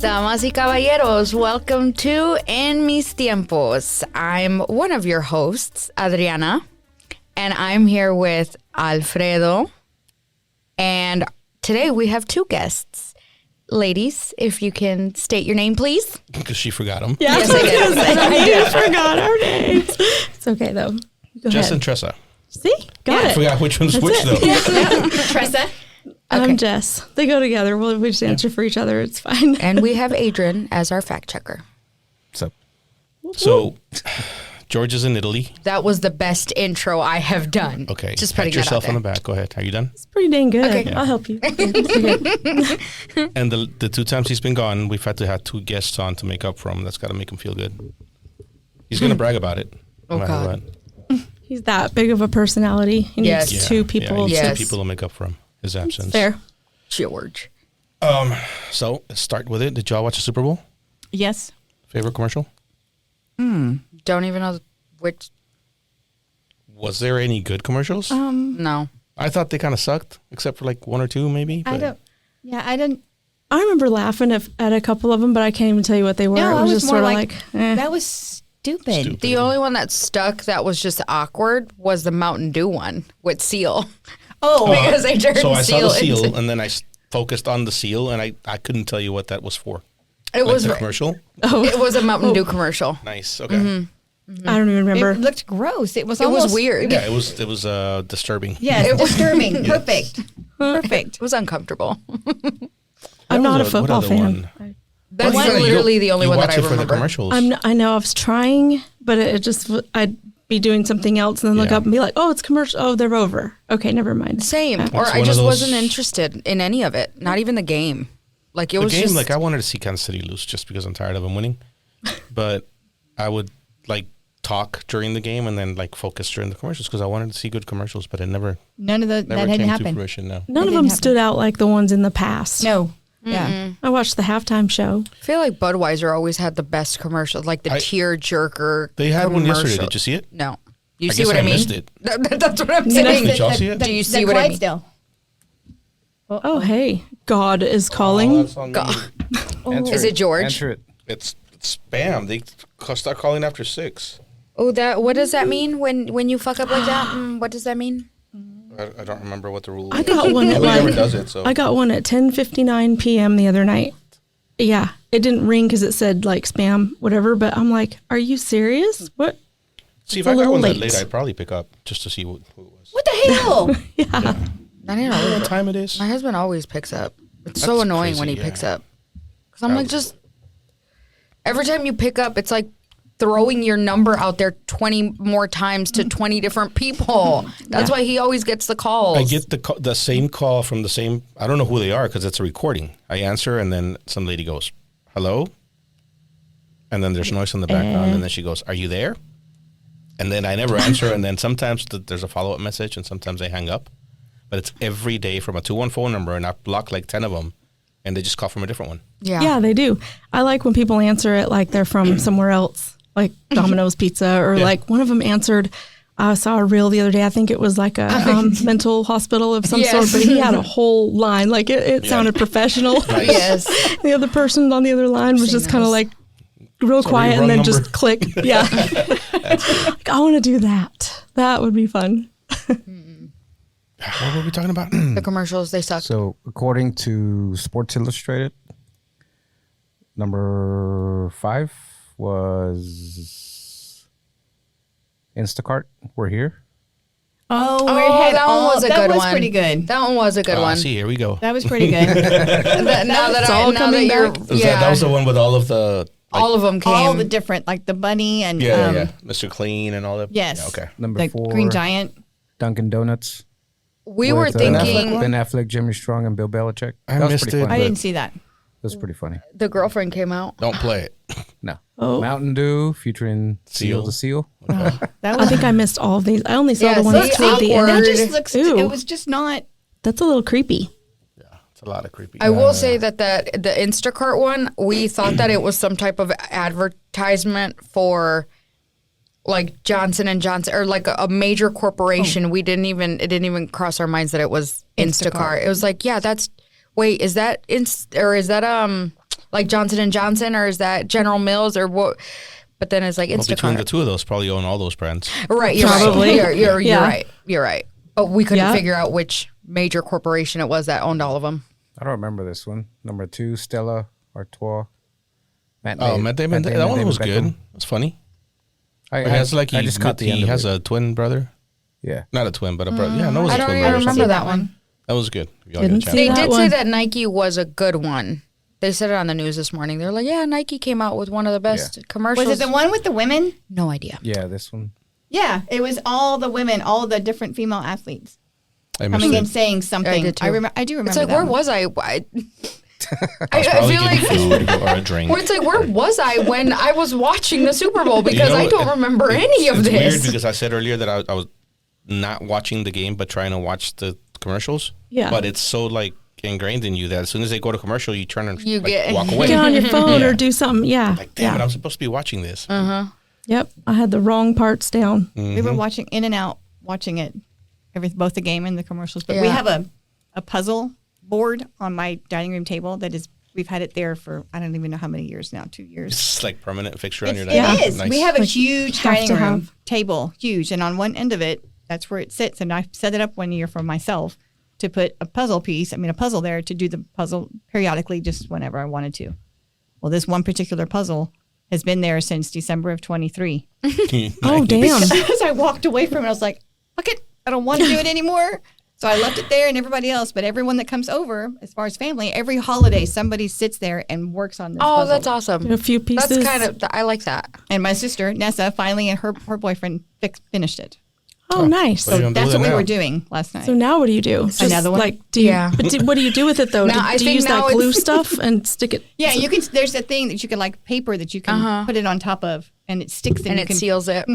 Damas y caballeros, welcome to En Mis Tiempos. I'm one of your hosts, Adriana, and I'm here with Alfredo. And today we have two guests. Ladies, if you can state your name, please. Because she forgot them. Yeah. Yes, I did. I did. Forgot our names. It's okay, though. Go Jess ahead. and Tressa. See? Got I it. forgot which one's which, though. Tressa. I'm Jess. They go together. We just answer for each other. It's fine. And we have Adrian as our fact checker. So, George is in Italy. That was the best intro I have done. Okay. Just Pat putting yourself that on out the back. Go ahead. Are you done? It's pretty dang good. Okay. I'll help you. And the two times he's been gone, we've had to have two guests on to make up for him. That's got to make him feel good. He's going to brag about it. No matter God. what. He's that big of a personality. He Yes. needs two people. Yeah, he needs Yes. two people to make up for him. His absence. Fair. George. So, let's start with it. Did y'all watch the Super Bowl? Yes. Favorite commercial? Don't even know which. Was there any good commercials? No. I thought they kind of sucked, except for like one or two, maybe. I but- don't. Yeah, I didn't. I remember laughing at a couple of them, but I can't even tell you what they were. No, it was just sort of like, that was stupid. The only one that stuck that was just awkward was the Mountain Dew one with Seal. Oh, Because they turned So I saw the Seal seal, into- and then I focused on the seal, and I couldn't tell you what that was for. It Like was the commercial. it was a Mountain Dew commercial. Nice. Okay. I don't even remember. it looked gross. It was It almost was weird. Yeah, it was disturbing. Yes, it was disturbing. Perfect. Perfect. It was uncomfortable. I'm not a What football other fan. one? That's Well, you literally don't- the only you one that watch I it for the remember. commercials. I know I was trying, but it just I'd be doing something else and then look Yeah. up and be like, oh, it's commercial. Oh, they're over. Okay, never mind. Same. Or It's I one of just those- wasn't interested in any of it. Not even the game. Like it The was game, just like I wanted to see Kansas City lose just because I'm tired of them winning, but I would like talk during the game and then like focus during the commercials because I wanted to see good commercials, but it never None of that came hadn't to happened. fruition. No. None of didn't them happen. stood out like the ones in the past. No. Yeah. I watched the halftime show. I feel like Budweiser always had the best commercials, like the tear jerker. They had one yesterday. commercial. Did you see it? No. You I see guess what I mean? missed it. That's what I'm saying. Did y'all see it? Do you see what I mean? Clydesdale. Oh, hey, God is calling. Is it George? Answer it. It's spam. They start calling after 6. Oh, that. What does that mean when you fuck up like that? What does that mean? I don't remember what the rule is. I got one at Nobody ever like does it. So I got one at 10:59 p.m. the other night. Yeah, it didn't ring because it said like spam, whatever. But I'm like, are you serious? What? see if it's a I got little one that late. late, I'd probably pick up just to see who it was. What the hell? I don't You know know. what time it is? My husband always picks up. It's so That's annoying crazy, when he yeah. picks up. Because I'm like, just every time you pick up, it's like throwing your number out there 20 more times to 20 different people. That's why he always gets the calls. I get the same call from the same. I don't know who they are because it's a recording. I answer and then some lady goes, "Hello," and then there's noise in the background, and then she goes, "Are you there?" And then I never answer, and then sometimes there's a follow up message, and sometimes they hang up. But it's every day from a 214 number, and I block like 10 of them, and they just call from a different one. Yeah, they do. I like when people answer it like they're from somewhere else, like Domino's Pizza, or like one of them answered. I saw a reel the other day. I think it was like a mental hospital of some Yes. sort, but he had a whole line. Like it sounded professional. Yes. The other person on the other line was just kind of like real quiet and wrong then number. just click. Yeah. Like, I want to do that. That would be fun. What were we talking about? The commercials, they suck. So, according to Sports Illustrated, number 5 was Instacart. We're here. Oh, that one was a that good was one. pretty good. That one was a good one. See, here we go. That was pretty good. Now that all now coming that you're, back. That was the one with all of the. all of them came. All the different, like the bunny and Yeah, Mr. Clean and all that. yes. Yeah, okay. Number the 4, Green Giant. Dunkin' Donuts. We were with, thinking Ben Affleck, Jimmy Strong, and Bill Belichick. I That was missed pretty it. funny. I But- didn't see that. That was pretty funny. the girlfriend came out. Don't play it. No. Oh. Mountain Dew featuring Seal Seal. the Seal. That I was think I missed all of these. I only saw Yeah, the ones see, toward the awkward. end. that just looks. Ew. It was just not. That's a little creepy. It's a lot of creepy. I will say that the Instacart one, we thought that it was some type of advertisement for like Johnson and Johnson or like a major corporation. It didn't even cross our minds that it was Instacart. It was like, yeah, that's wait, is that like Johnson and Johnson, or is that General Mills, or what? But then it's like Well, between the Instacart. two of those, probably own all those brands. Right, you're Probably. right. You're Yeah. right. You're right. But we couldn't Yeah. figure out which major corporation it was that owned all of them. I don't remember this one. Number 2, Stella Artois. Matt Damon. That one was good. It's funny. I He has like I just caught the end he of has it. a twin brother. Yeah. Not a twin, but a brother. Yeah, no, it was I a don't twin even brother. or remember something. that one. That was good. If y'all Didn't get a see chance. They that did say one. that Nike was a good one. They said it on the news this morning. They're like, yeah, Nike came out with one of the best commercials. Was it the one with the women? No idea. Yeah, this one. Yeah, it was all the women, all the different female athletes I missed coming it. and saying something. did too. I do remember. It's like, that where one. was I? I Probably feel getting like food or a drink. where it's like, where was I when I was watching the Super Bowl? Because You know, I don't remember any of it's this. weird because I said earlier that I was not watching the game, but trying to watch the commercials. Yeah. But it's so like ingrained in you that as soon as they go to commercial, you turn and You like, get- walk away. Get on your phone Yeah. or do something. Yeah. Like, damn yeah. it, I'm supposed to be watching this. Yep. I had the wrong parts down. We were watching in and out, watching it, both the game and the commercials. But we Yeah. have a puzzle board on my dining room table that is. We've had it there for I don't even know how many years now. 2 years. It's like permanent fixture on your It dining room. is. Nice. We have a Like, huge have dining to room have. table, huge, and on one end of it, that's where it sits. And I set it up one year for myself to put a puzzle there to do the puzzle periodically, just whenever I wanted to. Well, this one particular puzzle has been there since December of 23. Oh, damn. As I walked away from it, I was like, "Fuck it, I don't want to do it anymore." So I left it there, and everybody else, but everyone that comes over, as far as family, every holiday somebody sits there and works on this. Oh, puzzle. that's awesome. A few pieces. That's kind of, I like that. And my sister Nessa finally and her boyfriend finished it. Oh, nice. What are you gonna do That's with what it we now? were doing last night. So now what do you do? Just Another one? Like, do you, Yeah. but what do you do with it though? No, do I do you think use now that glue it's- stuff and stick it? Yeah, you can. There's a thing that you can like paper that you can put it on top of, and it sticks. And you it can, seals it.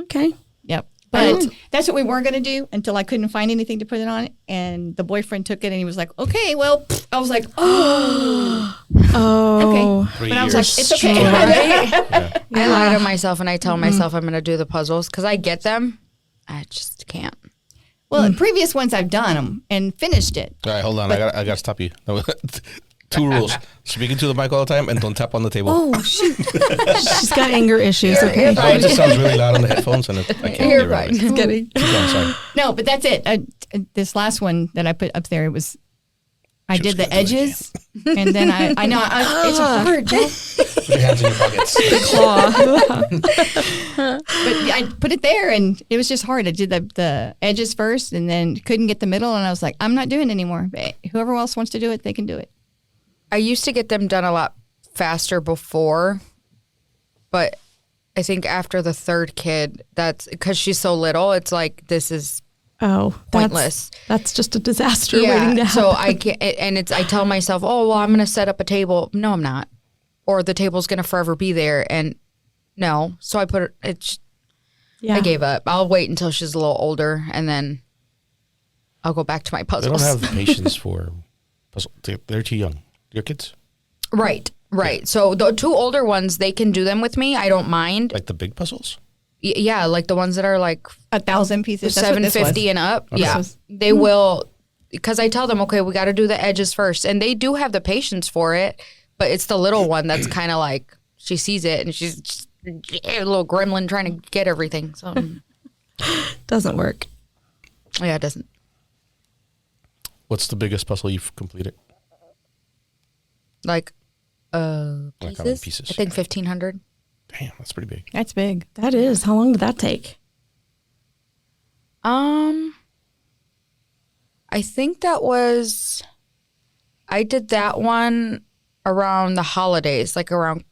Okay. Yep. But that's what we were gonna do until I couldn't find anything to put it on, and the boyfriend took it and he was like, "Okay, well," I was like, "Oh, Oh. okay." 3 But I was years. like, "It's okay." Right? I lie to myself and I tell myself I'm going to do the puzzles because I get them. I just can't. Well, the previous ones I've done them and finished it. All right, hold on. I got to stop you. No, 2 rules: speaking to the mic all the time, and don't tap on the table. Oh shoot! She's got anger issues. Okay. Oh, it just sounds really loud on the headphones, and I can't You're hear fine. it. Just kidding. Keep going, sorry. No, but that's it. This last one that I put up there, it was. I She was did the gonna do it edges, and then I know it's hard, Jeff. Put your hands in your pockets. But I put it there, and it was just hard. I did the edges first, and then couldn't get the middle, and I was like, I'm not doing it anymore. But whoever else wants to do it, they can do it. I used to get them done a lot faster before, but I think after the third kid, that's because she's so little, it's like, this is Oh, pointless. That's just a disaster waiting to happen. so I can't, and it's, I tell myself, oh, well, I'm going to set up a table. No, I'm not. Or the table's going to forever be there. And no. So I put it, yeah. I gave up. I'll wait until she's a little older and then I'll go back to my They puzzles. don't have the patience for puzzle. They're too young. Your kids? Right. So the 2 older ones, they can do them with me. I don't mind. Like the big puzzles? Yeah, like the ones that are like 1,000 pieces. That's what this was. 750 and up. Okay. Yeah, they will, because I tell them, okay, we got to do the edges first, and they do have the patience for it. But it's the little one that's kind of like, she sees it and she's just a little gremlin trying to get everything. So Doesn't work. yeah, it doesn't. What's the biggest puzzle you've completed? Like Like how many pieces. pieces? I think 1,500. Damn, that's pretty big. That's big. That is. How long did that take? I think that was, I did that one around the holidays, like around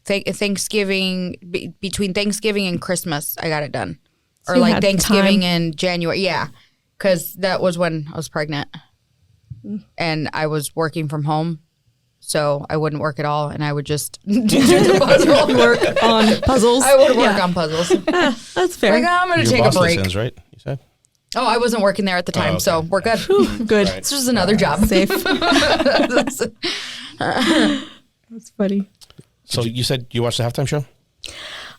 Thanksgiving, between Thanksgiving and Christmas, I got it done. So Or you like had Thanksgiving time. and January. Yeah. Because that was when I was pregnant and I was working from home. So I wouldn't work at all and I would just do the puzzle. Work on puzzles. I would work Yeah. on puzzles. That's fair. Like, I'm going to Your take a boss break. listens, right? You said? Oh, I wasn't working there at the time, okay. so we're good. Good. This was another job. Safe. That's funny. So you said you watched the halftime show?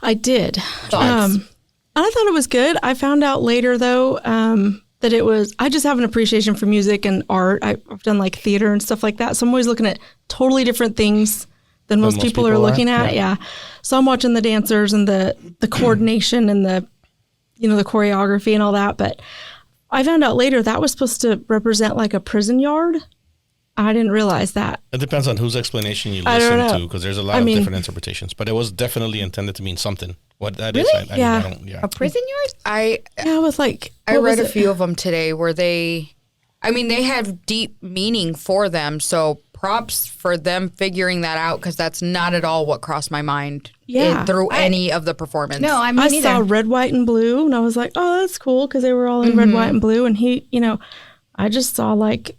I did. Thoughts? And I thought it was good. I found out later, though, that it was, I just have an appreciation for music and art. I've done like theater and stuff like that. So I'm always looking at totally different things than most people are looking at. Yeah. So I'm watching the dancers and the coordination and the choreography and all that. But I found out later that was supposed to represent like a prison yard. I didn't realize that. It depends on whose explanation you listen to, because there's a lot of different interpretations. But it was definitely intended to mean something. What that is, I mean, a prison yard? I read a few of them today where they have deep meaning for them. So props for them figuring that out, because that's not at all what crossed my mind through any of the performance. No, I saw red, white, and blue, and I was like, oh, that's cool, because they were all in red, white, and blue. And he, I just saw like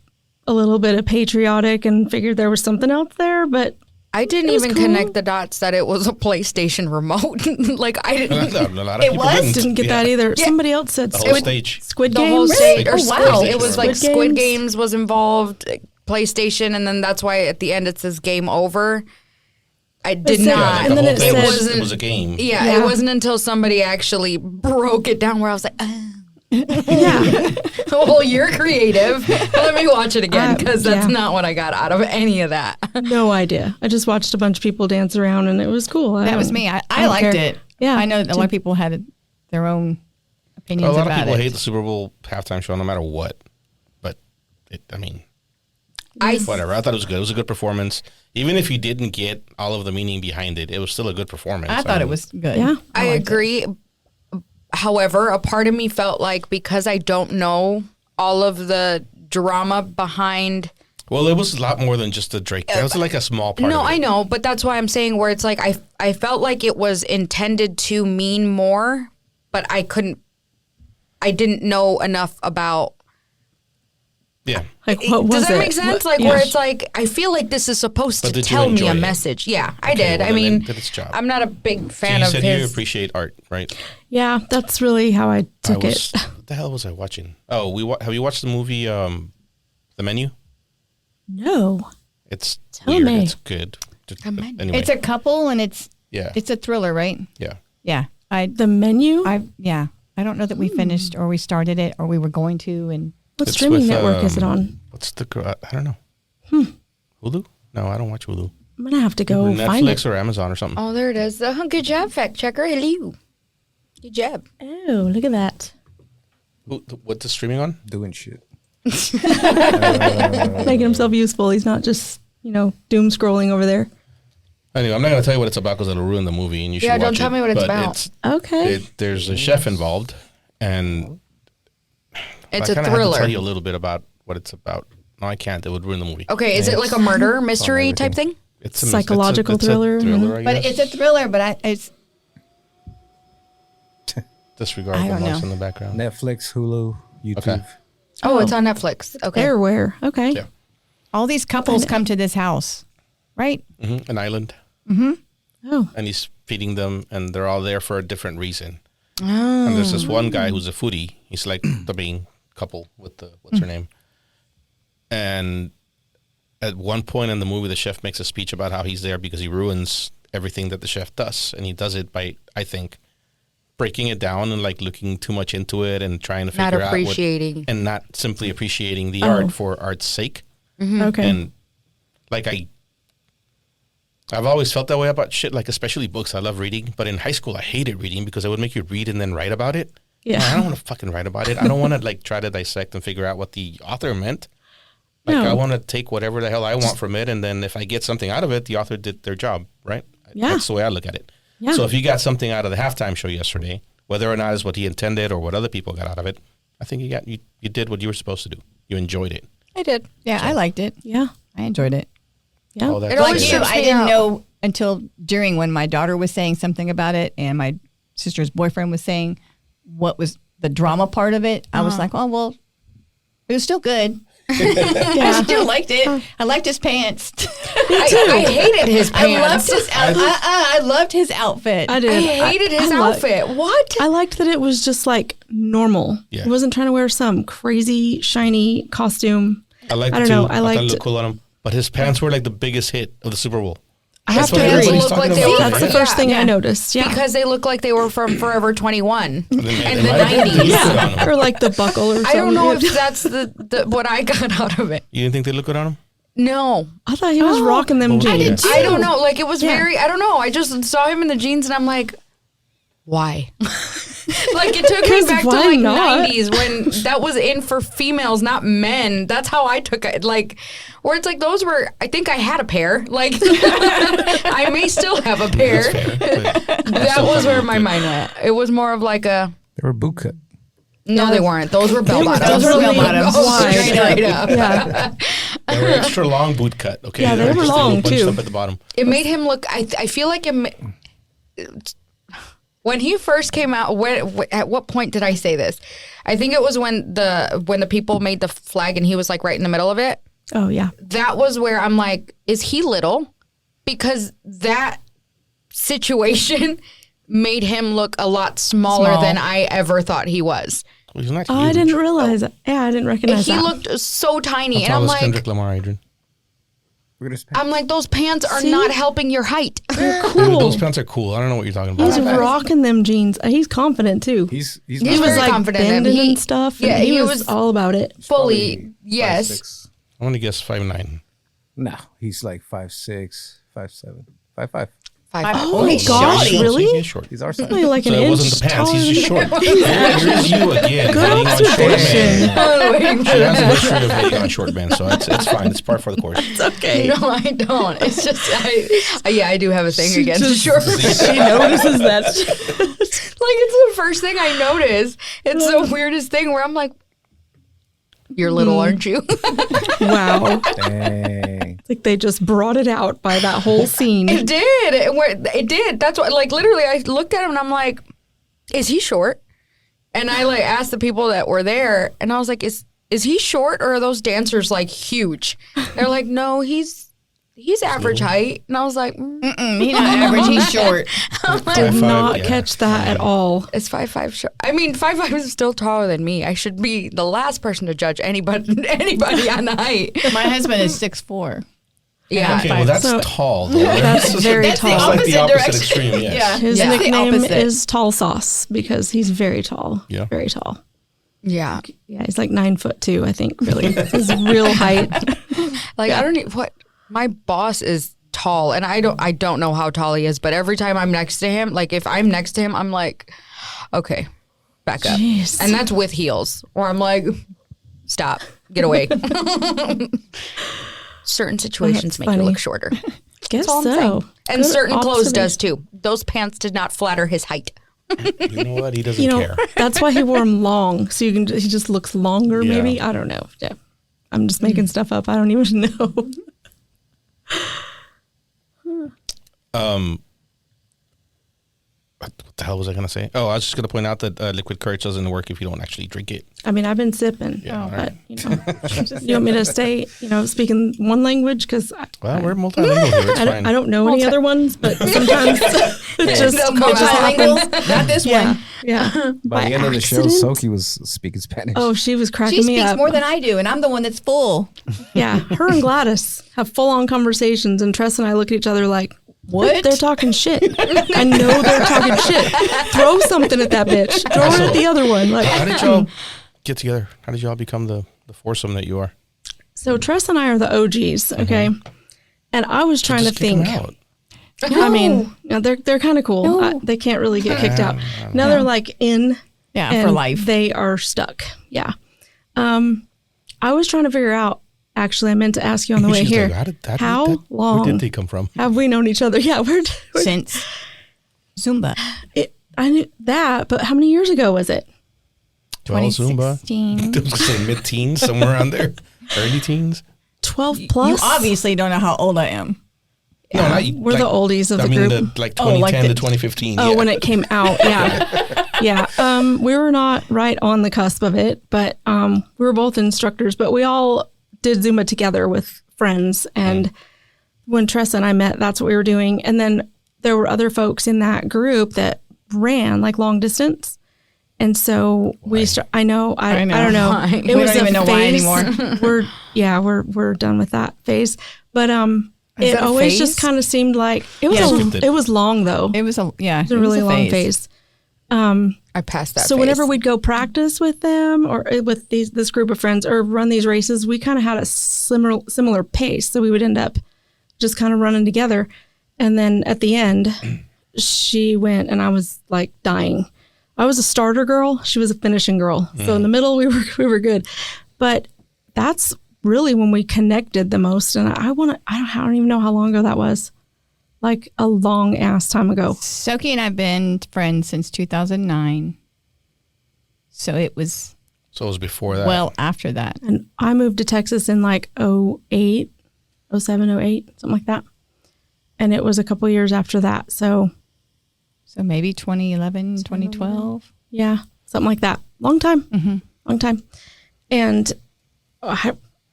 a little bit of patriotic and figured there was something else there, but I didn't even connect the dots that it was a PlayStation remote. Like I didn't. Didn't get that either. Yeah. Somebody else said the whole stage. Squid the Games. Whole stage, really? Wow. It was like Squid Games was involved, PlayStation, and then that's why at the end it says game over. I did not. And then it was a game. Yeah, it wasn't until somebody actually broke it down where I was like, yeah. Well, you're creative. Let me watch it again, because that's not what I got out of any of that. No idea. I just watched a bunch of people dance around, and it was cool. That was me. I liked it. Yeah, I know a lot of people had their own opinions about it. A lot of people hate the Super Bowl halftime show no matter what. But, whatever. I thought it was good. It was a good performance. Even if you didn't get all of the meaning behind it, it was still a good performance. I thought it was good. Yeah, I agree. However, a part of me felt like, because I don't know all of the drama behind. Well, it was a lot more than just the Drake. That was like a small part. No, of it. I know, but that's why I'm saying where it's like I felt like it was intended to mean more, but I didn't know enough about. Yeah. Like, what was Does that make sense? Where it's like, I feel like this is supposed to tell me a message. Yeah, I did. Well, I mean, did its job. I'm not a big fan you of said his. You appreciate art, right? Yeah, that's really how I took it. What the hell was I watching? Oh, have you watched the movie The Menu? No. It's Tell weird. me. It's good. Anyway. It's a couple, and it's a thriller, right? Yeah. Yeah. The Menu? I don't know that we finished or we started it or we were going to. And what streaming network is it on? What's the? I don't know. Hulu? No, I don't watch Hulu. I'm gonna have to go find it. Netflix or Amazon or something. Oh, there it is. Good job, fact checker. Hello. Good job. Oh, look at that. What's the streaming on? Doing shit. Making himself useful. He's not just, doom scrolling over there. Anyway, I'm not going to tell you what it's about because it'll ruin the movie, and you should watch it. Yeah, don't tell me what it's about. Okay. There's a chef involved, and it's I a kind of thriller. have to tell you a little bit about what it's about. No, I can't. It would ruin the movie. Okay, is it like a murder mystery type thing? It's a psychological thriller. It's a thriller, I guess. But it's a thriller, but it's... Disregard the noise in the background. Netflix, Hulu, YouTube. Okay. Oh, it's on Netflix. Okay. Everywhere. Okay. Yeah. All these couples come to this house, right? An island. Oh. And he's feeding them, and they're all there for a different reason. Oh. And there's this one guy who's a foodie. He's like the main couple with the, what's her name? And at one point in the movie, the chef makes a speech about how he's there because he ruins everything that the chef does. And he does it by, I think, breaking it down and like looking too much into it and trying to figure out and not simply appreciating the art for art's sake. Okay. And like I've always felt that way about shit, like especially books. I love reading, but in high school I hated reading because it would make you read and then write about it. Yeah. I don't want to fucking write about it. I don't want to like try to dissect and figure out what the author meant. Like I want to take whatever the hell I want from it, and then if I get something out of it, the author did their job, right? Yeah. That's the way I look at it. Yeah. So if you got something out of the halftime show yesterday, whether or not it's what he intended or what other people got out of it, I think you did what you were supposed to do. You enjoyed it. I did. Yeah, I liked it. Yeah. I enjoyed it. Yeah. Oh, that's Like always you, trips I me didn't out. know until during when my daughter was saying something about it and my sister's boyfriend was saying what was the drama part of it. I was like, oh, well, it was still good. I still liked it. I liked his pants. I hated his pants. I loved his outfit. I I did. hated his outfit. What? I liked that it was just like normal. Yeah. He wasn't trying to wear some crazy, shiny costume. I liked I it don't too. know. I thought it liked looked cool on him. But his pants were like the biggest hit of the Super Bowl. I have to what agree. everybody's Look like talking they about. were- That's the first thing I noticed. Yeah. Because they look like they were from Forever 21 in the They might have looked 90s. good on him. Or like the buckle or something. I don't know if that's the what I got out of it. You didn't think they look good on him? No. I thought he was rocking them Well, I did jeans. I don't know. Like it was Yeah. very, I don't know. I just saw him in the jeans and I'm like, why? Like it took me 'Cause back to why like not? 90s when that was in for females, not men. That's how I took it. Like, where it's like those were, I think I had a pair. Like, I may still have a pair. That's fair. but That still was thought where they my looked mind went. It was more of like a, They were boot cut. no, they weren't. Those were bell bottoms. Those were bell bottoms. Oh, straight up. Yeah. good. They were extra long boot cut. Okay. Yeah, they were just a little long, bunched too. Up at the bottom. It made him look. I feel like when he first came out. At what point did I say this? I think it was when the people made the flag and he was like right in the middle of it. Oh, yeah. That was where I'm like, is he little? Because that situation made him look a lot smaller Small. than I ever thought he was. Well, he's not Oh, I huge. didn't realize that. Yeah, I didn't recognize He that. looked so tiny, How and I'm tall is like, Kendrick Lamar, Adrian? Look at his pants. I'm like, those pants are See? not helping your height. Dude, cool. those pants are cool. I don't know what you're talking about. He's rocking them jeans. He's confident too. He's He he was not was very like confident in him. bending He- and stuff. yeah, and he he was was- all about it. Fully, probably yes. 5'6". I'm gonna guess 5'9". No, he's like 5'6", 5'7", 5'5". Oh my gosh, He's really? He's short. He's our size. Only like So an it inch wasn't the pants. taller He's just than- short. Here's you again. Good hating on short observation. men. She has a history of hating on short men, so it's fine. It's par for the course. It's okay. No, I don't. It's just, I do have a thing She against just- short. She notices that. Like it's the first thing I notice. It's the weirdest thing where I'm like, "You're little, aren't you?" Wow. Dang. It's like they just brought it out by that whole scene. It did. It did. That's what. Like literally, I looked at him and I'm like, "Is he short?" And I like asked the people that were there, and I was like, "Is he short or are those dancers like huge?" They're like, "No, he's average height." And I was like, He's not average. He's short. Did 5'5", not yeah. catch that at all. "It's 5'5" short." I mean, 5'5" is still taller than me. I should be the last person to judge anybody on the height. My husband is 6'4". Yeah. Okay, well that's So- tall. Though. That's very That's the tall. That's like the opposite opposite direction. extreme. Yes. Yeah. His Yeah. It's the nickname opposite. is Tall Sauce because he's very tall. Yeah. Very tall. Yeah. Yeah, he's like 9'2", I think, really. His real height. Like I don't need what my boss is tall and I don't know how tall he is, but every time I'm next to him, like if I'm next to him, I'm like, okay, back up. Jeez. And that's with heels. Or I'm like, stop, get away. Certain situations That's make you funny. look shorter. Guess all I'm so. saying. And Good certain clothes observation. does too. Those pants did not flatter his height. You know what? He doesn't You know, care. that's why he wore them long. So he just looks longer, Yeah. maybe. I don't know. Yeah. I'm just making stuff up. I don't even know. What the hell was I going to say? Oh, I was just going to point out that liquid courage doesn't work if you don't actually drink it. I mean, I've been sipping. Yeah, all but, right. you know, you want me to stay, speaking one language? Because Well, we're multilingual here. It's fine. I don't know any other ones, but sometimes it just, They'll it come just out. happens. Not this Yeah. one. Yeah. By the end of the show, accident? Soki was speaking Spanish. Oh, she was cracking She me speaks up. more than I do, and I'm the one that's full. Yeah, her and Gladys have full-on conversations, and Tress and I look at each other like, What? They're talking shit. I know they're talking shit. Throw something at that bitch. Throw it at the other one. Like, How did y'all get together? How did y'all become the foursome that you are? so Tress and I are the OGs, okay? And I was trying to Just kick 'em think. out. I mean, they're kind of cool. They can't really get kicked out. Now they're like in. Yeah, and for life. They are stuck. Yeah. I was trying to figure out. Actually, I meant to ask you on the way She's here. like, how where long did they come from? have we known each other? Yeah, Since Zumba. I knew that, but how many years ago was it? Well, Zumba. 2016. I was going to say mid-teens, somewhere around there. Early teens. 12 You plus. obviously don't know how old I am. No, not, We're the oldies of the I mean, group. like Oh, 2010 like to the- 2015. Oh, yeah. when it came out, yeah, yeah. We were not right on the cusp of it, but we were both instructors. But we all did Zumba together with friends, and when Tressa and I met, that's what we were doing. And then there were other folks in that group that ran like long distance, and so we. I know. I don't know. Why? It We was don't a even know why phase. anymore. We're done with that phase. But It that a always phase? just kind of seemed like it was. Yeah. It was long though. It was a It was a really long phase. I passed that. So phase. whenever we'd go practice with them or with this group of friends or run these races, we kind of had a similar pace. So we would end up just kind of running together. And then at the end, she went and I was like dying. I was a starter girl. She was a finishing girl. So in the middle, we were good. But that's really when we connected the most. And I don't even know how long ago that was. Like a long ass time ago. Soki and I've been friends since 2009. So it was before that. well after that. And I moved to Texas in like 08, 07, 08, something like that. And it was a couple years after that. So maybe 2011, 2012. yeah, something like that. Long time. Long time. And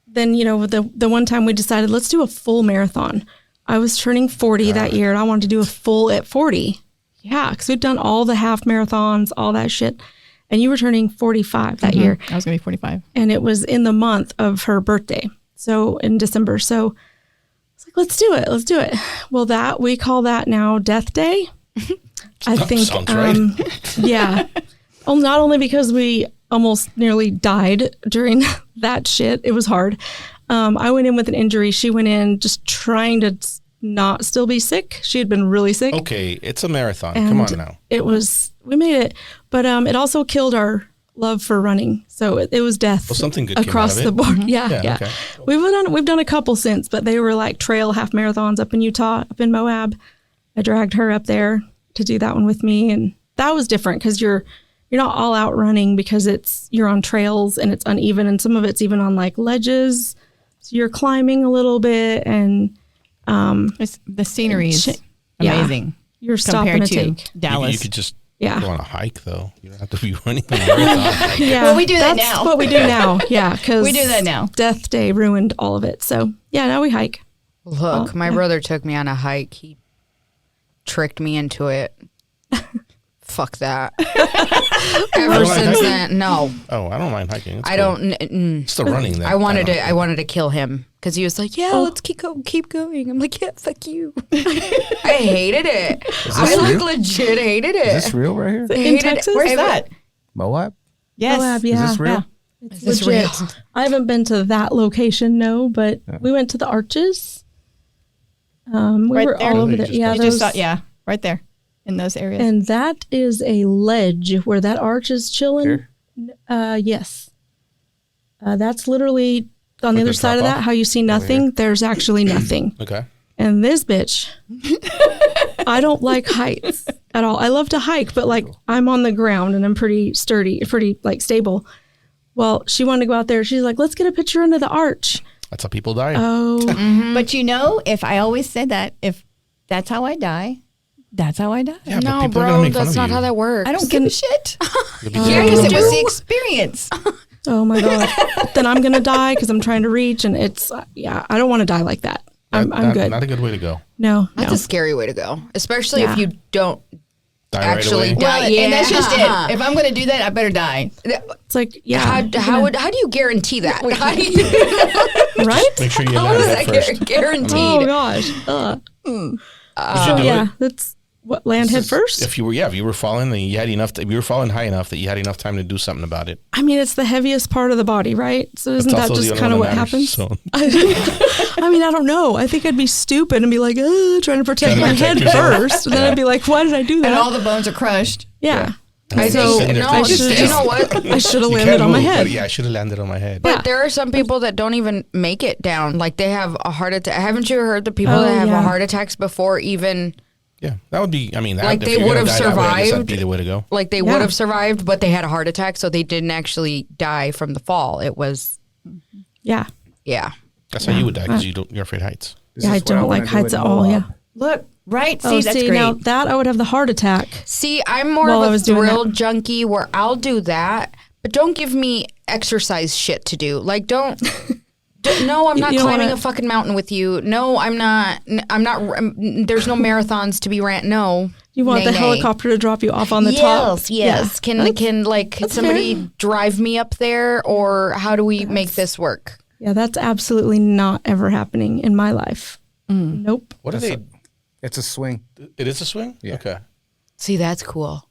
then, the one time we decided, let's do a full marathon. I was turning 40 that year, and I wanted to do a full at 40. Yeah, because we'd done all the half marathons, all that shit. And you were turning 45 that year. I was going to be 45. And it was in the month of her birthday. So in December. So it's like, let's do it. Let's do it. Well, we call that now Death Day. I think. Sounds right. Yeah. Well, not only because we almost nearly died during that shit. It was hard. I went in with an injury. She went in just trying to not still be sick. She had been really sick. Okay, it's a marathon. And Come on now. we made it, but it also killed our love for running. So it was death. Well, something good came across out of the it. board. Yeah. Okay. We've done a couple since, but they were like trail half marathons up in Utah, up in Moab. I dragged her up there to do that one with me, and that was different because you're not all out running because you're on trails and it's uneven, and some of it's even on like ledges. So you're climbing a little bit, and The scenery is amazing. You're stopping compared to to take. Dallas. You could just Yeah. go on a hike, though. You don't have to be running a marathon. Yeah, Well, we do that that's now. what we do now. Yeah, because We do that now. Death Day ruined all of it. So yeah, now we hike. Look, my brother took me on a hike. He tricked me into it. Fuck that. Ever since then, no. Oh, I don't mind hiking. It's I cool. don't. It's the running that I wanted don't- to. I wanted to kill him because he was like, "Yeah, let's keep going." I'm like, "Yeah, fuck you." I hated it. I real? legit hated it. Is this real right here? In Hated it. Texas? Where's that? Moab? Yes. Moab, Is yeah. this real? Yeah. Is this Legit. real? I haven't been to that location, no, but we went to the Arches. We Right were there? all over You there. just Yeah, You just saw, right there in those areas. and that is a ledge where that arch is chilling. Here? Yes. That's literally on the Like other a side of drop that. off? How you see nothing, there's actually nothing. Okay. And this bitch, I don't like heights at all. I love to hike, but like I'm on the ground and I'm pretty sturdy, pretty like stable. Well, she wanted to go out there. She's like, let's get a picture under the arch. That's how people die. Oh, But if I always said that, if that's how I die, that's how I die. Yeah, but No, people are gonna bro, make fun that's of not you. how that works. I don't give a shit. You'll be Yeah, dead. because it was do? the experience. oh my God. Then I'm going to die because I'm trying to reach. And it's, I don't want to die like that. I'm good. Not a good way to go. No. That's a scary way to go, especially if Yeah. you don't Die actually right away. die. Well, and that's just Yeah. it. If I'm going to do that, I better die. It's like, yeah. How do you guarantee that? How do you, right? Make sure you how land is that that first. guaranteed? Oh gosh. Would you do Yeah. it? That's what, land head first? If you were falling and you had enough, if you were falling high enough that you had enough time to do something about it. I mean, it's the heaviest part of the body, right? So isn't That's that also just the kind only of one what that matters, happens? so. I mean, I don't know. I think I'd be stupid and be like, trying to protect Trying to my protect head yourself. first. And then I'd be like, why did I do that? And all the bones are crushed. yeah. I So think, no, I should you know what? I should have You landed can't on my move, head. but yeah, I should have landed on my head. But Yeah. there are some people that don't even make it down. Like they have a heart attack. Haven't you heard the people Oh, that have yeah. heart attacks before even Yeah, that would be. I mean, that, Like if they you're gonna would have die that way, I guess survived. That'd be the way to go. like they Yeah. would have survived, but they had a heart attack, so they didn't actually die from the fall. It was Yeah. yeah. That's how you would die because you're afraid of heights. This Yeah, I is what don't wanna like do heights in at all. Moab. Yeah. Look, right? Oh, That's see, great. now that I would have the heart attack. See, I'm more While I of a was doing thrill that. junkie where I'll do that, but don't give me exercise shit to do. Like don't. No, I'm not You don't climbing wanna- a fucking mountain with you. No, I'm not. There's no marathons to be ran. No. You want the Nay. helicopter to drop you off on the top. Yes. Can like somebody fair. drive me up there, or how do we make this work? Yeah, that's absolutely not ever happening in my life. Nope. What are they? It's a swing. It is a swing? Yeah. Okay. See, that's cool.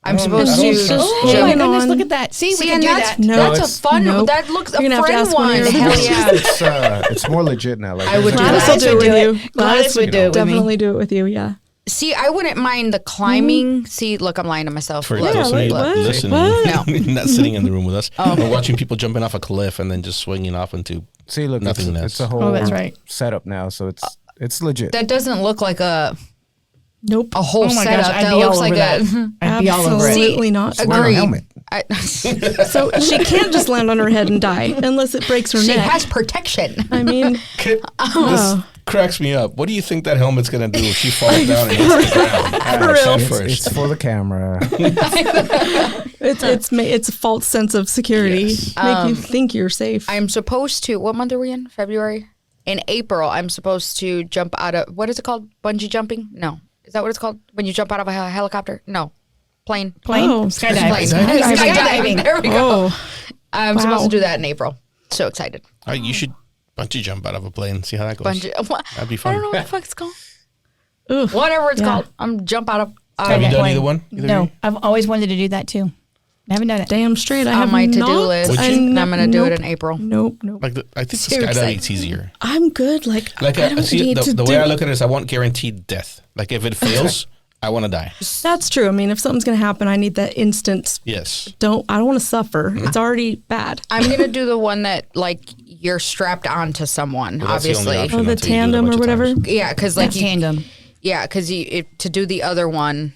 I'm don't- supposed I to. don't- Just Oh my hanging goodness! on. Look at that. See, we See, can and do that's that. No, that's a it's- fun. Nope. That looks You're a gonna have to friend ask one of one. your other Hell girls. yeah! It's more legit now. Like I would do Gladys that. will do it with you. Gladys would do it with me. Definitely do it with you. Yeah. See, I wouldn't mind the climbing. See, look, I'm lying to myself. For Look. those of you what? listening, No. not sitting in the room with us, we're watching people jumping off a cliff and then just swinging off into. See, look, Nothingness. it's a whole Oh, that's right. setup now, so it's legit. That doesn't look like a Nope. whole Oh my setup. gosh, I'd that be all looks like over that. a. I'd be all over it. Absolutely not. Wear a Agreed. helmet. So she can't just land on her head and die unless it breaks her She neck. has protection. I mean, This cracks me up. What do you think that helmet's gonna do if she falls down and hits the ground? For real. At It's first. for the camera. it's a false sense of security. Yes. Make you think you're safe. I'm supposed to. What month are we in? February. In April, I'm supposed to jump out of. What is it called? Bungee jumping? No. Is that what it's called? When you jump out of a helicopter? No. Plane. Plane? Oh, Skydiving. Skydiving. Skydiving. There we go. Oh, I'm Wow. supposed to do that in April. So excited. You should bungee jump out of a plane. See how that goes. Bungee. What? That'd be I fun. don't know what the fuck it's called. ugh. Whatever it's Yeah. called. I'm jump out of. Have you a done plane. either one? Either of No, you? I've always wanted to do that too. I haven't done it. Damn straight. I On have my to-do not. list. Would you? And I'm gonna do it Nope. in April. Nope. Like I think the Seriously. skydiving's easier. I'm good. Like Like I don't see, need to the do. way I look at it is, I want guaranteed death. Like if it fails, I want to die. That's true. I mean, if something's gonna happen, I need that instant. Yes. I don't want to suffer. It's already bad. I'm gonna do the one that like you're strapped onto someone. Well, that's the only obviously. option Oh, the until you do it a tandem bunch or of whatever? times. Yeah, because like That's you, tandem. yeah, because to do the other one,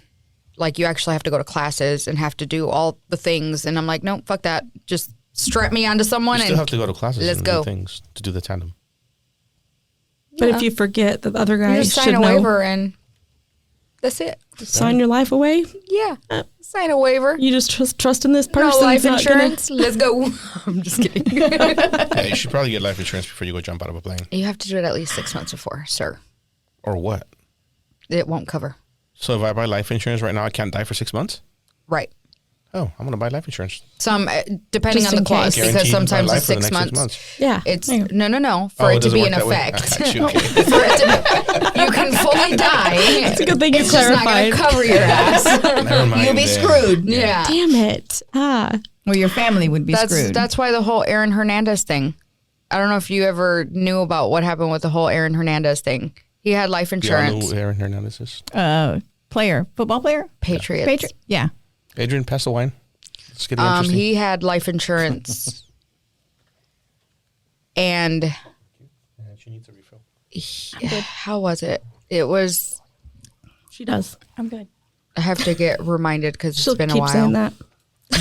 like you actually have to go to classes and have to do all the things. And I'm like, no, fuck that. Just strap me onto someone You still and have to go to classes let's and go. do things to do the tandem. But if you forget, the other you guy just sign should a know. waiver and that's it. Sign your life away. Yeah, sign a waiver. You just trust in this person. No life He's not gonna- insurance. Let's go. I'm just kidding. Yeah, you should probably get life insurance before you go jump out of a plane. You have to do it at least 6 months before, sir. Or what? It won't cover. So if I buy life insurance right now, I can't die for 6 months? Right. Oh, I'm going to buy life insurance. Some depending Just on the in clause, case. because Guaranteed by sometimes life it's for the 6 next months. 6 months. Yeah. It's There you go. no. For Oh, it it to doesn't be work in that way? effect, Okay. for it to you can fully die. It's a good thing you It's just not going clarified. to cover your ass. Never mind. You'll be then. screwed. Yeah, Damn it. Or your family would be screwed. that's why the whole Aaron Hernandez thing. I don't know if you ever knew about what happened with the whole Aaron Hernandez thing. He had life Do y'all know insurance. who Aaron Hernandez is? Player, football player, Patriots. Patriot. Yeah. Adrian, pass the wine. It's getting interesting. He had life insurance, and She needs a refill. how was it? It was. She does. I'm good. I have to get reminded because She'll it's been a keep while. saying that.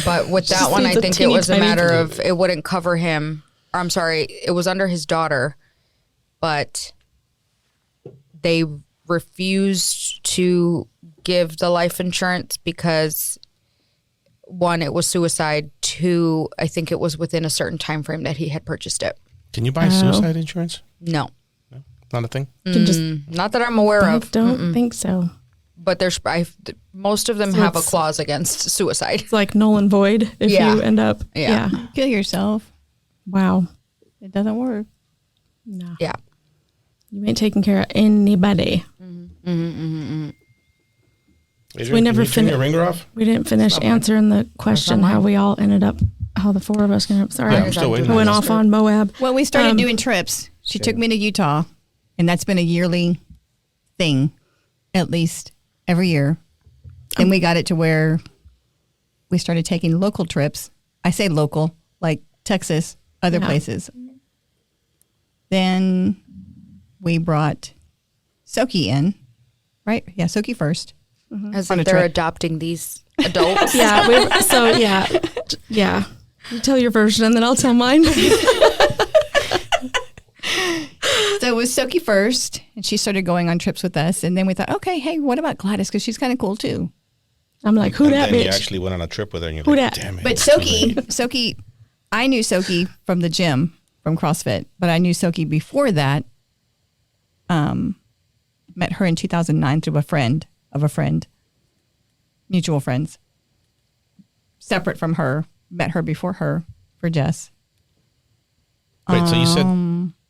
But with that one, I needs a think it teeny was a tiny matter bit. of it wouldn't cover him. Or I'm sorry, it was under his daughter, but they refused to give the life insurance because one, it was suicide. Two, I think it was within a certain time frame that he had purchased it. Can you buy suicide insurance? No, Not a thing? You can just not that I'm aware I of. don't think so. But there's most of them So have a it's- clause against suicide. It's like null and void if Yeah. you end up. Yeah. Kill yourself. Wow. It doesn't work. No. Yeah. You ain't taking care of anybody. Adrian, We never can you turn your fin- ringer off? We didn't finish answering the question how we all ended up, how the four of us ended up. Sorry. Yeah, I'm still waiting. I went off on Moab. Well, we started doing trips. She took me to Utah, and that's been a yearly thing, at least every year. Then we got it to where we started taking local trips. I say local, like Texas, other Yeah. places. Then we brought Soki in, right? Yeah, Soki first. As On if a they're trip. adopting these adults. Yeah. Yeah. You tell your version and then I'll tell mine. So it was Soki first, and she started going on trips with us. And then we thought, okay, hey, what about Gladys? Because she's kind of cool too. I'm like, who And that then you bitch? actually went on a trip with her and you're Who like, dat? damn it. But Soki, I knew Soki from the gym, from CrossFit, but I knew Soki before that. Met her in 2009 through a friend of a friend, mutual friends. Separate from her, met her before her for Jess. Wait, so you said,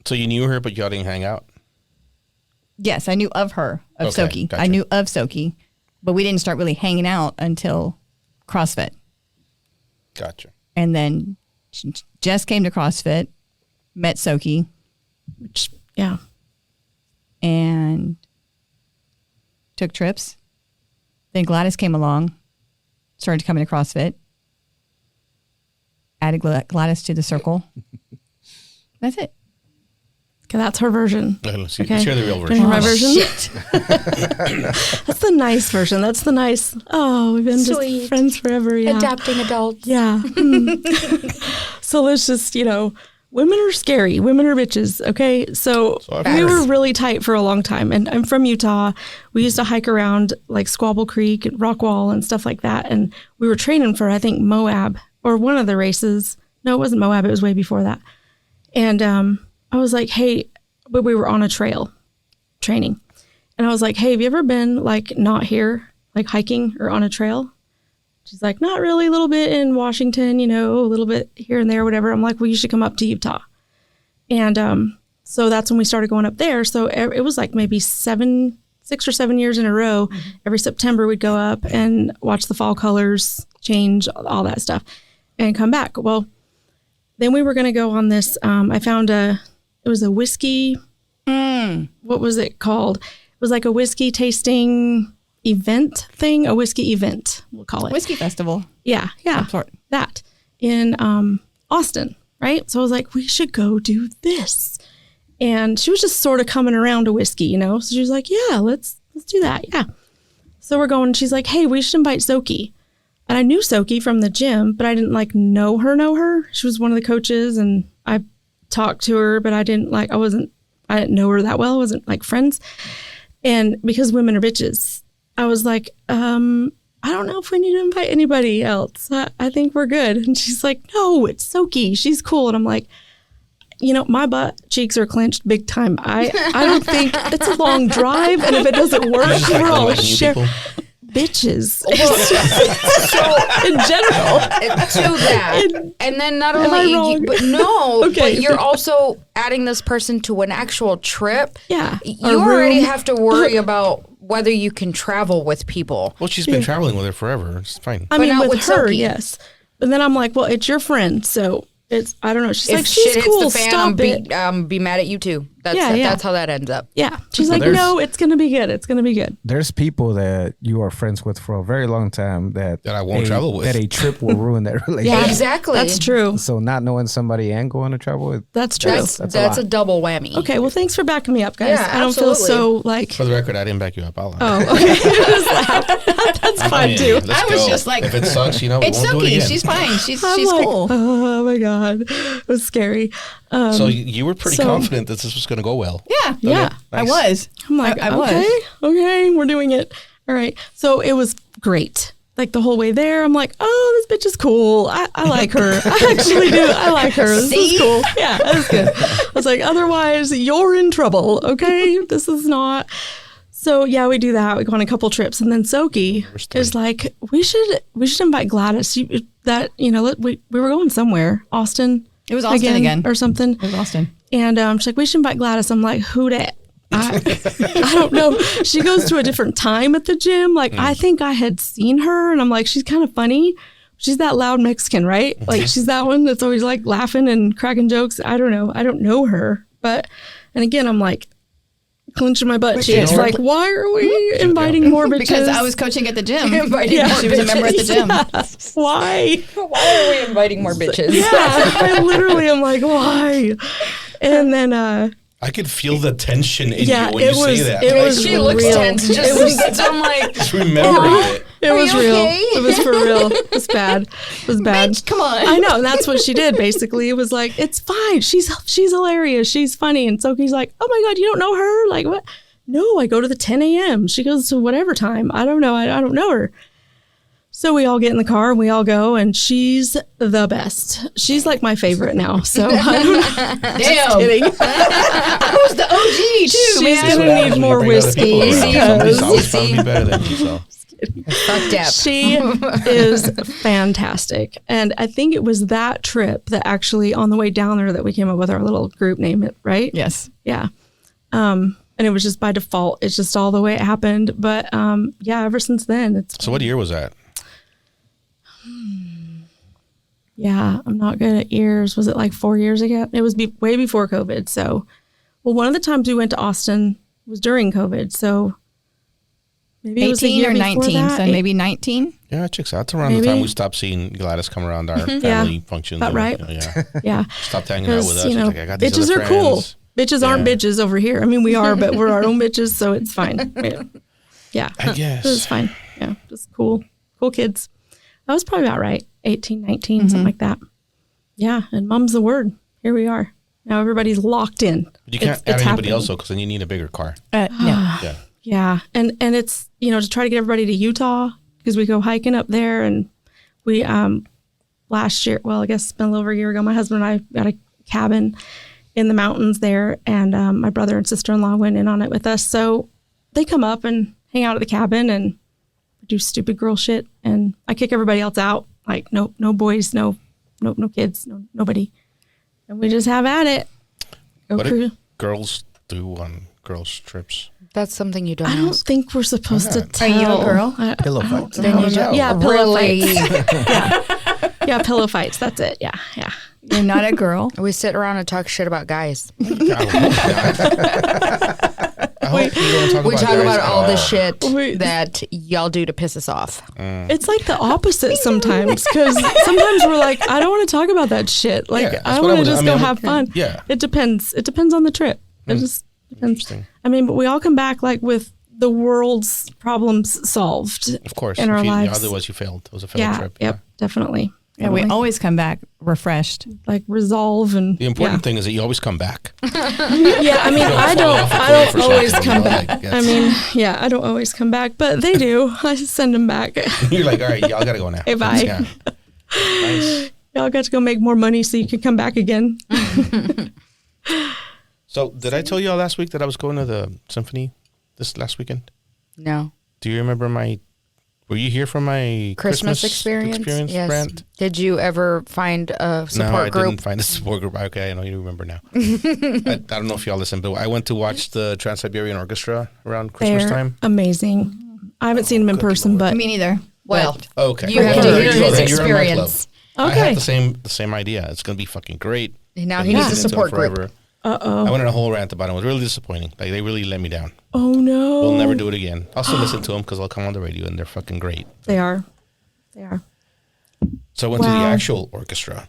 so you knew her, but y'all didn't hang out? Yes, I knew of her, of Okay, Soki. gotcha. I knew of Soki, but we didn't start really hanging out until CrossFit. Gotcha. And then Jess came to CrossFit, met Soki, Yeah. and took trips. Then Gladys came along, started coming to CrossFit, added Gladys to the circle. That's it. Okay, that's her version. Let's Okay. hear the real Can you version. hear my version? That's the nice version. That's the nice, we've been Sweet. just friends forever. Yeah. Adapting adults. Yeah. So let's just, women are scary. Women are bitches. Okay. So I've we heard. were really tight for a long time. And I'm from Utah. We used to hike around like Squabble Creek and Rockwall and stuff like that. And we were training for, I think, Moab or one of the races. No, it wasn't Moab. It was way before that. And I was like, hey, but we were on a trail training. And I was like, hey, have you ever been like not here, like hiking or on a trail? She's like, not really, a little bit in Washington, a little bit here and there, whatever. I'm like, well, you should come up to Utah. And so that's when we started going up there. So it was like maybe 6 or 7 years in a row. Every September we'd go up and watch the fall colors change, all that stuff, and come back. Well, then we were going to go on this. I found it was a whiskey. What was it called? It was like a whiskey tasting event thing, a whiskey event, we'll call it. Whiskey festival. Yeah. Some sort. That in Austin, right? So I was like, we should go do this. And she was just sort of coming around to whiskey, So she was like, yeah, let's do that. Yeah. So we're going, she's like, hey, we should invite Soki. And I knew Soki from the gym, but I didn't like know her. She was one of the coaches and I talked to her, but I didn't know her that well. I wasn't like friends. And because women are bitches, I was like, I don't know if we need to invite anybody else. I think we're good. And she's like, no, it's Soki. She's cool. And I'm like, my butt cheeks are clenched big time. I don't think it's a long drive. And if it doesn't work, Just like we're all letting you share people. bitches. So In general. to that, and then not Am I only, wrong? but no, Okay. but you're also adding this person to an actual trip. Yeah. You already have to worry about whether you can travel with people. Well, she's been traveling with her forever. It's fine. I But mean, not with with her, Soki. yes. But then I'm like, well, it's your friend, so it's, I don't know. She's If like, shit she's hits cool, the fan, stop it. be mad at you too. That's Yeah, yeah. that's how that ends up. Yeah. She's Well, like, there's- no, it's going to be good. It's going to be good. There's people that you are friends with for a very long time that I won't travel with. That a trip will ruin that relationship. Yeah. Exactly. That's true. So not knowing somebody and going to travel with, That's true. That's a a lot. double whammy. Okay. Well, thanks for backing me up, guys. Yeah, I don't feel absolutely. so like, For the record, I didn't back you up. I'll oh, okay. That's fine too. Let's I was go. just like, if it sucks, we It's won't do it Soki. again. She's fine. She's I'm like, cool. oh my God. It was scary. So you were pretty so- confident that this was going to go well. Yeah. Yeah. I Nice. was. I'm like, I was. okay, we're doing it. All right. So it was great. Like the whole way there, I'm like, oh, this bitch is cool. I like her. I actually do. I like her. This is See? cool. Yeah, that's good. I was like, otherwise, you're in trouble. Okay. This is not. So yeah, we do that. We go on a couple trips, and then Soki is like, we should invite Gladys. We were going somewhere, Austin. It was Austin again. or something. It was Austin. And she's like, we should invite Gladys. I'm like, who dat? I don't know. She goes to a different time at the gym. Like, I think I had seen her, and I'm like, she's kind of funny. She's that loud Mexican, right? Like, she's that one that's always like laughing and cracking jokes. I don't know. I don't know her. But, and again, I'm like, clenching my butt cheeks. you know- Like, why are we inviting more bitches? Because I was coaching at the gym. Inviting Yeah. more She was a member at the gym. Yeah. Why? Why are we inviting more bitches? Yeah. I literally am like, why? And then, I could feel the tension in Yeah, you when it you was- say that. it Like, was She looks real. tense. So I'm like, just remembering it. it Are was you real. okay? It was for real. It was bad. It was bad. Bitch, come on. I know. And that's what she did. Basically, it was like, it's fine. She's hilarious. She's funny. And Soki's like, oh my God, you don't know her? Like, what? No, I go to the 10 a.m. She goes to whatever time. I don't know. I don't know her. So we all get in the car and we all go, and she's the best. She's like my favorite now. So I don't know. Damn. Kidding. Who's the OG too, She's man? That's what gonna happens need when you more bring other people whiskey. around. Somebody's always See? trying to be better than you. So. fucked up. She is fantastic. And I think it was that trip that actually on the way down there that we came up with our little group name, right? Yes. Yeah. And and it was just by default. It's just all the way it happened. But yeah, ever since then, it's. So what year was that? Yeah, I'm not good at years. Was it like 4 years ago? It was way before COVID. So, well, one of the times we went to Austin was during COVID. So maybe it was a 18 year or before 19, that. so maybe 19. Yeah, it checks out. That's around the Maybe. time we stopped seeing Gladys come around our family functions. About right. Yeah. Yeah. Stopped hanging out with us. You know, She's like, I got these bitches other are cool. friends. Bitches aren't Yeah. bitches over here. I mean, we are, but we're our own bitches, so it's fine. Yeah. I guess. It was fine. Yeah. Just cool. Cool kids. That was probably about right. 18, 19, something like that. Yeah. And mom's the word. Here we are. Now everybody's locked in. You can't It's add anybody happening. else though, because then you need a bigger car. No. Yeah. Yeah. And it's, you know, to try to get everybody to Utah because we go hiking up there. And we, last year, well, I guess it's been a little over a year ago, my husband and I got a cabin in the mountains there. And my brother and sister-in-law went in on it with us. So they come up and hang out at the cabin and do stupid girl shit. And I kick everybody else out. Like, no boys, no kids, nobody. And we just have at it. Go What cruise. do girls do on girls' trips? That's something you don't I don't ask. think we're supposed to Are tell. you a girl? Pillow fights. Then you know. Yeah, pillow Really? fights. Yeah, pillow fights. That's it. Yeah. You're not a girl. We sit around and talk shit about guys. I hope you don't talk We about talk guys about at all the all. shit Wait. that y'all do to piss us off. It's like the opposite sometimes because sometimes we're like, I don't want to talk about that shit. Like, Yeah, that's I what want to I just mean, go I'm- have fun. yeah. It depends. It depends on the trip. It just depends. Interesting. I mean, but we all come back like with the world's problems solved. Of course. In our lives. Otherwise, you failed. It was a failed Yeah. trip. Yep. Definitely. Yeah, we Definitely. always come back refreshed. like resolve and The important thing is that you always come back. Yeah, I mean, I fall off the don't cliff or always something, come you know, back. like, I mean, yeah, I don't always come back, but they do. I send them back. You're like, all right, y'all got to go now. Hey, bye. Yeah. Nice. Y'all got to go make more money so you can come back again. So, did I tell y'all last week that I was going to the symphony this last weekend? No. Do you remember were you here for my Christmas experience? Yes. Brent? Did you ever find a support No, I group? didn't find a support group. Okay, I know you remember now. I don't know if y'all listen, but I went to watch the Trans-Siberian Orchestra around Christmas They're time. amazing. I haven't seen them in good person, Lord. but Me neither. Well, Okay. you have to Okay. hear So his then you're in my club. experience. I Okay. had the same idea. It's going to be fucking great. Now I've he been needs a listening to support it group. forever. uh-oh. I went on a whole rant about it. It was really disappointing. Like, they really let me down. Oh, no. We'll never do it again. I'll still listen to them because I'll come on the radio and they're fucking great. They are. They are. So I went to the Wow. actual orchestra,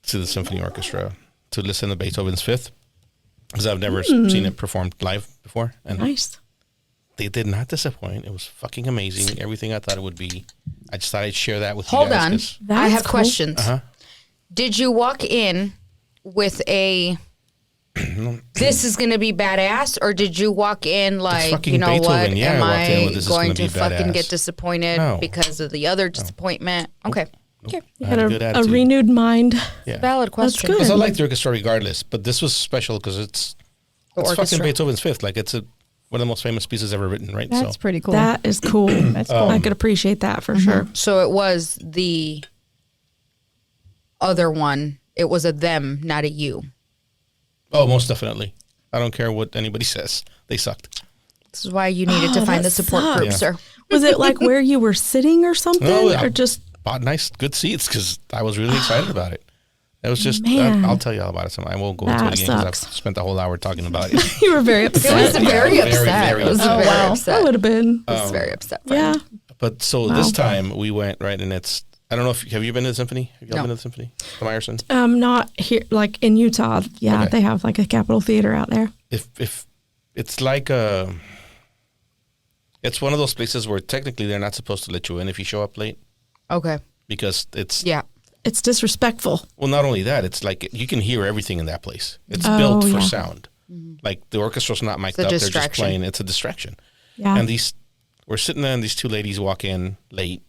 to the symphony orchestra, to listen to Beethoven's Fifth, because I've never seen it performed live before. And Nice. they did not disappoint. It was fucking amazing. Everything I thought it would be. I just thought I'd share that with Hold you guys. on. 'Cause- I That's have cool. questions. Uh-huh. Did you walk in with a this is going to be badass, or did you walk in like, fucking you know Beethoven. what, Yeah, am I walked in I with this is going gonna to be fucking badass. get disappointed No. because of the other disappointment? Okay. Okay. You I had had a a, good a attitude. renewed mind. Yeah. Valid question. good. Because I like the orchestra regardless, but this was special because it's orchestra. fucking Beethoven's Fifth. Like, it's one of the most famous pieces ever written, right? That's so pretty cool. That is cool. That's cool. I could appreciate that for sure. So it was the other one. It was a them, not a you. Oh, most definitely. I don't care what anybody says. They sucked. This is why you needed to find that the support sucks. group, Yeah. sir. Was it like where you were sitting or something? No, yeah. Or just, Bought nice, good seats because I was really excited about it. It was just, Man. I'll tell you all about it sometime. I won't go into That it again because I've sucks. spent the whole hour talking about it. you were very It was upset. very very, upset. very It was upset. very Oh, wow. upset. I would have been. I was very upset. Yeah. friend. But so this time we went, right, and it's, I don't know if, have you been to the symphony? Have you all No. been to the symphony? The Meyerson? Not here, like in Utah. Yeah, Okay. they have like a Capitol Theater out there. If it's like it's one of those places where technically they're not supposed to let you in if you show up late Okay. because it's, Yeah. It's disrespectful. well, not only that, it's like you can hear everything in that place. It's Oh, built for yeah. sound. Like the orchestra's not mic'd a up; they're just distraction. playing. It's a distraction. Yeah. And we're sitting there, and these two ladies walk in late.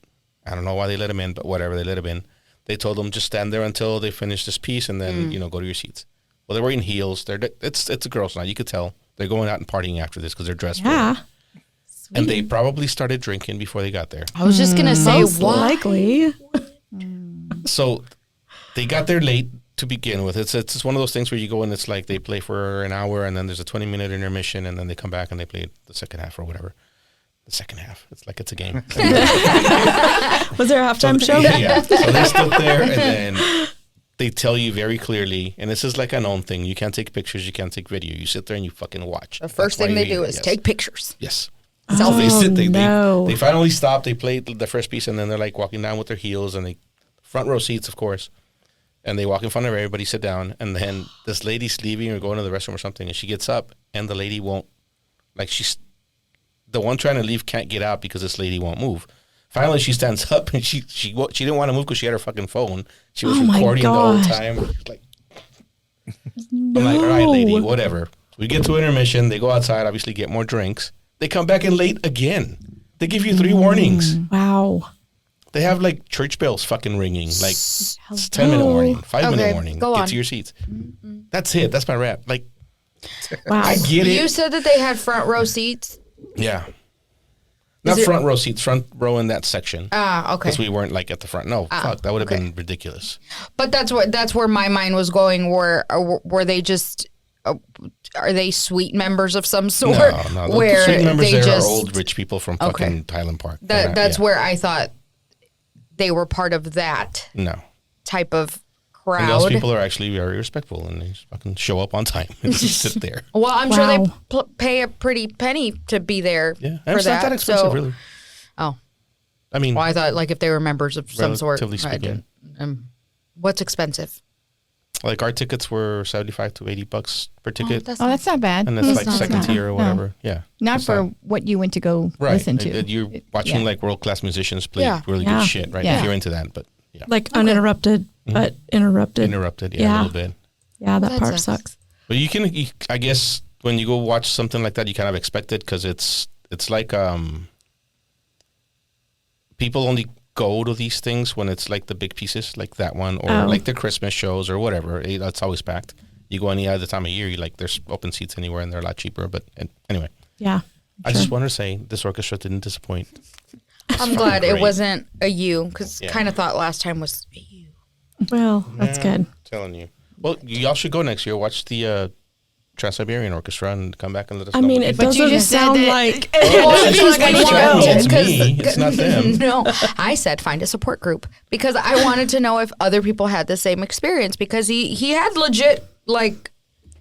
I don't know why they let them in, but whatever, they let them in. They told them just stand there until they finish this piece, and then go to your seats. Well, they're wearing heels. It's a girls' night. You could tell they're going out and partying after this because they're dressed. for it. yeah. And they probably started drinking before they got there. I was just gonna say Most why. likely. So they got there late to begin with. It's one of those things where you go and it's like they play for an hour and then there's a 20-minute intermission and then they come back and they play the second half or whatever. The second half. It's like it's a game. Was there a halftime show? Yeah. So they stood there and then they tell you very clearly, and this is like a known thing, you can't take pictures, you can't take video. You sit there and you fucking watch. The first thing they do is take pictures. Yes. Oh, So they sit, no. they finally stop, they play the first piece, and then they're like walking down with their heels, and they front row seats, of course, and they walk in front of everybody, sit down, and then this lady's leaving or going to the restroom or something, and she gets up, and the lady won't, like she's, the one trying to leave can't get out because this lady won't move. Finally, she stands up, and she didn't want to move because she had her fucking phone. She was recording the whole time. Like, I'm like, all right, lady, whatever. We get to intermission. They go outside, obviously get more drinks. They come back in late again. They give you 3 warnings. Wow. They have like church bells fucking ringing. Like it's 10-minute warning, 5-minute warning. Go Get on. to your seats. That's it. That's my rap. Like, Wow. I get it. You said that they had front row seats. Yeah. Not it- front row seats, front row in that section. Ah, okay. Because we weren't like at the front. No, fuck, that would have been ridiculous. But that's where my mind was going. Were they just are they suite members of some sort? No. The Where suite members they there just are old rich people from fucking Highland Park. that's yeah. where I thought they were part of that No. type of And those crowd. people are actually very respectful and they just fucking show up on time and just sit there. Well, I'm sure they Wow. pay a pretty penny to be there Yeah. for And it's not that expensive, so, really. Oh, I mean, well, I thought like if they were members of some sort. Relatively speaking. What's expensive? like our tickets were $75 to $80 per ticket. Oh, that's not bad. and it's like not second bad. tier or No. whatever. Yeah. Not It's for what you went to go right. listen to. You're watching yeah. like world-class musicians play Yeah. really Yeah. good shit, right? Yeah. If you're into that, but yeah. Like uninterrupted, but interrupted. Interrupted, yeah, a Yeah. little bit. Yeah, that That part sucks. sucks. But I guess when you go watch something like that, you kind of expect it because it's like people only go to these things when it's like the big pieces, like that one, or like the Christmas shows or whatever. That's always packed. You go any other time of year, there's open seats anywhere and they're a lot cheaper. But anyway, Yeah. I just want to say this orchestra didn't disappoint. I'm glad it great. wasn't a you because Yeah. kind of thought last time was a you. Well, that's Yeah, good. Telling you. Well, y'all should go next year. Watch the Trans-Siberian Orchestra and come back and let us I know. mean, what you it think. But you doesn't just said sound that- like. Well, It's it's like I need to go. It's Because- me. It's not them. No, I said find a support group because I wanted to know if other people had the same experience because he had legit like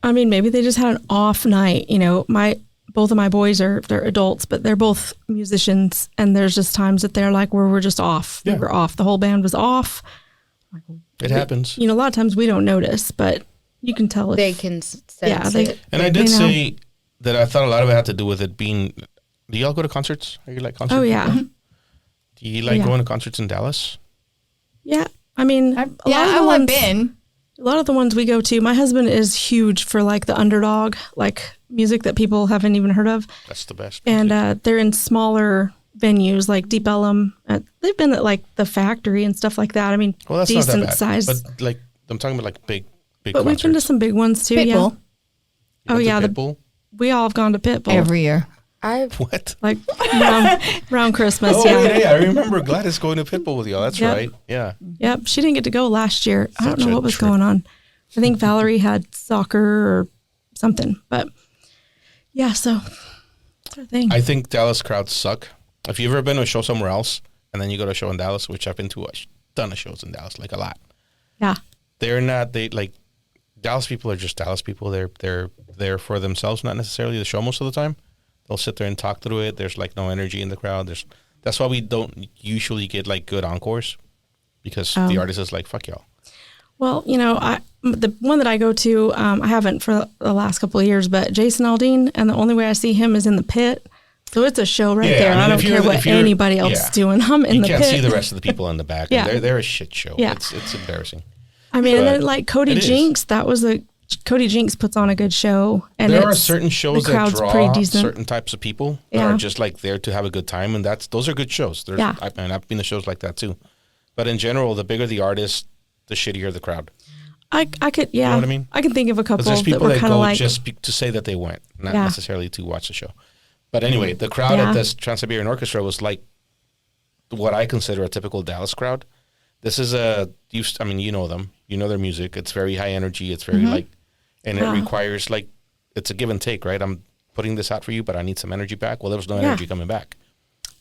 I mean, maybe they just had an off night. You know, both of my boys they're adults, but they're both musicians, and there's just times that they're like where we're just off. Yeah. We were off. The whole band was off. It happens. You know, a lot of times we don't notice, but you can tell if they can sense they- it. And I did You know. say that I thought a lot of it had to do with it being. Do y'all go to concerts? Are you like concert? Oh yeah, people? Do you like Yeah. going to concerts in Dallas? yeah. I mean, I've ones, been. A lot of the ones we go to. My husband is huge for like the underdog, like music that people haven't even heard of, That's the best. and they're in smaller venues like Deep Ellum. They've been at like the Factory and stuff like that. I mean, well, that's decent not that bad. size. But like, I'm talking about like big But concerts. we've been to some big ones too. Yeah. Pitbull Oh yeah, Pitbull. we all have gone to Pitbull every year. What? like around Christmas. Oh yeah. yeah, I remember Gladys going to Pitbull with y'all. That's Yep. right. Yeah. Yep. She didn't get to go last year. I don't Such know a what was trip. going on. I think Valerie had soccer or something. But yeah, so that's our thing. I think Dallas crowds suck. If you've ever been to a show somewhere else and then you go to a show in Dallas, which I've been to a ton of shows in Dallas, like a lot. Yeah. They're not. They like Dallas people are just Dallas people. They're there for themselves, not necessarily the show most of the time. They'll sit there and talk through it. There's like no energy in the crowd. That's why we don't usually get like good encores because the artist is like, fuck y'all. Well, you know, the one that I go to, I haven't for the last couple of years, but Jason Aldean, and the only way I see him is in the pit. So it's a show right Yeah, there. I mean, I don't if you're- care what if you're- anybody else yeah. is doing. I'm in You the can't pit. see the rest of the people in the back. Yeah. They're a shit show. Yeah. It's embarrassing. I mean, and But then like Cody it is. Jinks, Cody Jinks puts on a good show. And There are it's- certain shows the that crowd's draw pretty decent. certain types of people that Yeah. are just like there to have a good time, and those are good shows. Yeah. I've been to shows like that too. But in general, the bigger the artist, the shittier the crowd. I could, yeah. know what I mean? I can think of a couple Because there's that people were that kind go of like, just to say that they went, not Yeah. necessarily to watch the show. But anyway, the crowd Yeah. at this Trans-Siberian Orchestra was like what I consider a typical Dallas crowd. this is I mean, you know them. You know their music. It's very high energy. It's very and it requires it's a give and take, right? I'm putting this out for you, but I need some energy back. Well, there was no energy coming back.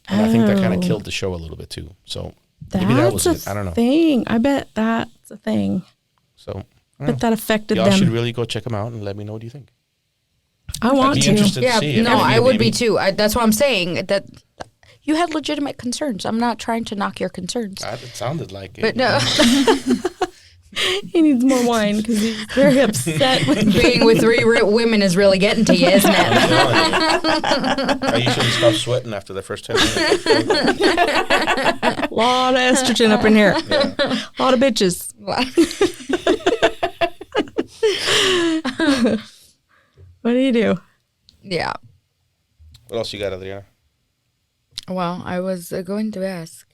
And I think that kind of killed the show a little bit too. So maybe that was it. I don't know. Thing. I bet that's a thing. So I bet that affected y'all them. should really go check them out and let me know what you think. I want I'd be to. interested to see it. No, I would be maybe. too. That's why I'm saying that you had legitimate concerns. I'm not trying to knock your concerns. It sounded like it. But no, He needs more wine because he's very upset with being with three women is really getting to you, isn't it? I usually stop sweating after the first 10 minutes. a lot of estrogen up in here. A lot of bitches. What do you do? Yeah. What else you got, Adriana? Well, I was going to ask.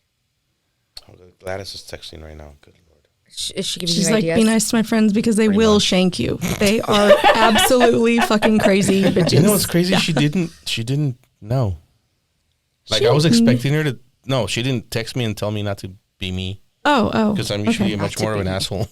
Oh, Gladys is texting right now. Good Lord. Is she giving She's you like, ideas? be nice to my friends because they will shank you. They are absolutely fucking crazy bitches. You know what's crazy? She didn't know. Like I was expecting her to. No, she didn't text me and tell me not to be me. Oh. Because I'm usually much more of an asshole.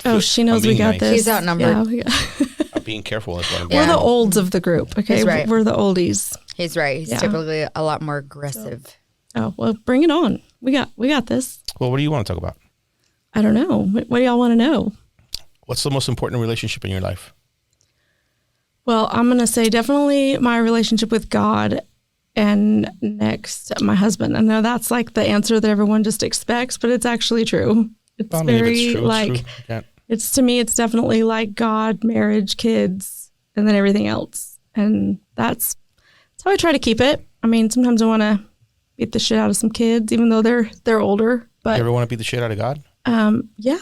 Oh, she knows I'm we being got nice. this. He's outnumbered. Yeah, we got I'm being careful. That's what I'm We're doing. the olds of the group, okay? He's right. We're the oldies. He's right. He's Yeah. typically a lot more aggressive. Oh, well, bring it on. We got this. Well, what do you want to talk about? I don't know. What do y'all want to know? What's the most important relationship in your life? Well, I'm going to say definitely my relationship with God and next my husband. I know that's like the answer that everyone just expects, but it's actually true. It's I mean, if very it's true, like, it's true. Yeah. it's to me, it's definitely like God, marriage, kids, and then everything else. And that's how I try to keep it. I mean, sometimes I want to beat the shit out of some kids, even though they're older, but You ever want to beat the shit out of God? yeah,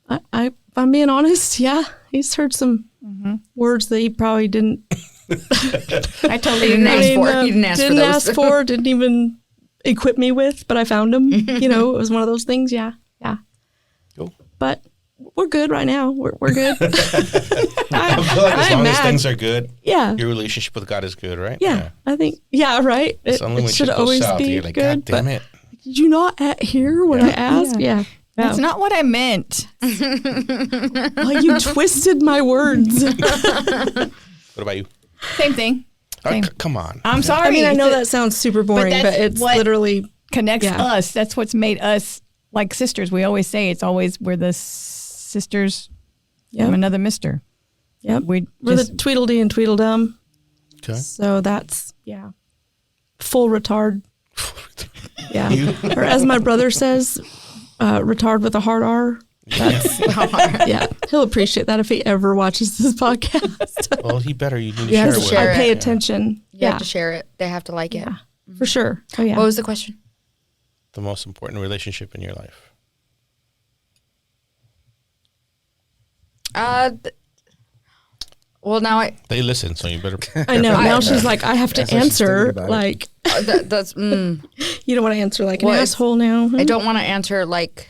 if I'm being honest, yeah, he's heard some words that he probably didn't. I totally Didn't ask for. uh, He didn't ask for didn't those. ask for, didn't even equip me with, but I found them. You know, it was one of those things. Yeah. Cool. But we're good right now. We're good. I feel like as I'm long as mad. things are good, Yeah. your relationship with God is good, right? Yeah, I think. Yeah, right. It's only when shit goes south that you're like, God damn it. Did you not hear what I asked? Yeah. That's not what I meant. Well, you twisted my words. What about you? Same thing. Oh, come on. I'm sorry. I mean, I know that sounds super boring, but, that's it's what literally connects Yeah. us. That's what's made us like sisters. We always say we're the sisters from another mister. Yep. We're We're just- the Tweedledee and Tweedledum. Okay. So that's, full retard. Yeah. Or as my brother says, retard with a hard R. That's, yeah. He'll appreciate that if he ever watches this podcast. Well, he better. You need to Yes, share it with share I him. pay it. attention. You have to share it. They have to like it. Yeah, for sure. Oh, yeah. What was the question? The most important relationship in your life. Well, now They listen, so you better. I know. Now she's like, I have to That's what she's answer. thinking about it. Like, that's. you don't want to answer like an Well, it's- asshole now. I don't want to answer like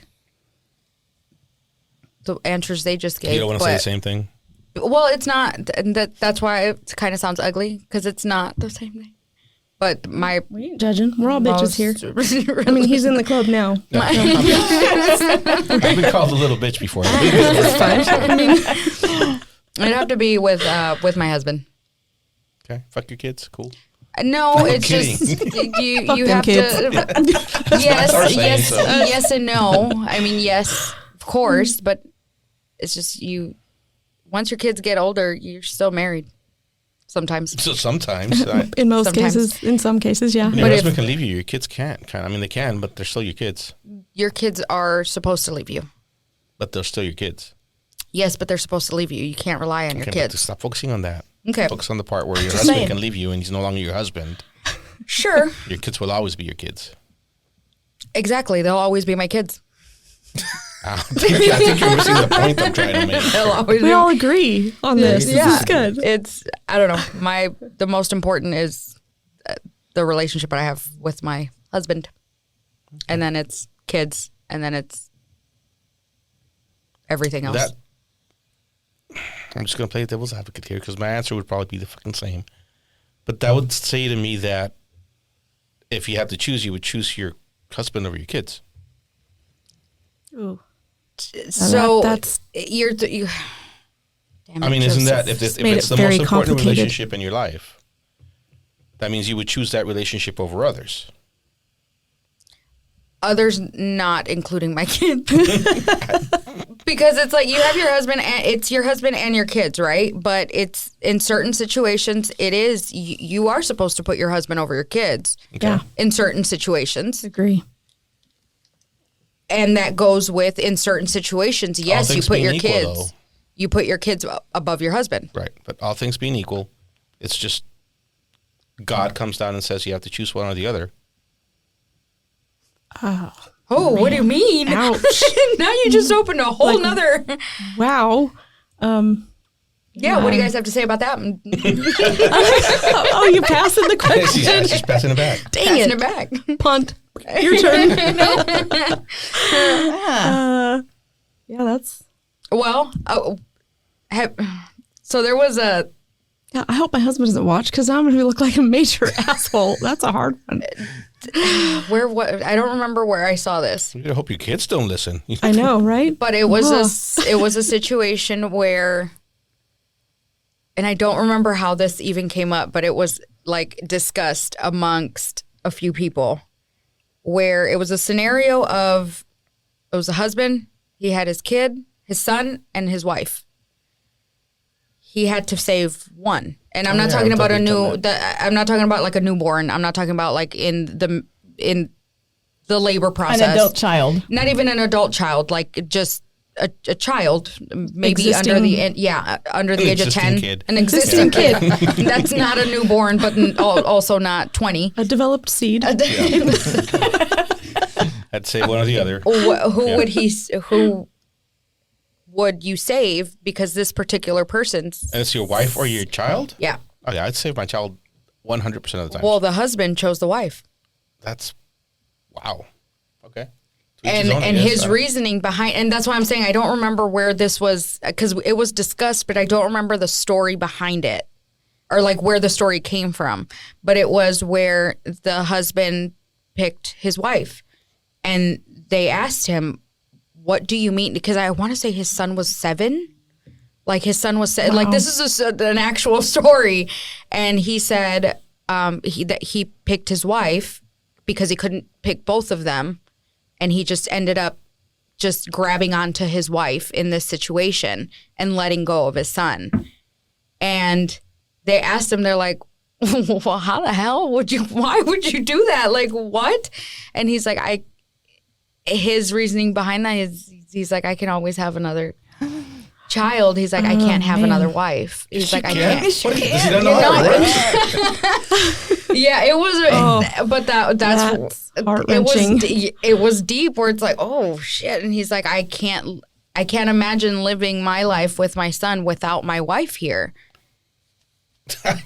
the answers they just gave. You don't want to say the but- same thing. Well, it's not. And that's why it kind of sounds ugly because it's not the same thing. But my We ain't judging. We're all bitches here. here. I mean, he's in the club now. I've been called a little bitch before. It'd have to be with my husband. Okay, fuck your kids. Cool. No, I'm it's kidding. just you them have kids. to. our Yes, saying, yes, so. yes, and no. I mean, yes, of course, but it's just you. Once your kids get older, you're still married. Sometimes. So sometimes In most Sometimes. cases, in some cases, yeah. your But husband can leave you. Your kids can't. I mean, they can, but they're still your kids. Your kids are supposed to leave you. But they're still your kids. Yes, but they're supposed to leave you. You can't rely on your Okay, but kids. stop focusing on that. Okay. Focus on the part where your Just husband saying. can leave you and he's no longer your husband. Sure. Your kids will always be your kids. Exactly. They'll always be my kids. I think you're missing the point I'm trying to make. They'll always We be all agree on this. Yeah. This is good. It's I don't know. The most important is the relationship that I have with my husband, and then it's kids, and then it's everything else. That I'm just gonna play devil's advocate here because my answer would probably be the fucking same. But that would say to me that if you had to choose, you would choose your husband over your kids. Ooh. So that's you're. Damn I mean, it, isn't that Joseph. if made it's it the most very important complicated. relationship in your life, that means you would choose that relationship over others. Others not including my kid? Because it's like you have your husband and it's your husband and your kids, right? But it's in certain situations it is you are supposed to put your husband over your kids. Okay. Yeah. In certain situations. agree. And that goes with in certain situations, yes, you things put being your equal, kids though. you put your kids above your husband. Right. But all things being equal, it's just God comes down and says you have to choose one or the other. Oh, what do you mean? Ouch. Now you just opened a whole nother. Wow. Yeah, what do you guys have to say about that? Oh, you passing the question. She's passing it back. Dang Passing it. it back. Punt. Your turn. Yeah, that's. Well, so there was a. Yeah, I hope my husband doesn't watch because I'm going to look like a major asshole. That's a hard one. What I don't remember where I saw this, I hope your kids don't listen. I know, right? but it was it was a situation where, and I don't remember how this even came up, but it was like discussed amongst a few people, where it was a scenario of it was a husband, he had his kid, his son, and his wife. He had to save one, and I'm not talking about a new. I'm not talking about like a newborn. I'm not talking about like in the labor process. An adult child. Not even an adult child, like just a child, maybe Existing. under the age of existing 10. kid. An existing kid. That's not a newborn, but also not 20. A developed seed. I'd say one or the other. Who would you save because this particular person's. And it's your wife or your child? Yeah. Oh, yeah, I'd save my child 100% of the time. Well, the husband chose the wife. That's, wow. Okay. To each his own, I And guess. his reasoning behind, and that's why I'm saying I don't remember where this was, because it was discussed, but I don't remember the story behind it or like where the story came from. But it was where the husband picked his wife and they asked him, what do you mean? Because I want to say his son was 7. Like his son was like, this is an actual story. And he said that he picked his wife because he couldn't pick both of them. And he just ended up just grabbing onto his wife in this situation and letting go of his son. And they asked him, they're like, well, how the hell why would you do that? Like, what? And he's like, his reasoning behind that is he's like, I can always have another child. He's like, I can't have another wife. He's like, I can't. Does he not know how it works? Yeah, it was, but that's heart-wrenching. It was deep where it's like, oh shit. And he's like, I can't imagine living my life with my son without my wife here.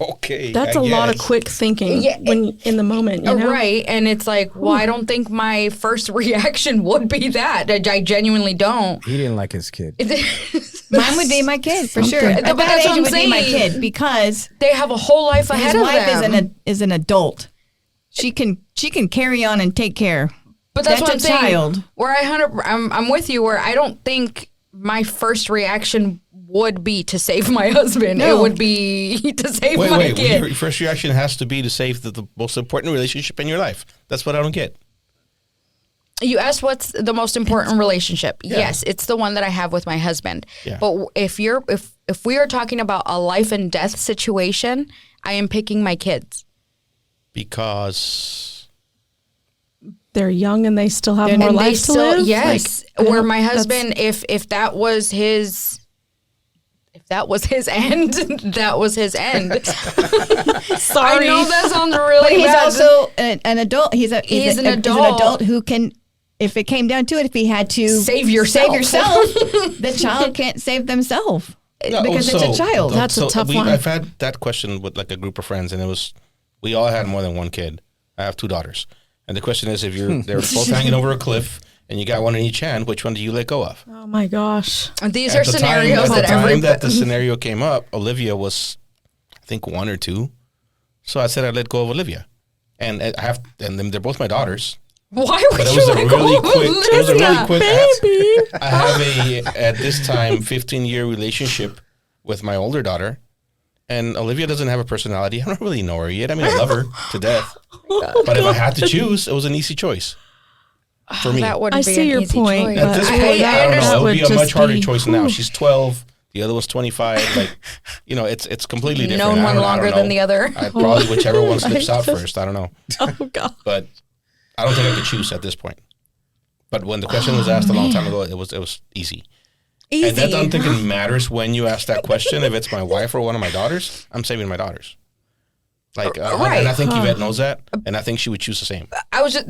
Okay. That's a a lot of quick thinking when in the moment, you know? Right. And it's like, well, I don't think my first reaction would be that. I genuinely don't. He didn't like his kid. Mine would be my kid for sure. At But that that's age, what it I'm would be my saying. kid because They have a whole life his ahead of wife them. is an adult. She can carry on and take care. But that's what I'm a saying. child. Where I'm with you. Where I don't think my first reaction would be to save my husband. No. It would be to save my Wait. kid. Your first reaction has to be to save the most important relationship in your life. That's what I don't get. You asked what's the most important relationship. Yeah. Yes, it's the one that I have with my husband. Yeah. But if we are talking about a life and death situation, I am picking my kids. Because They're young and they still have And more they life still, to live. yes. Like, Where my husband, if that was his end, that was his end. Sorry. I know that sounds really But he's bad. also an adult. He's an an adult. adult who can, if it came down to it, if he had to Save yourself. the child can't save themselves No, because it's a child. That's a tough one. I've had that question with like a group of friends, and we all had more than one kid. I have 2 daughters, and the question is, if they're both hanging over a cliff and you got one in each hand, which one do you let go of? Oh my gosh. These are scenarios At the that time that the scenario came up, Olivia was, I think, 1 or 2. So I said I let go of Olivia, and then they're both my daughters. Why would But it you was a like, really quick. It was a really quick. Baby. I have a at this time 15-year relationship with my older daughter, and Olivia doesn't have a personality. I don't really know her yet. I mean, I love her to death. But if I had to choose, it was an easy choice for me. That wouldn't I be see an your easy point, choice. At this I- point, I I don't know. understand. It would be a Would much just harder be- choice now. She's 12. The other was 25. Like, you know, it's completely different. Known I one don't- I longer don't than know. the other. I probably whichever one slips Right. out first. I don't know. Oh God. But I don't think I could choose at this point. But when the question was asked a long time ago, it was easy. Easy. And that don't think it matters when you ask that question. If it's my wife or one of my daughters, I'm saving my daughters. Like, Right. and I think Yvette knows that, and I think she would choose the same.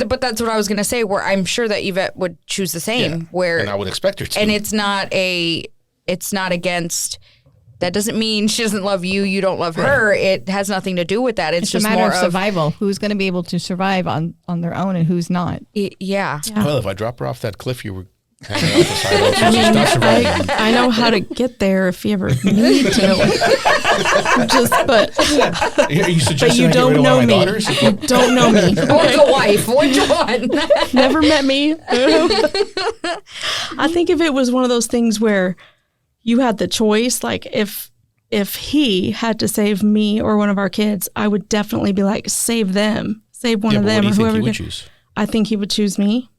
but that's what I was gonna say. Where I'm sure that Yvette would choose the same. Yeah. Where And I would expect her to. and it's not against. That doesn't mean she doesn't love you. You don't love her. It has nothing to do with that. It's It's a just matter more of survival. Who's going to be able to survive on their own and who's not? Yeah. Well, if I drop her off that cliff you were hanging off the side, she's not surviving. I know how to get there if you ever need to know. But You suggesting you I get don't rid of one know of my me. daughters? You don't know me. Or the wife. Which one? Never met me. I think if it was one of those things where you had the choice, like if he had to save me or one of our kids, I would definitely be like, save them, save one Yeah, of but what them do or you think whoever. you would choose? I think he would choose me.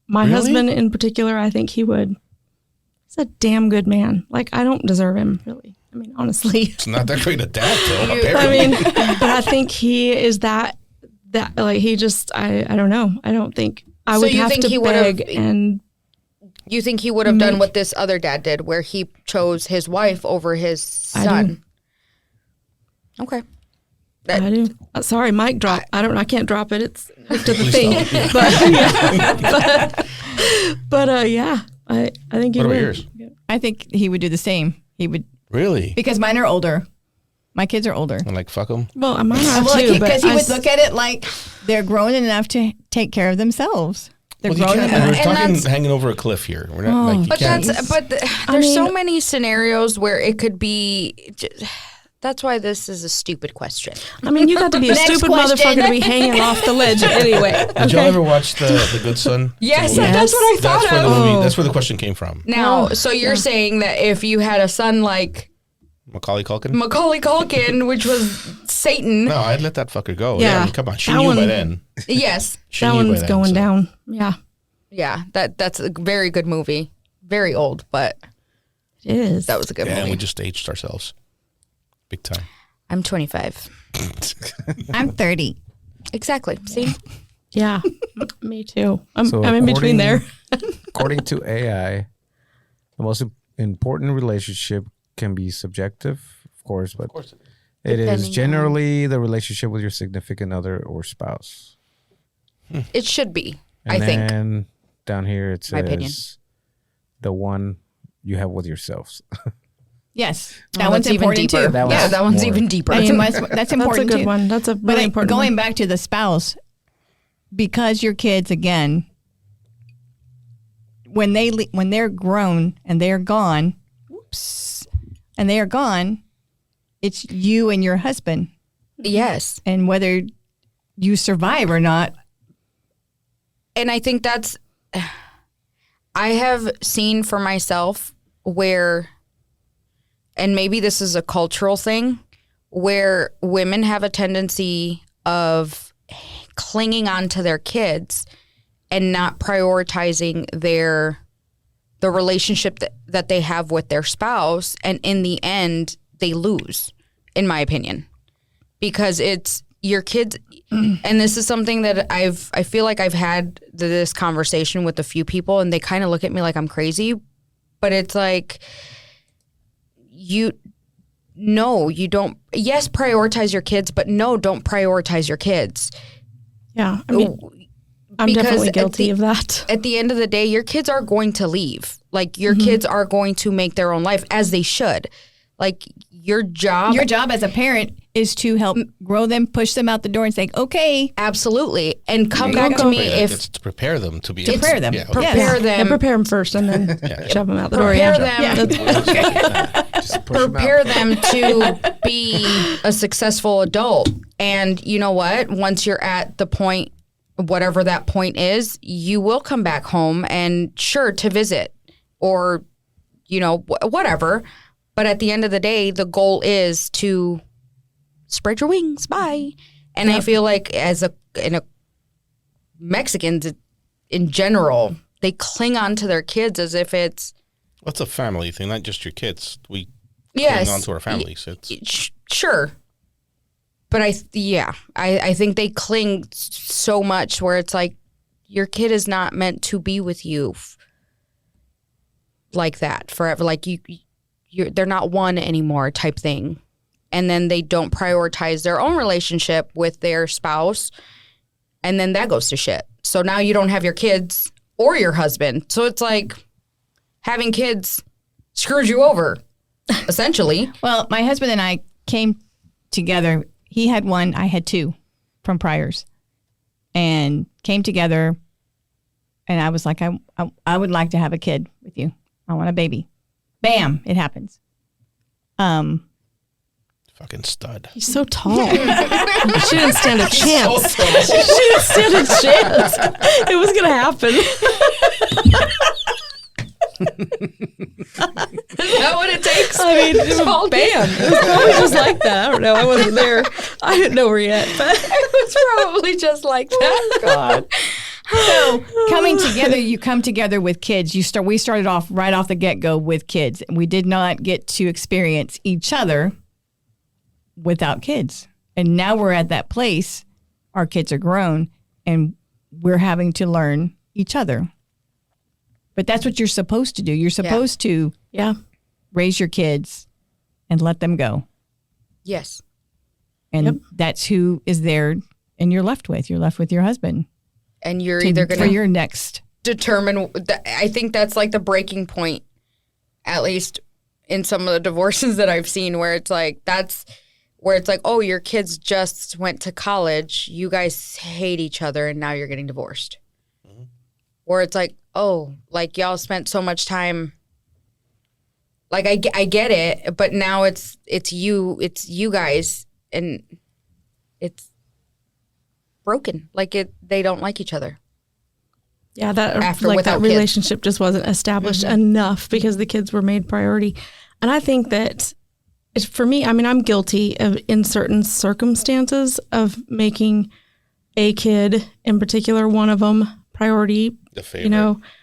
My Really? husband in particular, I think he would. He's a damn good man. Like, I don't deserve him, really. I mean, honestly. It's not that great a dad, though, I apparently. mean, but I think he is that like he just I don't know. I don't think I So would you have think to he would've- beg and You think he would have done what this other dad did, where he chose his wife over his I son? Okay. I do. Sorry, mic drop. I can't drop it. It's to the Please thing. don't. Yeah. But yeah, I think he What would. about yours? I think he would do the same. He would, Really? because mine are older. My kids are older. I'm like, fuck them. Well, mine are Well, too. But because he I would look at it like they're grown enough to take care of themselves. They're Well, you grown can't. enough. We're And talking that's- hanging over a cliff here. We're not like you But can't. there's so mean- many scenarios where it could be. That's why this is a stupid question. I mean, you got to be a Next stupid question. motherfucker to be hanging off the ledge anyway. Did y'all ever watch the Good Son? Yes, Yes. that's what I That's thought where the of. movie. That's where the question came from. Now, so you're saying that if you had a son like Macaulay Culkin. Macaulay Culkin, which was Satan, No, I'd let that fucker go. Yeah. I mean, come on, she That knew by one- then. yes, She That knew by one's then, going so. down. Yeah, yeah, that's a very good movie, very old, but it is. that was a good Yeah, and movie. we just aged ourselves, big time. I'm 25, I'm 30. exactly. See, Yeah, me too. I'm So in between there. According to AI, the most important relationship can be subjective, of course, but it is Depending generally the relationship with your significant other or spouse. it should be. And I think. then down here it My opinion. says the one you have with yourselves. Yes, Oh, that one's that's even important deeper. too. That Yeah, one's that one's more- even deeper. That's important That's a good too. one. That's a But really important going one. back to the spouse, because your kids again, when they're grown and they're gone, and they are gone, it's you and your husband, Yes, and whether you survive or not. and I think that's. I have seen for myself where, and maybe this is a cultural thing, where women have a tendency of clinging on to their kids and not prioritizing the relationship that they have with their spouse, and in the end they lose, in my opinion, because it's your kids. And this is something that I feel like I've had this conversation with a few people, and they kind of look at me like I'm crazy, but it's like, you don't. Yes, prioritize your kids, but no, don't prioritize your kids. Yeah, I mean, I'm Because definitely at guilty the- of that. At the end of the day, your kids are going to leave. Like, your kids are going to make their own life, as they should. Like, your job. Your job as a parent is to help grow them, push them out the door, and say, "Okay, Absolutely. And come There you back go. to me But if it's to prepare them to be prepare them. Yeah, okay. prepare Yes. them. Prepare them first and then shove them out the door. Prepare Yeah. them. Just push 'em out. Prepare them to be a successful adult. And you know what? Once you're at the point whatever that point is, you will come back home and sure to visit or, whatever. But at the end of the day, the goal is to spread your wings. Bye. And I feel like Mexicans in general, they cling on to their kids as if it's. What's a family thing? Not just your kids. We Yes. cling on to our families. Sure. But I think they cling so much where it's like your kid is not meant to be with you like that forever. Like they're not one anymore type thing. And then they don't prioritize their own relationship with their spouse. And then that goes to shit. So now you don't have your kids or your husband. So it's like having kids screws you over, essentially. Well, my husband and I came together. He had one, I had two from priors, and came together. And I was like, I would like to have a kid with you. I want a baby. Bam, it happens. Fucking stud. He's so tall. She didn't stand a chance. She didn't stand a chance. It was gonna happen. Is that what it takes? I mean, it was, bam. It was probably just like that. I don't know. I wasn't there. I didn't know her yet. But It was probably just like that. God. So coming together, you come together with kids. We started off right off the get-go with kids. We did not get to experience each other without kids. And now we're at that place. Our kids are grown and we're having to learn each other. But that's what you're supposed to do. You're supposed to raise your kids and let them go. Yes. And that's who is there and you're left with. You're left with your husband. And you're either going for your next determine. I think that's like the breaking point, at least in some of the divorces that I've seen, where it's like oh, your kids just went to college, you guys hate each other, and now you're getting divorced. Mm-hmm. Or it's like, oh, like y'all spent so much time. Like I get it, but now it's you guys, and it's broken. Like they don't like each other. Yeah, that relationship just wasn't established enough because the kids were made priority. And I think that for me, I mean, I'm guilty of in certain circumstances of making a kid, in particular, one of them priority. The favorite.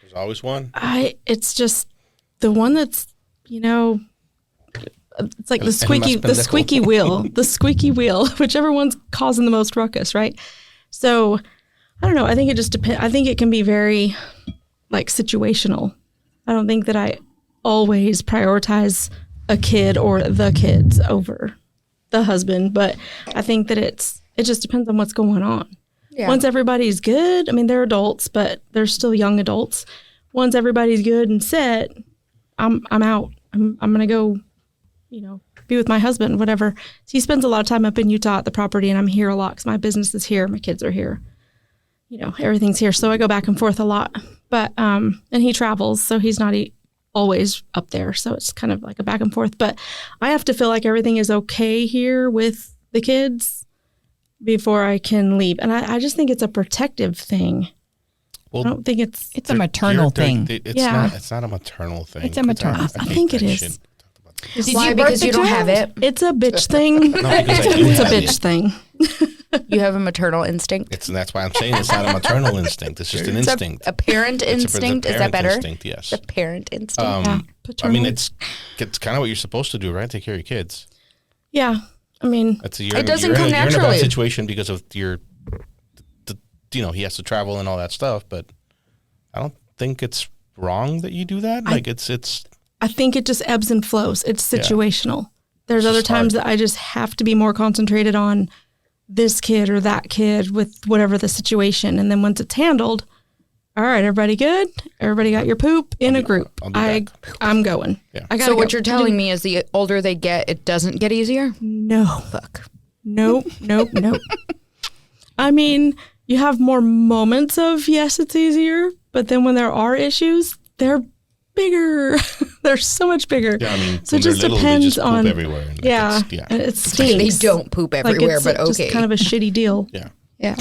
There's always one. It's just the one that's, it's like the squeaky wheel, whichever one's causing the most ruckus, right? So I don't know. I think it just depends. I think it can be very situational. I don't think that I always prioritize a kid or the kids over the husband, but I think that it just depends on what's going on. Yeah. Once everybody's good, I mean, they're adults, but they're still young adults. Once everybody's good and set, I'm out. I'm going to go, be with my husband, whatever. So he spends a lot of time up in Utah at the property, and I'm here a lot because my business is here. My kids are here. Everything's here. So I go back and forth a lot. But, and he travels, so he's not always up there. So it's kind of like a back and forth. But I have to feel like everything is okay here with the kids before I can leave. And I just think it's a protective thing. Well, I don't think it's a maternal thing. It's not a maternal thing. It's a maternal I think it is. Why? Because you don't have it. It's a bitch thing. It's a bitch thing. You have a maternal instinct. That's why I'm saying it's not a maternal instinct. It's just an instinct. A parent instinct. Is that better? Instinct, yes. The parent instinct. I mean, it's kind of what you're supposed to do, right? Take care of your kids. Yeah. I mean, it doesn't come naturally. You're in a bad situation because of he has to travel and all that stuff. But I don't think it's wrong that you do that. I think it just ebbs and flows. It's situational. Yeah. There's other times that I just have to be more concentrated on this kid or that kid with whatever the situation. And then once it's handled, all right, everybody good? Everybody got your poop in a group. I'm going. Yeah. So what you're telling me is the older they get, it doesn't get easier? No. Fuck. Nope. I mean, you have more moments of, yes, it's easier. But then when there are issues, they're bigger. They're so much bigger. Yeah, I mean, so it just depends on everywhere. And it stinks. They don't poop everywhere, but okay. Just kind of a shitty deal. Yeah. Yeah.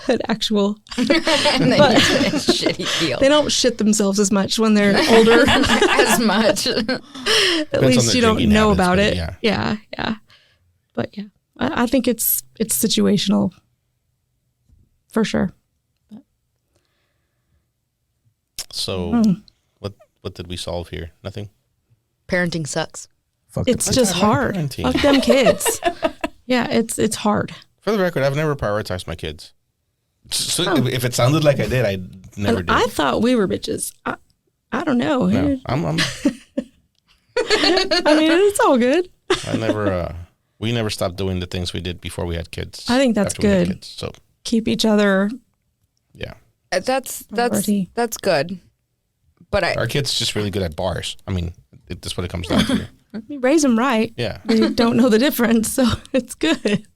an actual. And then But- you get a shitty deal. They don't shit themselves as much when they're older. As much. At Depends on least their you don't drinking know habits, about but it. yeah. Yeah. But yeah, I think it's situational for sure. So, what did we solve here? Nothing. Parenting sucks. Fuck It's the just I like hard. parenting. Fuck them kids. Yeah, it's hard. For the record, I've never prioritized my kids. So if it sounded like I did, I never And did. I thought we were bitches. I don't know. No, I mean, it's all good. I never. We never stopped doing the things we did before we had kids. I think that's after we had good. kids. So Keep each other. yeah, That's Priority. good. But our kids just really good at bars. I mean, that's what it comes down to. You raise them right. Yeah. They don't know the difference, so it's good.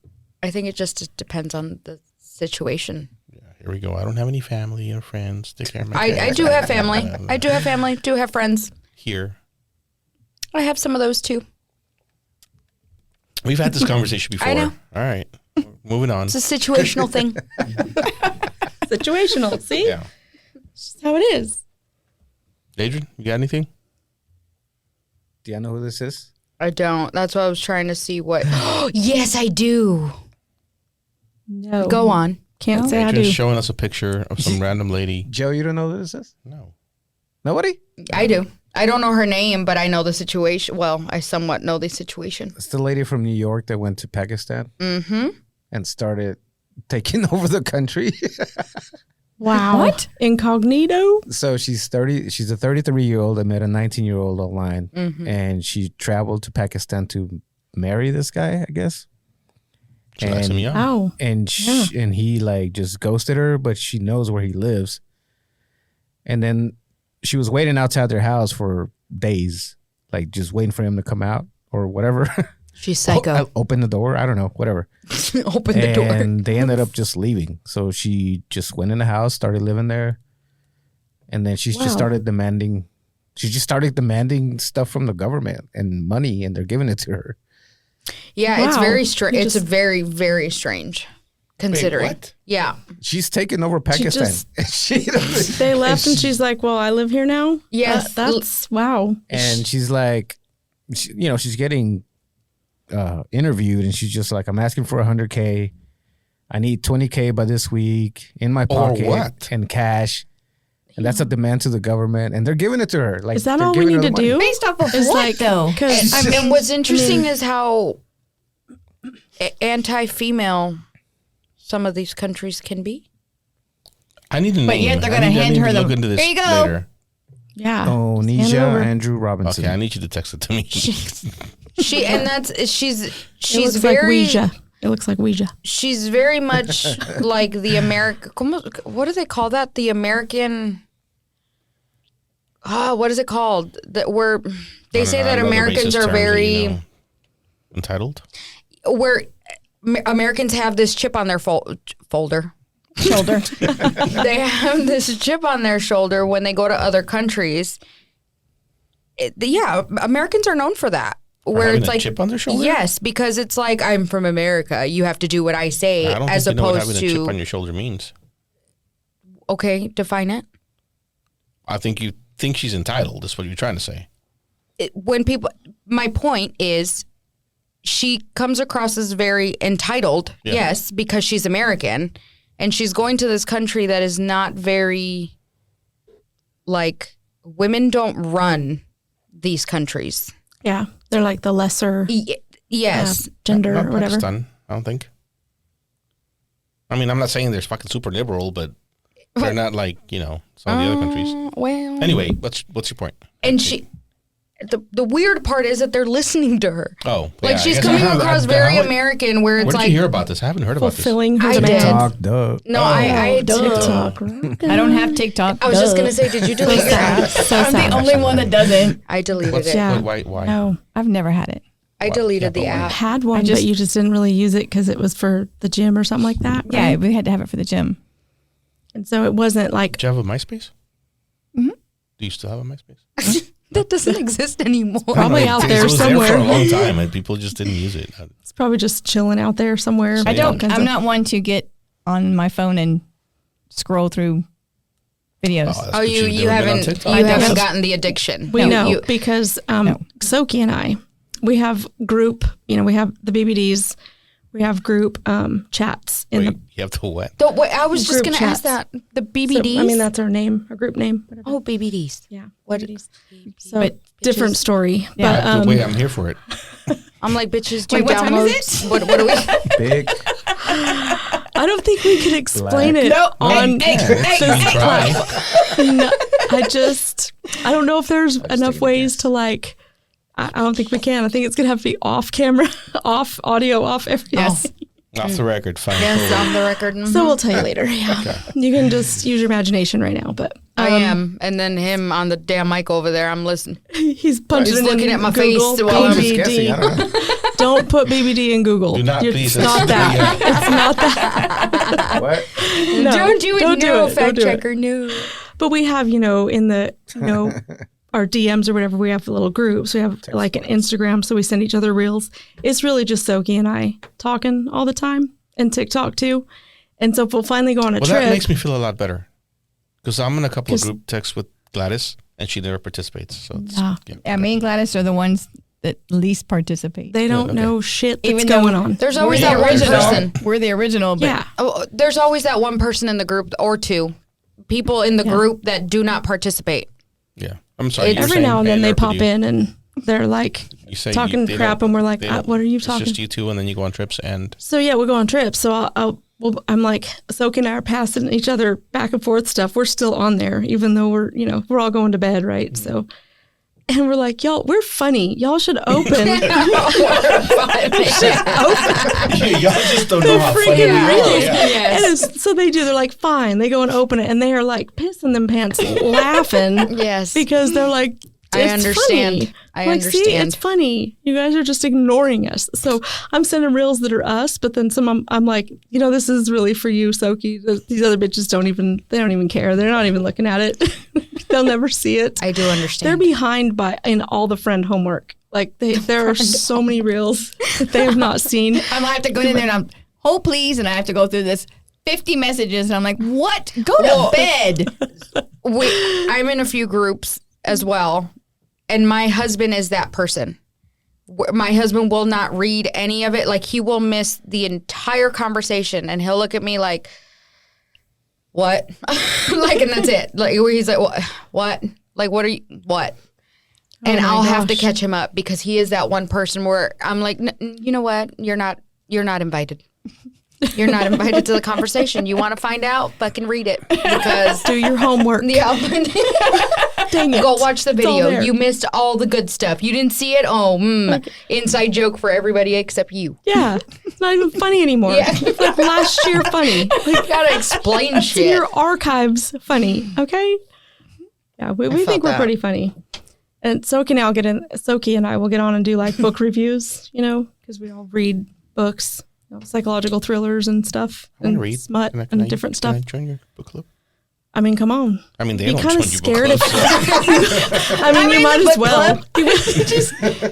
I think it just depends on the situation. Here we go. I don't have any family or friends. Take care of my I kids. do have family. I do have family. Do have friends. Here. I have some of those too. We've had this conversation before. I know. All right. Moving on. It's a situational thing. Situational. See? Yeah. That's how it is. Adrian, you got anything? Do you know who this is? I don't. That's why I was trying to see what. Yes, I do. No. Go on. Can't say I Adrian's do. showing us a picture of some random lady. Joe, you don't know who this is? No. Nobody? I do. I don't know her name, but I know the situation. Well, I somewhat know the situation. It's the lady from New York that went to Pakistan Mm-hmm. and started taking over the country. Wow. What? Incognito? So she's 30. She's a 33-year-old that met a 19-year-old online, Mm-hmm. and she traveled to Pakistan to marry this guy, I guess. She likes him young. Wow. And and he like just ghosted her, but she knows where he lives. And then she was waiting outside their house for days, like just waiting for him to come out or whatever. She's psycho. Open the door. I don't know, whatever. Open the door. And they ended up just leaving. So she just went in the house, started living there, and then just started demanding. She just started demanding stuff from the government and money, and they're giving it to her. Yeah, it's Wow. very strange. You It's just- very, very strange. Considering. what? Yeah. She's taken over Pakistan. She They left and she's like, well, I live here now? Yes. That's, wow. and she's like, she's getting interviewed, and she's just like, I'm asking for $100K. I need $20K by this week in my pocket what? and cash. And that's a demand to the government, and they're giving it to her. Like, Is that they're all we giving her need to the money. do? Based off of It's what, like, though? because I mean, what's interesting is how anti-female some of these countries can be. I need a name. But yet they're I gonna need- I hand need her to the- look into this There you go. later. yeah. Oh, Hand it over. Nisha Andrew Robinson. Okay, I need you to text it to me. She and that's she's It she's looks like very Ouija. It looks like Ouija. she's very much like the American. What do they call that? The American. What is it called? That where they say that Americans are very entitled. where Americans have this chip on their shoulder. They have this chip on their shoulder when they go to other countries. Americans are known for that. Where having it's a like chip on their shoulder? Yes, because it's like I'm from America. You have to do what I say, I don't as think you know what opposed having a chip on to your shoulder means. okay, define it. I think you think she's entitled. That's what you're trying to say. When people, my point is, she comes across as very entitled. Yeah. Yes, because she's American, and she's going to this country that is not very like women don't run these countries. Yeah. They're like the lesser Yes. gender Not or whatever. Pakistan, I don't think. I mean, I'm not saying they're fucking super liberal, but they're not like, some of the other countries. Well, Anyway, what's your point? and she, the weird part is that they're listening to her. Oh, Like yeah, I she's guess coming I haven't- across I- very how- American, where it's Where did like you hear about this? I haven't heard about this. Fulfilling her I did. demand. TikTok, duh. no, I TikTok. I don't have TikTok. I was just gonna say, did you delete your app? So I'm sad. the only one that doesn't. I deleted What's, it. Yeah. Why? No. I've never had it. I deleted the I app. had one, just- but you just didn't really use it because it was for the gym or something like that. Yeah, right? we had to have it for the gym. And so it wasn't like, Do you have a MySpace? Mm-hmm. Do you still have a MySpace? That doesn't exist anymore. Probably It- out it there was somewhere. there for a long time, and people just didn't use it. it's probably just chilling out there somewhere. I don't. All kinds I'm of- not one to get on my phone and scroll through videos. that's Oh, what you you've never been on haven't TikTok. you haven't gotten the addiction. We know you- because Soki and I, we have group, we have the BBDs, we have group chats in Wait, you have to what? I was just Group going to ask chats. that. The the. BBDs. So, I mean, that's our name, our group name. Whatever. oh, BBDs. Yeah. What? BBDs. So But different story. Yeah. But Wait, I'm here for it. I'm like, bitches, do Wait, you what time download? is it? What do we? Big. I don't think we can explain it No. on Hey, this Try. No, I don't know if there's enough ways to like. I don't think we can. I think it's gonna have to be off camera, off audio, off everything. Yes. Off the record, fine. Yes, on the record. Mhm. So we'll tell you later. Yeah, you can just use your imagination right now. But I am, and then him on the damn mic over there. I'm listening. he's punching He's it looking in at my Google, face while I'm Just guessing. I BBD. don't know. Don't put BBD in Google. Do not, please. It's not that. It's not that. What? No, Don't do it. Don't do No, it. fact Don't do it. checker. No. But we have, in the, our DMs or whatever, we have little groups. We have like an Instagram, so we send each other reels. It's really just Soki and I talking all the time, and TikTok too. And so if we'll finally go on a Well, trip. that makes me feel a lot better because I'm in a couple of 'Cause- group texts with Gladys, and she never participates. So it's, Yeah. Yeah, me and Gladys are the ones that least participate. They don't okay. know shit that's Even though going on. There's We're always the that one original. person. We're the original, but Yeah. Oh, there's always that one person in the group or two people in the group that do not participate. yeah. I'm sorry. you were Every saying- now and then I they interrupted pop you. in and they're like You say talking they crap, don't- and we're like, they don't- what are you It's talking? just you two, and then you go on trips, and So yeah, we'll go on trips. So I'm like, Soki and I are passing each other back and forth stuff. We're still on there, even though we're all going to bed, right? So, and we're like, y'all, we're funny. Y'all should open. y'all just don't know how funny freaking you are. real. Yeah. And so they do. They're like, fine. They go and open it, and they are like pissing them pants, laughing. Yes. Because they're like, I it's understand. funny. I like, see, understand. it's funny. You guys are just ignoring us. So I'm sending reels that are us, but then some I'm like, this is really for you, Soki. These other bitches don't even care. They're not even looking at it. They'll never see it. I do They're understand. behind in all the friend homework. Like there are so many reels that they have not seen. I might have to go in there and I'm, hold please, and I have to go through this 50 messages, and I'm like, what? Go to bed. I'm in a few groups as well, and my husband is that person. My husband will not read any of it. Like, he will miss the entire conversation, and he'll look at me like, what? Like, and that's it. Like, where he's like, what? Like, what are you, what? And my I'll have to gosh. catch him up because he is that one person where I'm like, you know what? You're not invited. You're not invited to the conversation. You want to find out? Fucking read it. Because Do your homework. yeah. Dang it. Go watch the all video. there. You missed all the good stuff. You didn't see it? Oh, inside joke for everybody except you. Yeah, it's not even funny anymore. Yeah. It's like last year funny. Like, You gotta explain it's in shit. your archives funny. Okay. Yeah, we felt think we're that. pretty funny. And Soki and I will get on and do like book reviews, because we all read books, psychological thrillers and stuff, I want and to read. smut Can I- and different Can stuff. I join your book club? I mean, come on. I mean, they Be don't kind join of your scared book of. club. I mean, you might as well.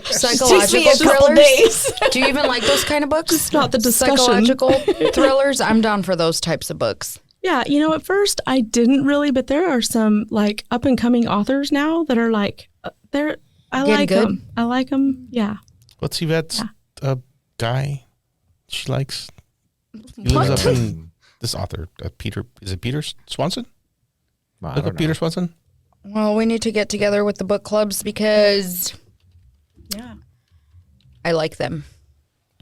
Psychological Takes me a couple thrillers. days. Do you even like those kind of books? It's not the discussion. Psychological thrillers. I'm down for those types of books. Yeah, at first I didn't really, but there are some like up and coming authors now that are like, I Getting like good? them. I like them. Yeah. What's Yvette's guy she likes? He lives up in this author, Peter. Is it Peter Swanson? I Look don't up know. Peter Swanson. Well, we need to get together with the book clubs because Yeah. I like them.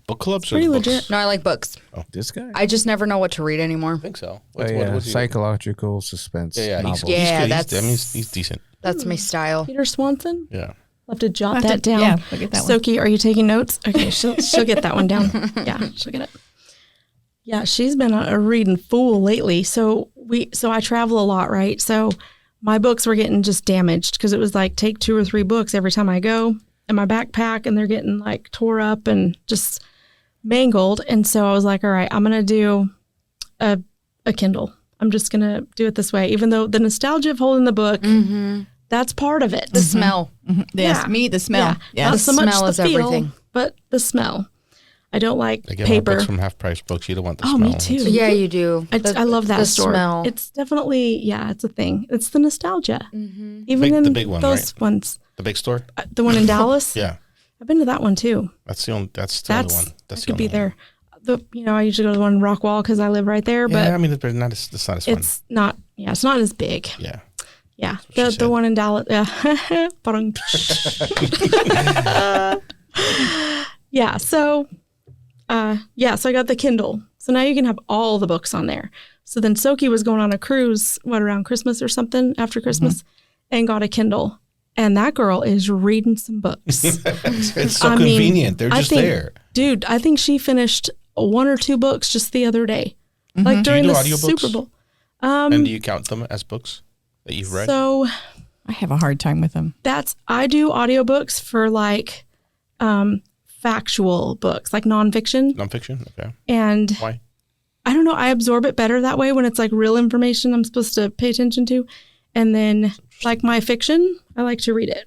Book clubs or pretty books? legit. No, I like books. This guy? I just never know what to read anymore. I think so. Oh, What's, yeah. what's he- Psychological suspense yeah, novels. Yeah, good. that's- I mean, he's decent. That's my style. Peter Swanson. Yeah. I'll have to jot I'll have that to- down. yeah, I'll get that one. Soki, are you taking notes? Okay, she'll get that one down. Yeah, she'll get it. Yeah, she's been a reading fool lately. So I travel a lot, right? So my books were getting just damaged because it was like take 2 or 3 books every time I go in my backpack, and they're getting like tore up and just mangled. And so I was like, all right, I'm gonna do a Kindle. I'm just gonna do it this way, even though the nostalgia of holding the book, that's part of it. The smell. Yes, Yeah. me, the smell. Yeah. Yes. Not so much smell the is feel, everything. but the smell. I don't like I get paper. my books from Half Price Books. You don't want the Oh, smell. me too. Yeah, you do. I love that the store. smell. It's definitely, it's a thing. It's the nostalgia. Mm-hmm. Even The in big one, those right? ones. The big store? The one in Dallas? Yeah. I've been to that one too. That's the only one. That's I the could only be there. I usually go to the one in Rockwall because I live right there, one. but Yeah, I mean, it's not as fun. it's not, it's not as big. Yeah. Yeah. what she The said. one in Dallas. Yeah. Yeah. So, so I got the Kindle. So now you can have all the books on there. So then Soki was going on a cruise, around Christmas or something, after Christmas, and got a Kindle. And that girl is reading some books. It's so convenient. They're just there. Dude, I think she finished 1 or 2 books just the other day. Like during the Super Bowl. And do you count them as books that you've read? So I have a hard time with them. I do audiobooks for like factual books, like nonfiction. Nonfiction? Okay. And Why? I don't know, I absorb it better that way when it's like real information I'm supposed to pay attention to. And then like my fiction, I like to read it.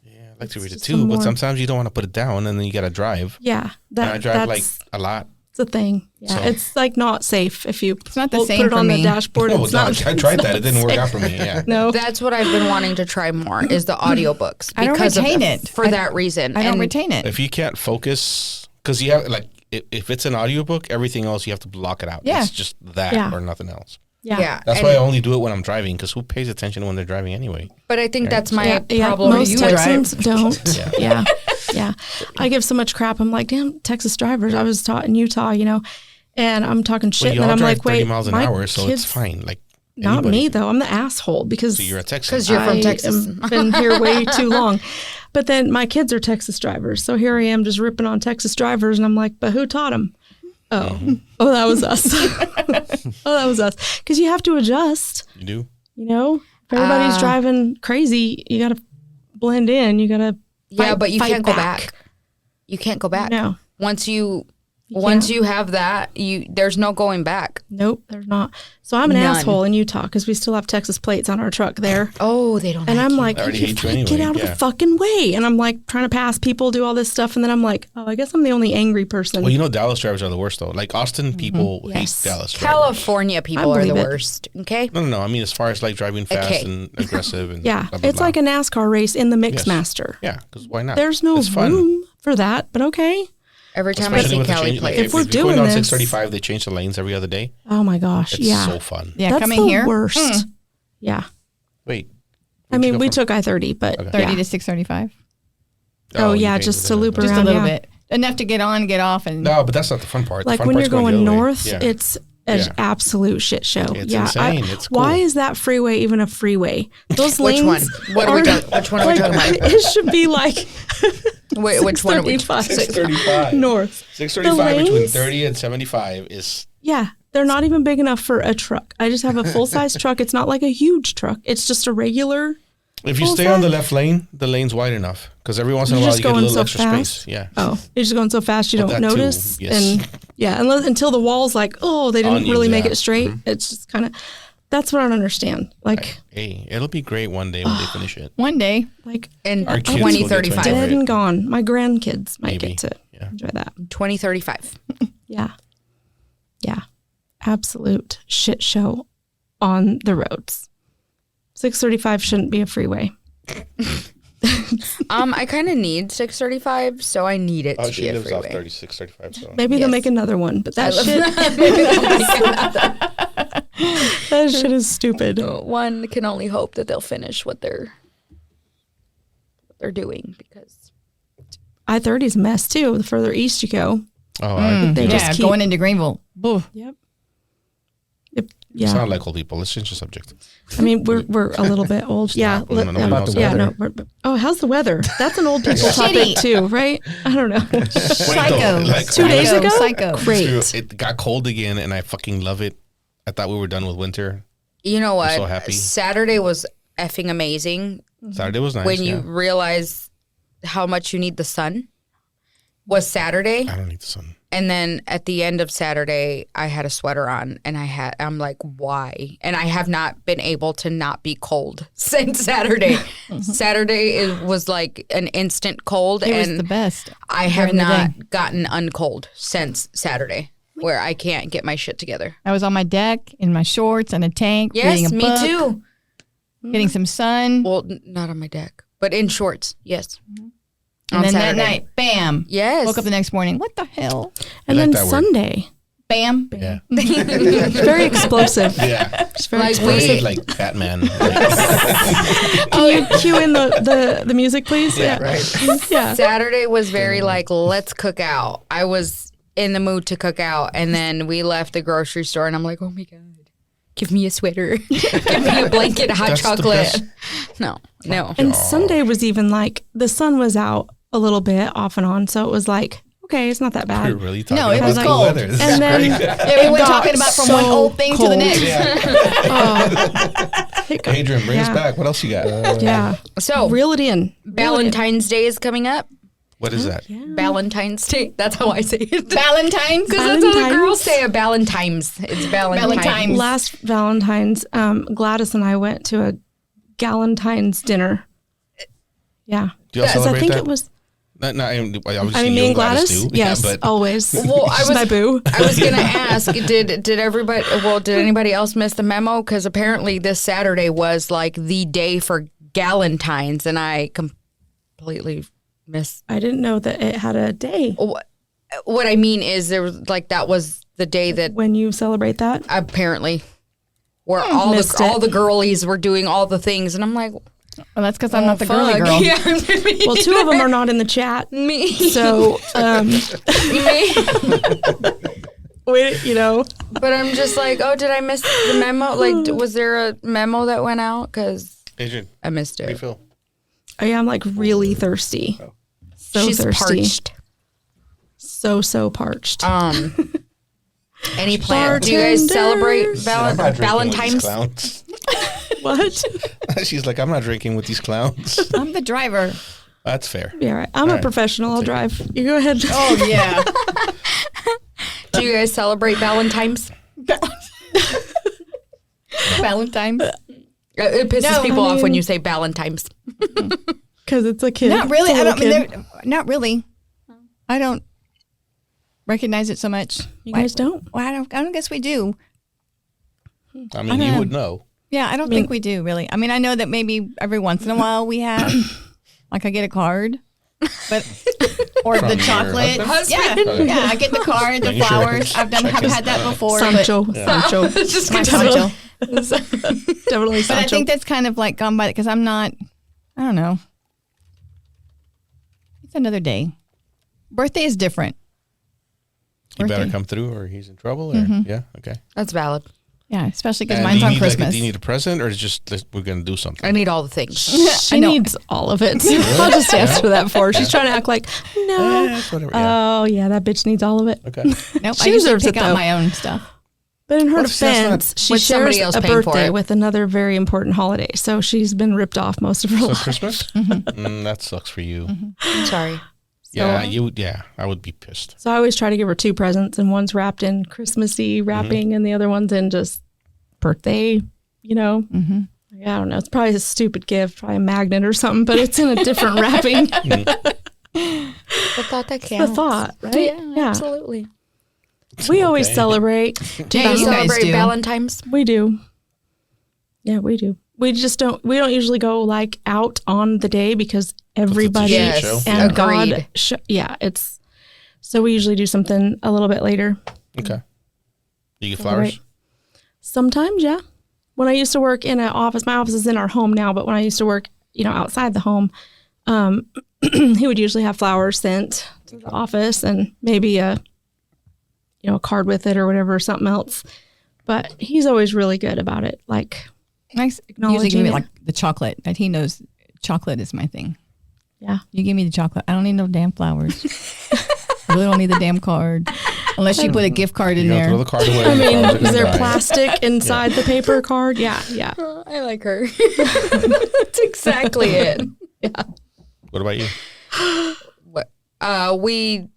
Yeah, I like to read it just too, some but more- sometimes you don't want to put it down and then you got to drive. Yeah. And I drive like That's a lot. a thing. Yeah. So- It's like not safe if you It's not the put same it for on me. the dashboard. No, it's no, not, I tried that. It didn't work out for me. Yeah. No. That's what I've been wanting to try more is the audiobooks. I don't because of- retain it. For that reason. I don't And retain it. If you can't focus, because you have like, if it's an audiobook, everything else you have to block it out. Yeah. It's just that Yeah. or nothing else. Yeah. That's and- why I only do it when I'm driving, because who pays attention when they're driving anyway? But I think that's my Yeah, problem. most you Texans don't. Yeah. Yeah. I give so much crap. I'm like, damn, Texas drivers. I was taught in Utah, and I'm talking shit. Well, you and then all I'm drive like, 30 wait, miles an my hour, so kids, it's fine. Like Not anybody. me though. I'm the asshole because So you're a Texan. 'Cause you're from Texas. been here way too long. But then my kids are Texas drivers, so here I am just ripping on Texas drivers, and I'm like, but who taught them? Oh, oh, that was us. That was us. Because you have to adjust. You do? If everybody's driving crazy, you got to blend in. You got to but you fight can't go back. You can't go back. No. Once you can't. have that, there's no going back. Nope, there's not. So I'm an None. asshole in Utah because we still have Texas plates on our truck there. Oh, they don't. And I'm you. like, I already "You hate you fucking anyway, get out of yeah. the fucking way. And I'm like trying to pass people, do all this stuff. And then I'm like, oh, I guess I'm the only angry person. Well, Dallas drivers are the worst, though. Like, Austin people Yes. hate Dallas drivers. California people are the believe it. worst. Okay. No. I mean, as far as, like, driving fast Okay. and aggressive and yeah, blah, blah, it's blah. like a NASCAR race in the Mixmaster. Yeah, because why not? There's no It's fun. room for that, but okay. Every time I Especially see with the Cali change, like, players. If we're you're doing going down this- 635, they change the lanes every other day. Oh my gosh, It's yeah. so fun. Yeah, That's coming the here, worst. Yeah. Wait. I mean, we took I-30, but 30 yeah. to 635. Oh, you yeah, changed just it to in. loop Just around, a little yeah. bit. Enough to get on, get off, and No, but that's not the fun part. The Like fun when you're part's going the other way. north, Yeah. it's an Yeah. absolute shit show. It's yeah, insane. It's Why cool. is that freeway even a freeway? Those Which lanes. one? What are we aren't- talking? Which one are we talking about? It should be like Which one are we? 635 635. north. 635 The between lanes? 30 and 75 is Yeah, they're not even big enough for a truck. I just have a full size truck. It's not like a huge truck. It's just a regular. if you Full stay on the size? left lane, the lane's wide enough because every once in a You're while just you get a going little so extra fast? space. Yeah. Oh, you're just going so fast you Well, don't that too, notice. yes. And yeah, until the wall's like, oh, they didn't On you, really make yeah. it straight. It's just kind of. That's what I don't understand. Like, Hey, it'll be great one day when they finish it. one day. like In Our kids will get to 2035. enjoy dead it. and gone. My grandkids might Maybe. get to Yeah. enjoy that. 2035. Yeah. Yeah. Absolute shit show on the roads. 635 shouldn't be a freeway. I kind of need 635, so I need it to Oh, be she a lives off freeway. 36, 35. So. Maybe they'll Yes. make another one, but that I love- shit, that shit is stupid. One can only hope that they'll finish what they're doing because I-30 is a mess too. The further east you go. Oh, I, They Yeah, just keep- going into Greenville. Boo. Yep. it's Yeah. not like old people. Let's change the subject. I mean, we're a little bit old. Yeah. Well, nobody yeah, knows yeah, the no. weather. Oh, how's the weather? That's an old people topic too, right? I don't know. Psycho. like, 2 days ago? Psycho. Great. It got cold again, and I fucking love it. I thought we were done with winter. you know what? so happy. Saturday was effing amazing Saturday was nice. when you yeah. realize how much you need the sun. Was Saturday? I don't need the sun. And then at the end of Saturday, I had a sweater on, and I'm like, why? And I have not been able to not be cold since Saturday. Saturday was like an instant cold, It was and the best. I have during the day. not gotten uncold since Saturday, where I can't get my shit together. I was on my deck in my shorts and a tank. reading Yes, a me book, too. Getting some sun. Well, not on my deck, but in shorts. Yes. And On then Saturday. that night, bam. Yes. Woke up the next morning. What the hell? And like then that word. Sunday. Bam. Yeah. It's very explosive. Yeah. It's very Like, explosive. Like Batman. Can you cue in the music, please? Yeah, right. Yeah. Saturday was very like, let's cook out. I was in the mood to cook out, and then we left the grocery store, and I'm like, oh my God, give me a sweater. Give me a blanket, hot That's the chocolate. best. No. And Sunday was even like the sun was out a little bit off and on, so it was like, okay, it's not that We're bad. really talking No, it about was the cold. weather. This is And then great. Yeah, we went got talking about from so one old thing to the cold. next. Adrian, bring us Yeah. back. What else you got? Yeah. So, Reel it in. Valentine's Day is coming up. What is that? Valentine's Day. That's how I say it. Valentine's. Because that's how the Valentine's? girls say it. Valentine's. It's Valentine's. Valentine's. Last Valentine's, Gladys and I went to a Galentine's dinner. Yeah. Do y'all Because I celebrate think that? it was, obviously I mean, me you and Gladys? do. Yes, Yeah, but always. Well, I She's was my boo. I was gonna ask, did everybody? Well, did anybody else miss the memo? Because apparently this Saturday was like the day for Galentine's, and I completely missed. I didn't know that it had a day What I mean is there was like that was the day that when you celebrate that. apparently where all Missed the girlies were doing all the things, and I'm like, Well, that's because I'm not the girly fuck. girl. Yeah, Well, two of them are not in the chat. me. So, me. we, you know, But I'm just like, oh, did I miss the memo? Like, was there a memo that went out? Because Adrian, I missed how do you it. feel? I am like really thirsty. So She's thirsty. parched. So parched. Any plans? Do you guys celebrate I'm not drinking with these Valentine's? clowns. What? She's like, I'm not drinking with these clowns. I'm the driver. That's fair. Yeah, right. I'm a right. professional. I'll drive. You go ahead. Oh yeah. Do you guys celebrate Valentine's? Valentine's. It pisses No, people I off when mean- you say Valentine's. Because it's a kid. Not really. It's a I don't. little mean, kid. not really. I don't recognize it so much. You guys don't? Well, I don't guess we do. I mean, you would know. Yeah, I don't think we do really. I mean, I know that maybe every once in a while we have, like, I get a card, but or From the your chocolate. husband? Yeah, I get the card, the Making sure flowers. I've had that before. but- Sancho. Sancho. Just My continue. Sancho. Definitely But Sancho. I think that's kind of like gone by because I'm not. I don't know. It's another day. Birthday is different. You better Birthday. come through or he's in trouble. Or, Yeah, okay. That's valid. Yeah, especially because And mine's do you on need, Christmas. do you need a present or is just we're going to do something? I need all the things. she I know. needs all of it. I'll just answer that for her. She's trying to act like, no. It's whatever. Yeah. Oh, yeah, that bitch needs all of it. Okay. Nope, She I usually deserves pick it, out though. my own stuff. But in her What if that's defense, she With shares somebody else a paying for birthday it? with another very important holiday. So she's been ripped off most of her So life. Christmas? That sucks for you. I'm sorry. Yeah, I would be pissed. So I always try to give her two presents, and one's wrapped in Christmassy wrapping, and the other one's in just birthday, you know? Mm-hmm. I don't know. It's probably a stupid gift, probably a magnet or something, but it's in a different wrapping. The thought that The counts. thought, right? Yeah, absolutely. We always Okay. celebrate. Do Yeah, you you guys celebrate do. Valentine's? We do. Yeah, we do. We don't usually go like out on the day because everybody Yes. show. and Agreed. God, it's so we usually do something a little bit later. Okay. You get All flowers? right. Sometimes, yeah. When I used to work in an office, my office is in our home now, but when I used to work, outside the home, he would usually have flowers sent to the office and maybe a card with it or whatever, something else. But he's always really good about it. Like, Nice. Usually Acknowledging give me it. like the chocolate that he knows. Chocolate is my thing. yeah. You give me the chocolate. I don't need no damn flowers. I really don't need the damn card unless you put a gift card in You're there. going to throw the card away. I mean, Flowers are is there gonna die. plastic inside the paper card? Yeah, yeah. I like her. That's exactly it. What about you? We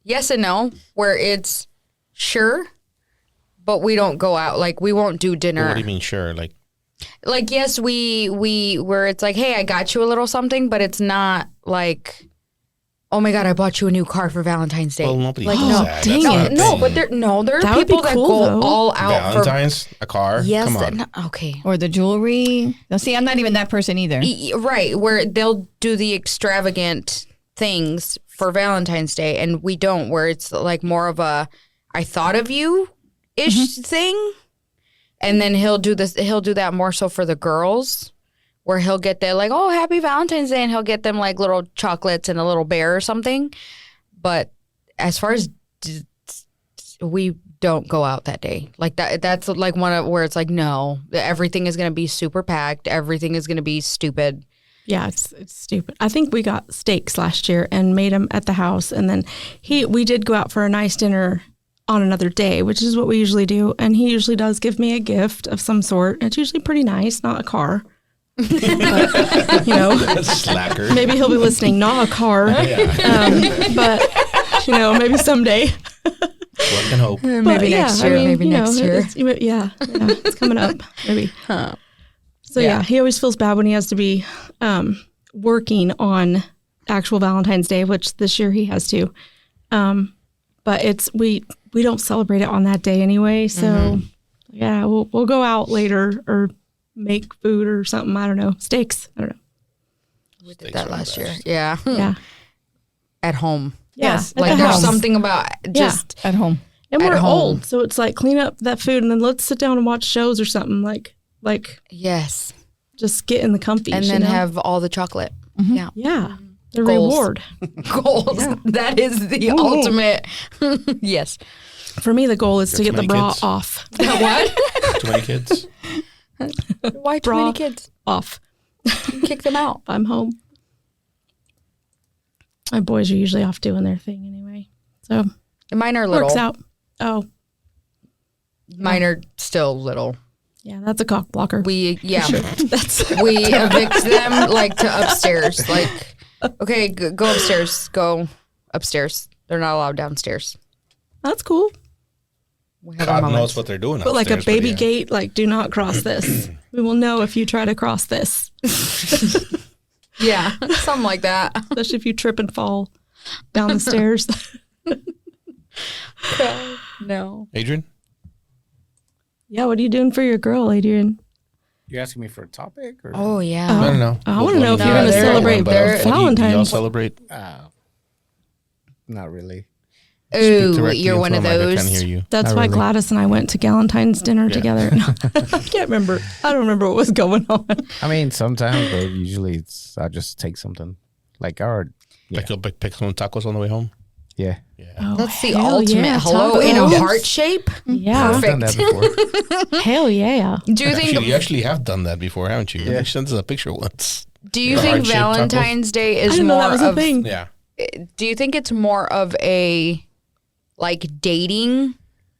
yes and no, where it's sure, but we don't go out. Like, we won't do dinner. What do you mean, sure? Like, yes, we where it's like, hey, I got you a little something, but it's not like, oh my God, I bought you a new car for Valentine's Day. Well, nobody like, does no, that. dang That's not it. a no, thing. but there That are would be people that cool, go though. all out Valentine's, a car. Yes, Come on. no, okay. Or the jewelry. Now, see, I'm not even that person either. Right, where they'll do the extravagant things for Valentine's Day, and we don't, where it's like more of a I thought of you ish thing. And then he'll do that more so for the girls, where he'll get their like, oh, happy Valentine's Day, and he'll get them like little chocolates and a little bear or something. But as far as we don't go out that day. Like that's like one of where it's like, no, everything is going to be super packed. Everything is going to be stupid. Yeah, it's stupid. I think we got steaks last year and made them at the house, and then we did go out for a nice dinner on another day, which is what we usually do. And he usually does give me a gift of some sort. It's usually pretty nice, not a car. But, Slacker. maybe he'll be listening. Not a car, but maybe someday. One can hope. But Maybe next year. Maybe next year. It's coming up. Maybe. So Yeah. he always feels bad when he has to be working on actual Valentine's Day, which this year he has to. But we don't celebrate it on that day anyway. So yeah, we'll go out later or make food or something. I don't know, steaks. I don't know. We did that last year. Yeah. Yeah. At home. Yes, at Like the there's house. something about just At home. And at we're home. old, so it's like clean up that food and then let's sit down and watch shows or something. Like yes. just get in the comfy And then have all the chocolate. Yeah. yeah the Goals. reward. Goals. That is the ultimate. Yes. For me, the goal is to Got get too the many bra kids? off. What? Too many kids. Why too Bra. many kids? Off. Kick them out. If I'm home. My boys are usually off doing their thing anyway, so Mine are little. works out. Oh, Mine are still little. yeah, that's a cock blocker. We That's we evict them like to upstairs. Like, okay, go upstairs. Go upstairs. They're not allowed downstairs. that's cool. We have our God knows moments. what they're doing. But like a upstairs, baby yeah. gate, like do not cross this. We will know if you try to cross this, Yeah, something like that. especially if you trip and fall down the stairs. No. Adrian? Yeah, what are you doing for your girl, Adrian? You're asking me for a topic? Or? Oh yeah. I don't know. I wanna know if you're gonna They're- celebrate but what do you- do y'all Valentine's. celebrate? Not really. Ooh, Directly you're into one of the mic, I can't those. hear you. That's Not why really. Gladys and I went to Galentine's dinner together. I can't remember. I don't remember what was going on. I mean, sometimes, but usually I just take something. Like our, yeah. Like you'll pick some tacos on the way home? Yeah. Yeah. Oh, That's the hell ultimate. yeah, Hello in a tacos. heart shape. Yeah, I've done that before. hell yeah. Do you think? You actually have done that before, haven't you? Yeah. You sent us a picture once. Do you The think heart-shaped tacos? Valentine's Day I is didn't know more that was a of? thing. Yeah. Do you think it's more of a like dating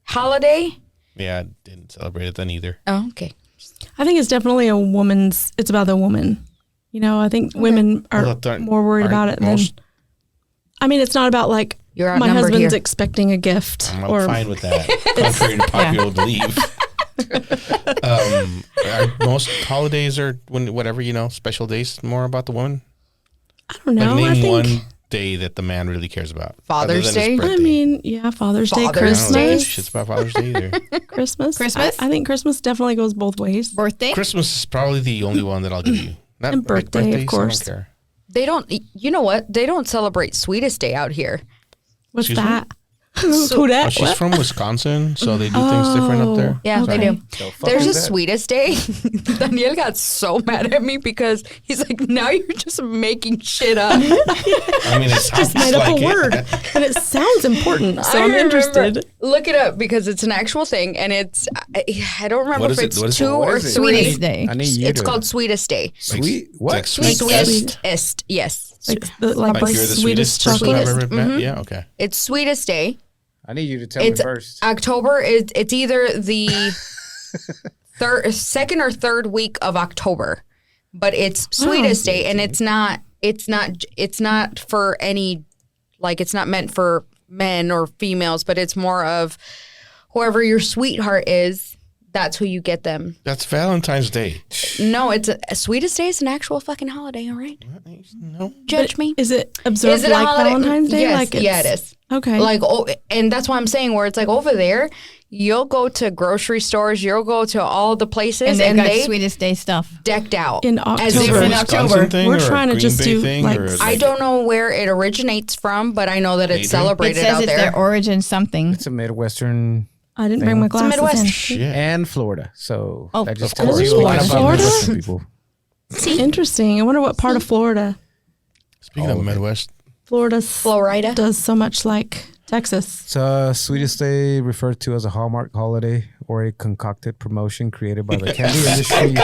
holiday? Yeah, I didn't celebrate it then either. Oh, okay. I think it's definitely it's about the woman. You know, I think women are Well, aren't- more worried about it most- than. I mean, it's not about like You're my outnumbered husband's here. expecting a gift I'm or fine with that, contrary to popular belief. Most holidays are whatever, special days more about the woman. I don't know. Like I name think. one day that the man really cares about. Father's other than his Day? I birthday. mean, yeah, Father's Day, Father's I don't know Christmas, shit's about Father's Day either. Christmas. Christmas? I think Christmas definitely goes both ways. Birthday? Christmas is probably the only one that I'll give you. Not And birthday, of birthdays, course. I don't care. They don't. You know what? They don't celebrate Sweetest Day out here. What's Excuse me? that? Who that? Oh, she's from Wisconsin, so they do things different up there. Yeah, Okay. they do. So fuck There's a that. Sweetest Day. Daniel got so mad at me because he's like, now you're just making shit up. I mean, it sounds Made up like a word, it. and it sounds important, so I I'm remember- interested. Look it up because it's an actual thing, and it's I don't remember What if is it? it's What is it? 2 What or is it? 3 Sweetest days. Day. I need you It's to. called Sweetest Day. Sweet. What? Like sweet Sweetest. Yes. Like Like the you're the sweetest sweetest person I've chocolate. ever met. Yeah, okay. It's Sweetest Day. I need you to tell me It's first. October. It's either the second or third week of October, but it's Sweetest Day, and it's not for any, like, it's not meant for men or females, but it's more of whoever your sweetheart is. That's who you get them. That's Valentine's Day. No, it's Sweetest Day is an actual fucking holiday, all right? No. Judge me. Is it observed like holiday? Valentine's Day? Yes, Like yeah, it is. Okay. Like, and that's why I'm saying where it's like over there, you'll go to grocery stores, you'll go to all the places, And and they've got they Sweetest Day stuff. decked out In as October. if Is it a in Wisconsin October. thing We're or a trying to Green just Bay do, thing, like- or is I it- don't know where it originates from, but I know that it's They do? It celebrated says out it's there. their origin something. It's a Midwestern I didn't bring my glasses Midwest. in. Shit. and Florida. So Oh, that just of course. tells you a lot about Florida? Midwestern people. Interesting. I wonder what part of Florida. Speaking of Midwest, Florida. does so much like Texas. It's Sweetest Day, referred to as a Hallmark holiday or a concocted promotion created by the candy industry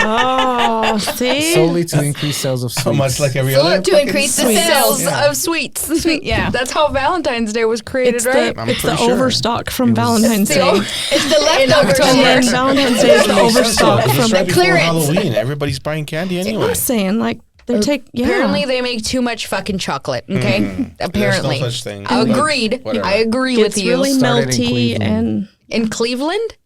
Oh, see? solely to increase sales of sweets. how much like every other? To increase the Sales sales. of sweets. Sweet, yeah. That's how Valentine's Day was created, It's right? the, I'm it's the pretty sure. overstock from Valentine's The Day. o- It's the leftovers. October. And then Valentine's Day is the overstock Because it's from right before clearance. Halloween. Everybody's buying candy anyway. I'm saying, like, they take, yeah. Apparently, they make too much fucking chocolate. Okay, apparently. There's no such thing. Agreed. Whatever. I agree with It's you. really Started in melty Cleveland. and In Cleveland?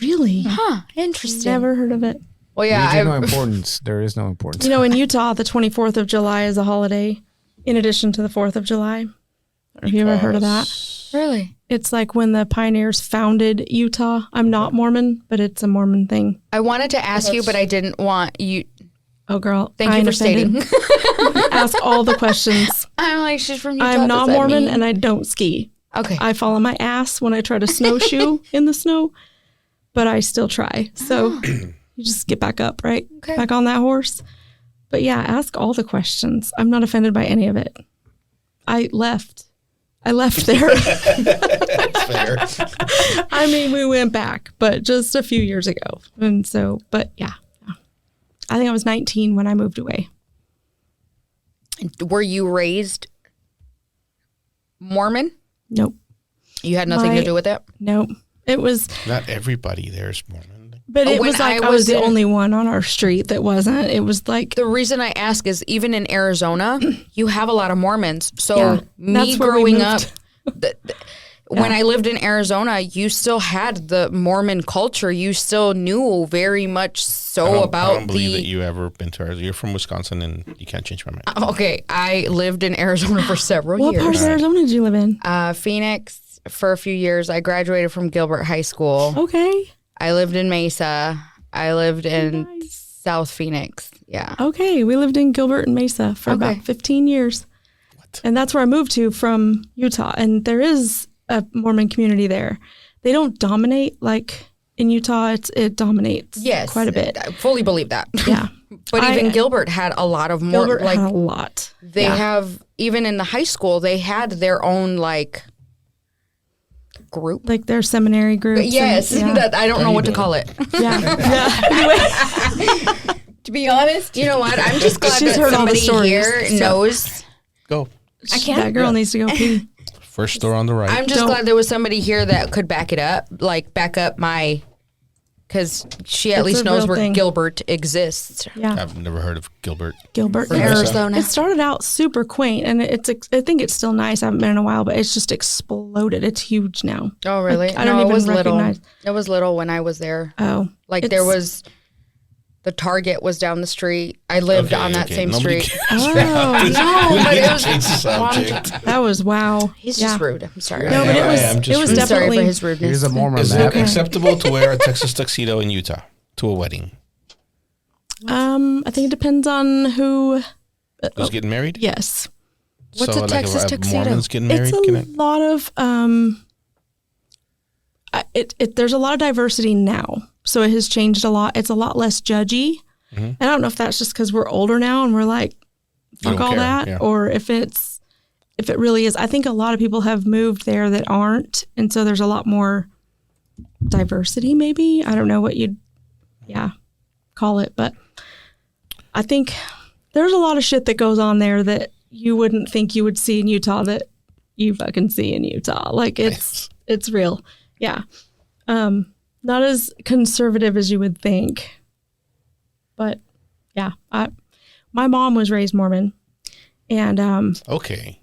really, Huh. Interesting. never heard of it. Well, yeah. Regional I've, importance. There is no importance. You know, in Utah, the 24th of July is a holiday in addition to the 4th of July. Have you ever heard of that? really? It's like when the pioneers founded Utah. I'm not Mormon, but it's a Mormon thing. I wanted to ask you, but I didn't want you. Oh, girl. Thank I you ain't for stating. offended. Ask all the questions. I'm like, she's from Utah. I'm not does that Mormon mean- and I don't ski. Okay. I fall on my ass when I try to snowshoe in the snow, but I still try. So you just get back up, right? Okay. Back on that horse. But yeah, ask all the questions. I'm not offended by any of it. I left there. That's fair. I mean, we went back, but just a few years ago. And so, but yeah. I think I was 19 when I moved away. Were you raised Mormon? Nope. You had nothing to My- do with it? Nope. It was, Not everybody there's Mormon. but it When was like I I was was the in- only one on our street that wasn't. It was like, The reason I ask is even in Arizona, you have a lot of Mormons. So Yeah, me that's where we growing up, moved. when I lived in Arizona, you still had the Mormon culture. You still knew very much so about I don't believe that the. you ever been to Arizona. You're from Wisconsin, and you can't change my mind. Okay, I lived in Arizona for several what part years. of Arizona did you live in? Phoenix for a few years. I graduated from Gilbert High School. Okay. I lived in Mesa. I lived in South Phoenix. Yeah. Okay. We lived in Gilbert and Mesa for Okay. about 15 years. And that's where I moved to from Utah. And there is a Mormon community there. They don't dominate like in Utah. It dominates Yes. quite a bit. I fully believe that. Yeah. But even I- Gilbert had a lot of more Gilbert like had a lot. they have even in the high school they had their own like group. Like their seminary groups. and- Yes, yeah. that I don't know what to call it. yeah. Yeah. Anyway, To be honest, You know what? I'm just glad She's that heard all the somebody stories, here so- knows. Go. that girl needs to go pee. First store on the right. I'm just Don't- glad there was somebody here that could back it up, like back up my, because she at It's least a knows real where thing. Gilbert exists. Yeah. I've never heard of Gilbert. Gilbert. Arizona. It started out super quaint, and I think it's still nice. I haven't been in a while, but it's just exploded. It's huge now. Oh, really? Like, I don't no, even it was recognize. little. It was little when I was there. Oh, Like it's- there was, the Target was down the street. I lived on that same Nobody street. cares. Oh, No, but it was. Change the subject. that was wow. He's Yeah. just rude. I'm sorry. No, but Yeah, it was. I am just It was rude. I'm sorry for definitely. his rudeness. Here's a Mormon Is map. it acceptable to wear a Texas tuxedo in Utah to a wedding? I think it depends on who. Who's getting married? Yes, What's a Texas if tuxedo? Mormons getting married? it's Can a it? lot of. There's a lot of diversity now, so it has changed a lot. It's a lot less judgy. And I don't know if that's just because we're older now and we're like, fuck don't all care, that, yeah. or if it really is. I think a lot of people have moved there that aren't, and so there's a lot more diversity. Maybe I don't know what you'd, call it, but I think there's a lot of shit that goes on there that you wouldn't think you would see in Utah that you fucking see in Utah. Like it's real, yeah. Not as conservative as you would think. But yeah, my mom was raised Mormon, and Okay.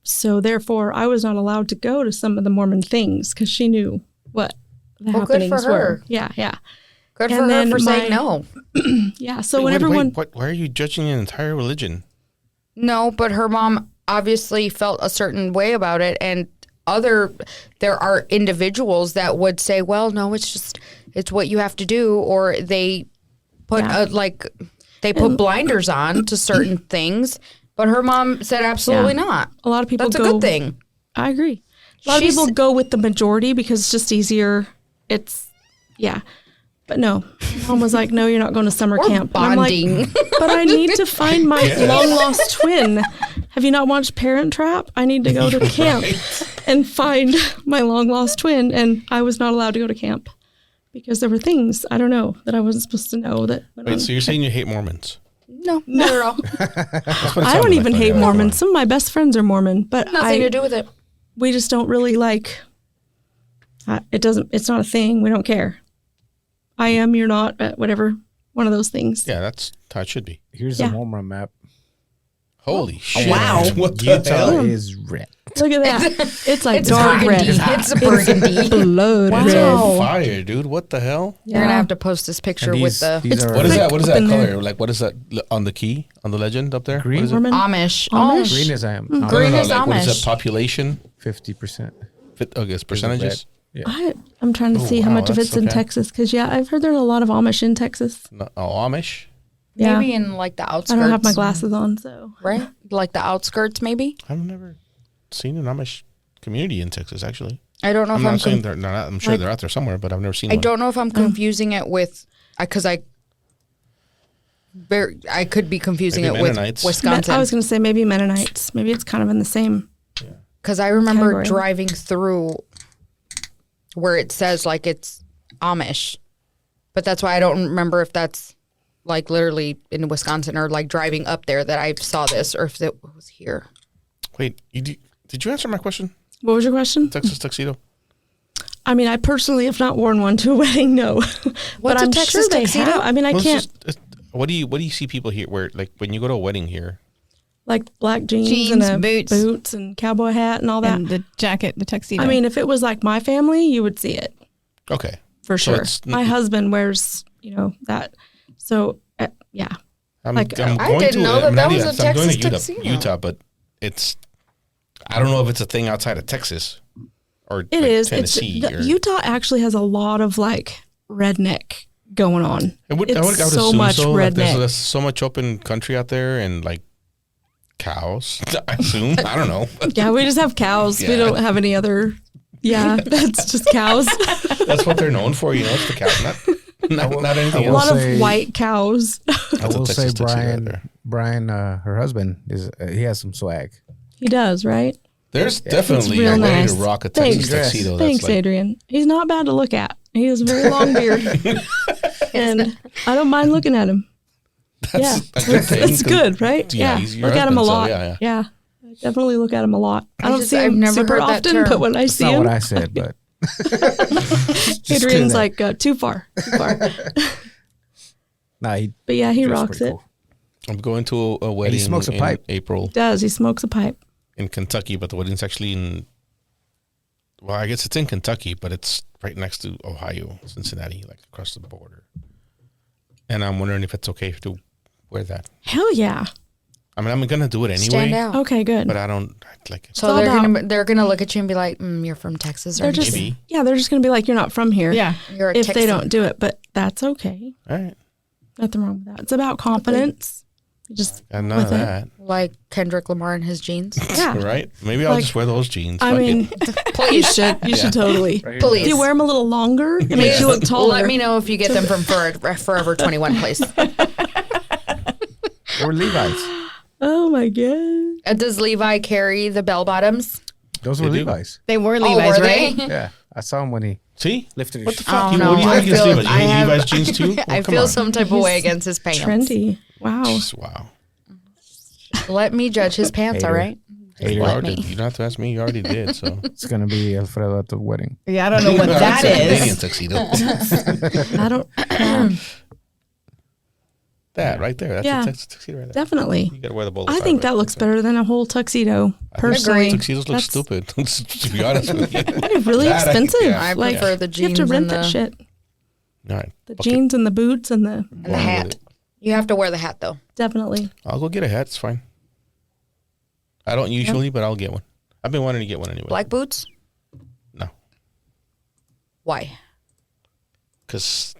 So therefore, I was not allowed to go to some of the Mormon things because she knew what the Well, good for happenings her. were. Yeah. Good for And her then for saying no. Yeah. So Wait, when wait, everyone, why are you judging an entire religion? No, but her mom obviously felt a certain way about it, and there are individuals that would say, well, no, it's what you have to do, or they put put blinders on to certain things, but her mom said absolutely not. a lot of people That's go, a good thing. I agree. A lot of people go with the majority because it's just easier. But no, mom was like, no, you're not going to summer camp. And I'm like, Bonding. but I need to find my long lost twin. Have you not watched Parent Trap? I need to go to camp and find my long lost twin. And I was not allowed to go to camp because there were things, I don't know, that I wasn't supposed to know. Wait, so you're saying you hate Mormons? No, not at all. I don't even hate Mormons. Some of my best friends are Mormon, but Nothing to do with it. we just don't really like, it's not a thing. We don't care. I am, you're not, whatever. One of those things. Yeah, that's how it should be. Here's a Mormon map. Holy shit. wow. What the Utah hell? is red. Look at that. It's like It's dark red. burgundy. It's a burgundy. Blood It's red. on fire, dude. What the hell? You're gonna have to post this picture with the these are What is that? What is Up that in color? there. Like, what is that on the key, on the legend up there? Green? What is it? Mormon. Amish. Amish? green as I am. Green is like, what is Amish. that population? 50%. Okay, it's percentages. Yeah. I'm trying to see how wow, much of that's it's in okay. Texas because I've heard there's a lot of Amish in Texas. No, Amish? Yeah, Maybe in like the outskirts. I don't have my glasses on, so Right? Like the outskirts, maybe. I've never seen an Amish community in Texas, actually. I don't know I'm if not I'm. saying they're not. I'm sure they're out there somewhere, but I've never seen I one. don't know if I'm confusing it with because I could be confusing Maybe it with Mennonites. I Wisconsin. was going to say maybe Mennonites. Maybe it's kind of in the same. Because I remember Category. driving through where it says like it's Amish, but that's why I don't remember if that's like literally in Wisconsin or like driving up there that I saw this or if it was here. Wait, did you answer my question? What was your question? Texas tuxedo? I mean, I personally have not worn one to a wedding, no. But What's a I'm Texas sure they tuxedo? have. I mean, I Well, it's can't just- what do you see people here wear, like when you go to a wedding here? like black jeans Jeans, and boots. boots and cowboy hat and all that. And the jacket, the tuxedo. I mean, if it was like my family, you would see it Okay. for So sure. it's- My husband wears, that. So yeah, I'm Like, going I didn't to know that I'm that not was even- a I'm going to Texas Utah, tuxedo. Utah, but I don't know if it's a thing outside of Texas or it like is. Tennessee. or, Utah actually has a lot of like redneck going on. I would It's so assume much so. Like, redneck. there's so much open country out there and like cows. I assume. I don't know. Yeah, we just have cows. We Yeah. don't have any other. Yeah, that's just cows. That's what they're known for. It's the cow, not anything A else. lot of say- white cows. I That's a will say Texas tuxedo right there. Brian, her husband he has some swag. He does, right? There's definitely real a way nice. to rock a Thanks. Texas tuxedo. Thanks, that's like, Adrian. He's not bad to look at. He has a very long beard, and I don't mind looking at him. Yeah, a good thing, it's 'cause- good, right? yeah, he's your look at him a husband, so lot. yeah, Yeah, I definitely look at him a lot. I don't see I've him never super heard that often, term. but when I That's see not him, what I said, but Adrian's kidding. like too far, too far. nah, he But yeah, he dressed rocks pretty it. cool. I'm going to a wedding smokes a in pipe. April Does he smokes a pipe? in Kentucky, but the wedding's actually in. Well, I guess it's in Kentucky, but it's right next to Ohio, Cincinnati, like across the border. And I'm wondering if it's okay to wear that. Hell yeah. I mean, I'm gonna do it anyway, Stand out. Okay, good. but I don't like it. So all they're gonna look at you and be like, "You're from Texas, or They're just Maybe. they're just gonna be like, you're not from here. yeah. you're a If Texan." they don't do it, but that's okay. All right, Nothing wrong with that. It's about confidence. You just and none of with it. that. like Kendrick Lamar and his jeans. Yeah. Right? Maybe I'll Like, just wear those jeans. I Fuck mean, it. you should. You should totally. Please. Do you wear them a little longer? It makes you look taller. Let me know if you get them from Forever 21 place. They were Levi's. Oh my god. Does Levi carry the bell bottoms? Those They were do. Levi's. They were Oh, Levi's, were right? they? Yeah, I saw him when he See? lifted his What the shirt. fuck? don't What do you know. have against I feel- Levi's? You I hate have- Levi's jeans too? I Oh, come feel on. some type of way against his pants. Trendy. Wow. Wow. Let me judge his pants, all Hater. right? Hater. You, Let already, me. you don't have to ask me. You already did. So It's gonna be Alfredo at the wedding. Yeah, I don't know what that That's a Canadian is. tuxedo. I don't. That right there. That's Yeah. a tuxedo right there. Definitely. You gotta wear the bolo I tie, think but- that looks better than a whole tuxedo. Personally, Tuxedos look stupid. To be honest with you. they're really That expensive. I Like, prefer the you have jeans to rent and that the, shit. All right. The Okay. jeans and the boots and the and the hat. You have to wear the hat though. definitely. I'll go get a hat. It's fine. I don't usually, but I'll get one. I've been wanting to get one anyway. Black boots? No, Why? because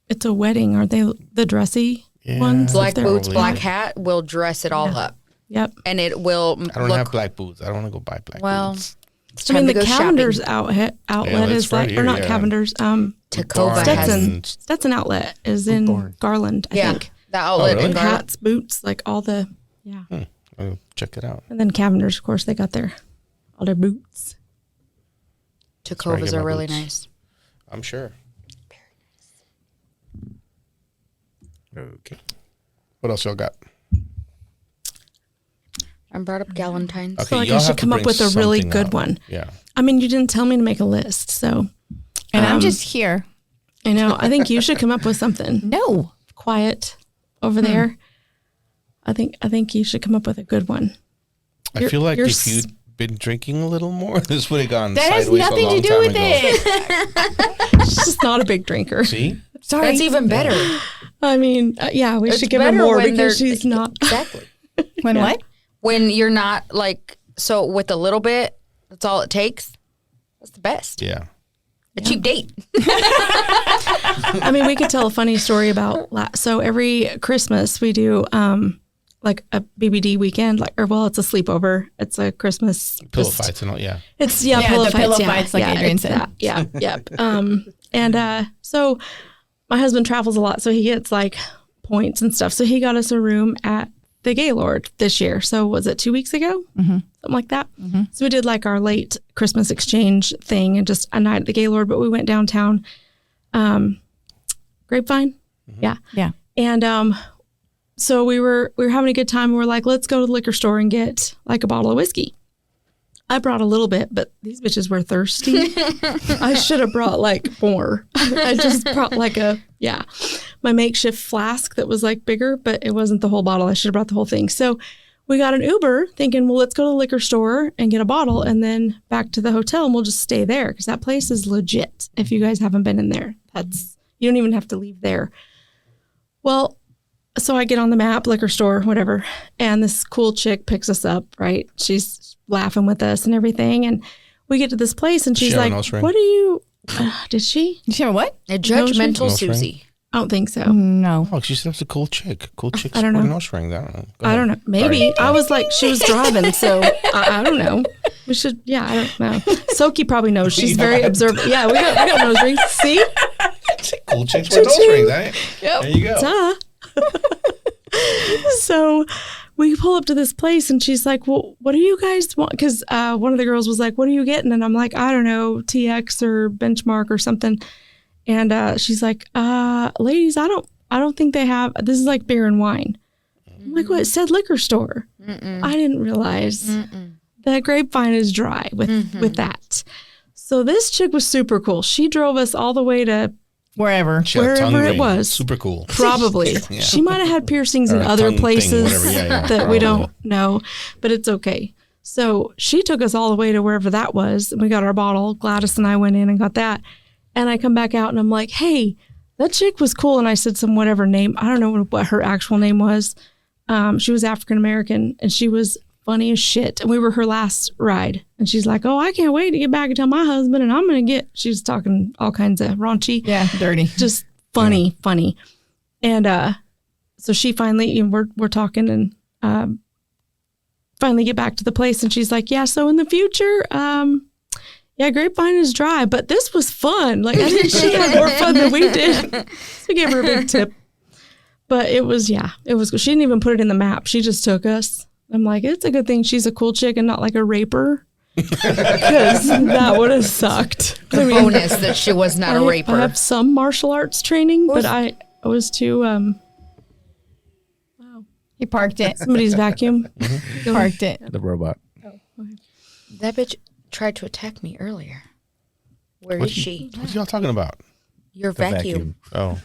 It's a wedding, aren't they? The dressy ones. Black They're- boots, Probably. black hat will dress it all up. Yep. And it will I don't have black boots. I don't want to go buy black well, boots. it's I time mean, to the go Cavender's shopping. outlet it's is right like, here, or not yeah. Cavender's. Tacova has Stetson. Stetson outlet is in Barn. Garland, I yeah, think. the outlet really? in Garland. Hats, boots, like all the, yeah. I'll check it out. And then Cavender's, of course, they got all their boots. where I Tacovas get are my really boots. nice. I'm sure. Okay. What else y'all got? I brought up Galentine's. Okay, I feel like I y'all should have to come up bring with a really something good out. one. Yeah. I mean, you didn't tell me to make a list, so And I'm just here. I know. I think you should come up with something No. quiet over there. I think you should come up with a good one. I feel like you're if you'd been drinking a little more, this would have gone That has sideways nothing a to long do time with ago. it. She's just not a big drinker. See? Sorry. That's even better. I mean, yeah, we It's should give her better more when because they're- she's not. Exactly. When what? When you're not like, so with a little bit, that's all it takes. That's the best. Yeah. A cheap date. I mean, we could tell a funny story about. So every Christmas we do like a BBD weekend, it's a sleepover. It's a Christmas Pillow just- fights and all. Yeah. It's Yeah, pillow the fights. pillow yeah, fights, like yeah, Adrian it's said. that. Yeah, yep. And so my husband travels a lot, so he gets like points and stuff. So he got us a room at the Gaylord this year. So was it 2 weeks ago? Something like that. So we did like our late Christmas exchange thing and just a night at the Gaylord, but we went downtown. Grapevine. Yeah. Yeah. And so we were having a good time. We were like, let's go to the liquor store and get like a bottle of whiskey. I brought a little bit, but these bitches were thirsty. I should have brought like more. I just brought like my makeshift flask that was like bigger, but it wasn't the whole bottle. I should have brought the whole thing. So we got an Uber thinking, well, let's go to the liquor store and get a bottle and then back to the hotel and we'll just stay there because that place is legit. If you guys haven't been in there, you don't even have to leave there. Well, so I get on the map, liquor store, whatever, and this cool chick picks us up, right? She's laughing with us and everything. And we get to this place and she's She have a like, nose ring? what are you, did she? You sure what? A judgmental Nose ring? Susie. I don't think so. No. Oh, she said it's a cool chick. Cool chick. I don't know. Nose ring. I don't know. Go I don't know. ahead. Maybe. Sorry. I was like, she was driving, so I don't know. We should, I don't know. Soki probably knows. She's very observant. Yeah, we got nose rings. See? Cool chicks wear nose rings. Eh? Yep. There you go. Duh. So we pull up to this place and she's like, well, what do you guys want? Because one of the girls was like, what are you getting? And I'm like, I don't know, TX or Benchmark or something. And she's like, ladies, I don't think they have, this is like beer and wine. I'm like, what? It said liquor store. I didn't realize that Grapevine is dry with that. So this chick was super cool. She drove us all the way to Wherever. She had a tongue wherever it ring. was. Super cool. probably. Yeah. She might have had piercings Or in a other tongue thing, places whatever. Yeah, yeah, that we probably. don't know, but it's okay. So she took us all the way to wherever that was. And we got our bottle. Gladys and I went in and got that. And I come back out and I'm like, hey, that chick was cool. And I said some whatever name. I don't know what her actual name was. She was African-American and she was funny as shit. And we were her last ride. And she's like, oh, I can't wait to get back and tell my husband and I'm going to get, she was talking all kinds of raunchy. Yeah, dirty. Just funny. And so she finally, we're talking and finally get back to the place. And she's like, yeah, so in the future, Grapevine is dry, but this was fun. Like, I think she had more fun than we did. So we gave her a big tip. But it was good. She didn't even put it in the map. She just took us. I'm like, it's a good thing she's a cool chick and not like a raper. Because that would have sucked. I mean, Bonus that she was not a raper. I have some martial arts training, but I was too, He parked it. somebody's vacuum. He parked it. The robot. That bitch tried to attack me earlier. Where is she? What are y'all talking about? Your The vacuum. Oh.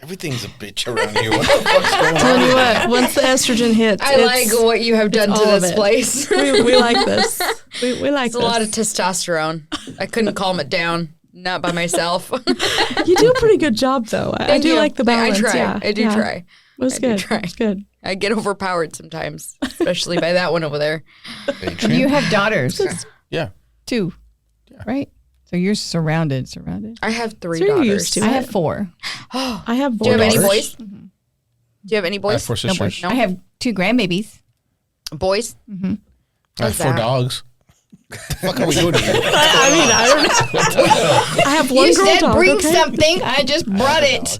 Everything's a bitch around here. What the fuck's going Tell on? you what, once the estrogen hits, I like what you have done to all of this it. place. we like this. We like It's a this. lot of testosterone. I couldn't calm it down. Not by myself. You do a pretty good job, though. I Thank do you. like the balance. I try. Yeah, I do yeah. try. It was I do good. try. It was good. I get overpowered sometimes, especially by that one over there. Hey, Trent? You have daughters Yeah. too, right? So you're surrounded. I have 3 So you're daughters. used to I it. have 4. I have Do you have any daughters? boys? Do you have any I have boys? 4 sisters. No. I have 2 grandbabies. Boys? I have What's 4 that? dogs. What the fuck are we doing here? I don't know. I have one You girl said dog. bring okay? something. I just brought it.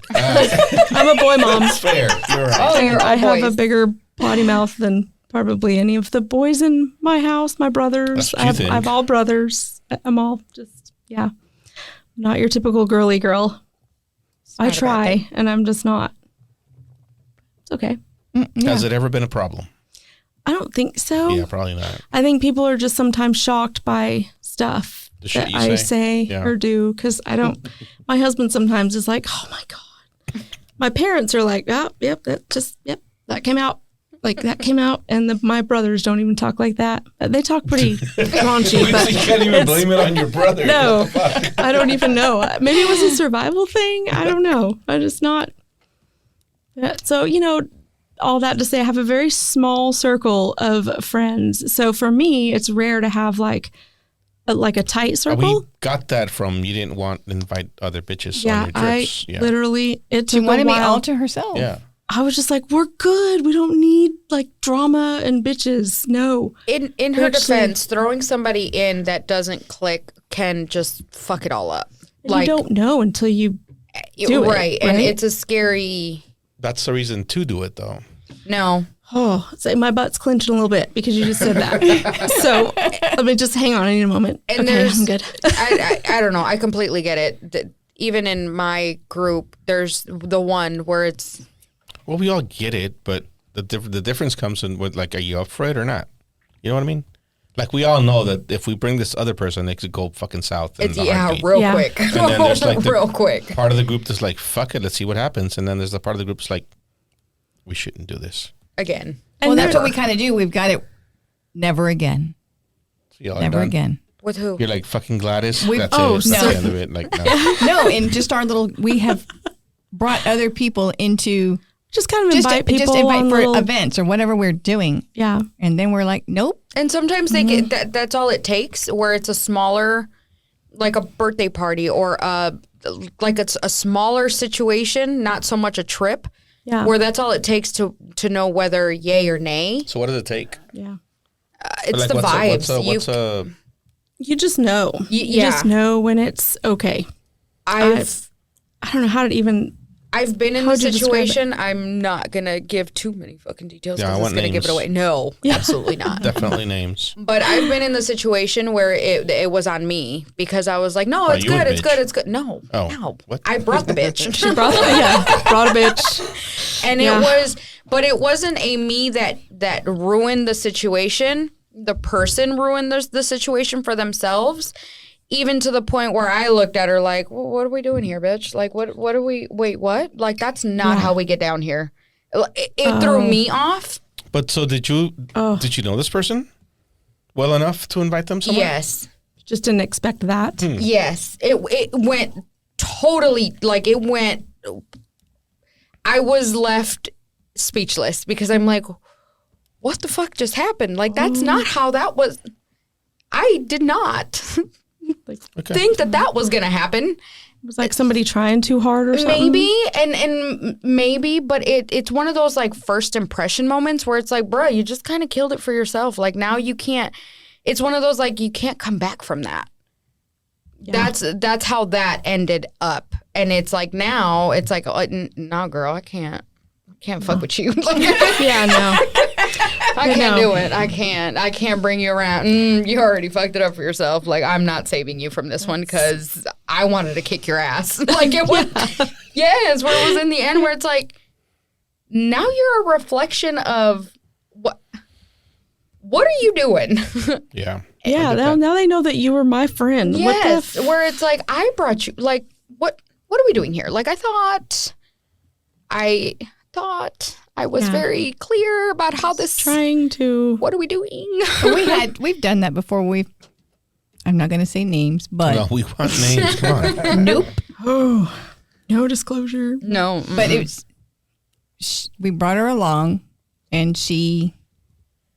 I'm a boy mom. Fair. You're right. Oh, you're all I have a boys. bigger potty mouth than probably any of the boys in my house. My brothers. That's what you think. I have all brothers. I'm all just not your typical girly girl. I not a bad try, and I'm just not. It's okay. Has it ever been a problem? I don't think so. Yeah, probably not. I think people are just sometimes shocked by stuff The shit that you I say? say Yeah. or do because I don't. My husband sometimes is like, "Oh my god." My parents are like, "Oh, yep, that came out." Like that came out, and my brothers don't even talk like that. They talk pretty raunchy, but you can't even it's- blame it on your brother. No, I don't even know. Maybe it was a survival thing. I don't know. I'm just not. So, all that to say, I have a very small circle of friends. So for me, it's rare to have like a tight circle. We got that from you didn't want to invite other bitches Yeah, on your I trips. Yeah. literally, it She took a wanted me while. all to herself. Yeah. I was just like, we're good. We don't need like drama and bitches. No. In her Actually- defense, throwing somebody in that doesn't click can just fuck it all up. You don't know until you do it, right. And right? it's a scary That's the reason to do it, though. no. Oh, so my butt's clenching a little bit because you just said that. So let me just hang on. I need a moment. And Okay, there's I'm good. I don't know. I completely get it. Even in my group, there's the one where it's Well, we all get it, but the difference comes in with, like, are you up for it or not? You know what I mean? Like, we all know that if we bring this other person, it could go fucking south. In it's a heartbeat. real Yeah. quick. And then there's like the real quick. part of the group that's like, fuck it, let's see what happens. And then there's the part of the group that's like, we shouldn't do this. Again. Well, that's never. what we kind of do. We've got it. Never again. So y'all are Never done. again. With who? You're like, fucking Gladys. We- That's oh, it. That's no. the end of it. Like, no. No, and just our little. We have brought other people into Just kind of just invite people just invite on for little, events or whatever we're doing, Yeah. and then we're like, nope. And sometimes they get that's all it takes. Where it's a smaller, like a birthday party or like it's a smaller situation, not so much a trip. Yeah. Where that's all it takes to know whether yay or nay. So what does it take? Yeah. It's Like, the vibes. What's a You just know. You yeah. just know when it's okay. I don't know how to even. I've been in the How'd you describe it? situation. I'm not gonna give too many fucking details Yeah, I because it's want gonna give it names. away. No, absolutely not. definitely names? But I've been in the situation where it was on me because I was like, no, Oh, it's you a good, it's bitch. good, it's good. No, Oh, no, what? I brought the bitch. Brought a bitch. And Yeah. it was, but it wasn't a me that ruined the situation. The person ruined the situation for themselves, even to the point where I looked at her like, well, what are we doing here, bitch? Like, what are we, wait, what? Like, that's not how we get down here. It threw me off. But so did you know this person well enough to invite them somewhere? Yes. Just didn't expect that. Yes. It went totally, like, it went, I was left speechless because I'm like, what the fuck just happened? Like, that's not how that was. I did not Okay. think that was going to happen. It was like somebody trying too hard or something. Maybe, and maybe, but it's one of those, like, first impression moments where it's like, bruh, you just kind of killed it for yourself. Like, now you can't, it's one of those, like, you can't come back from that. Yeah. That's how that ended up. And it's like, now it's like, no, girl, I can't fuck with you. Like, Yeah, no. I can't know. do it. I can't bring you around. You already fucked it up for yourself. Like, I'm not saving you from this one because I wanted to kick your ass. Like, it was, yes, where it was in the end where it's like, now you're a reflection of what are you doing? Yeah. Yeah, now they know that you were my friend. Yes, What the where it's like, I brought you, like, what what are we doing here? Like, I thought I was very clear about how this. Trying to. What are we doing? We've done that before. I'm not going to say names, but No, we want names. Come on. nope. Oh, no disclosure. No, But it was. We brought her along, and she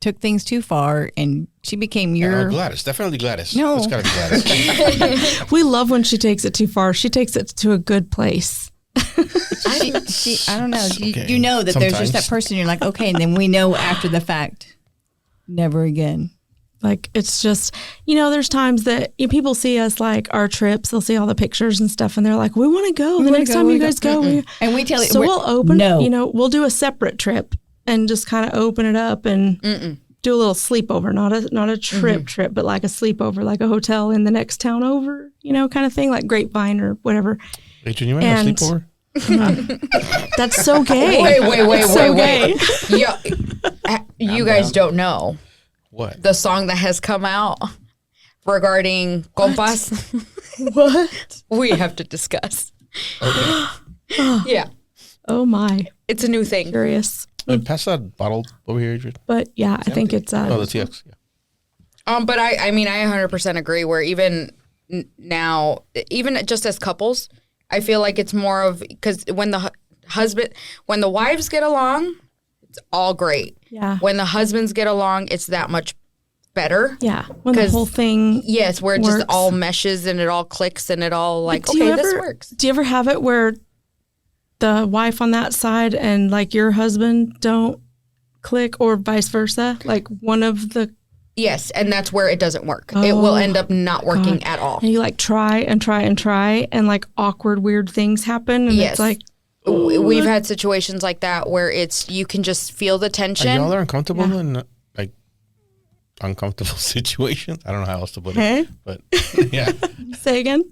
took things too far, and she became your. Gladys, definitely Gladys. No. It's got to be Gladys. We love when she takes it too far. She takes it to a good place. I don't know. Okay. You know that there's just that Sometimes. person. You're like, okay, and then we know after the fact, never again. Like, it's just, there's times that people see us, like, our trips, they'll see all the pictures and stuff, and they're like, we want to go. The next time you guys go. And we tell it. So we'll open, we'll do a separate trip and just kind of open it up and do a little sleepover, not a trip, but like a sleepover, like a hotel in the next town over, kind of thing, like Grapevine or whatever. Adrian, you want to have a And- sleepover? That's so gay. wait. Yeah, you guys don't know What? the song that has come out regarding compas. What? We have to discuss. Okay. Yeah, Oh my, it's a new thing. curious. Pass that bottle over here, Adrian. But yeah, I think it's Oh, the TX. Yeah. But I mean, I 100% agree. Where even now, even just as couples, I feel like it's more of because when the wives get along, it's all great. Yeah. When the husbands get along, it's that much better. Yeah, when the 'Cause- whole thing. Yes, where it works. just all meshes and it all clicks and it all like, Do you okay, this ever- works. Do you ever have it where the wife on that side and like your husband don't click, or vice versa? Like one of the, Yes, and that's where it doesn't work. It will end up not working God. at all. and you like try and try and try, and like awkward, weird things happen, and Yes. it's like, We've had situations like that where you can just feel the Are tension. y'all uncomfortable in like uncomfortable situations? I don't know how else to put it, Hey? but yeah. say again.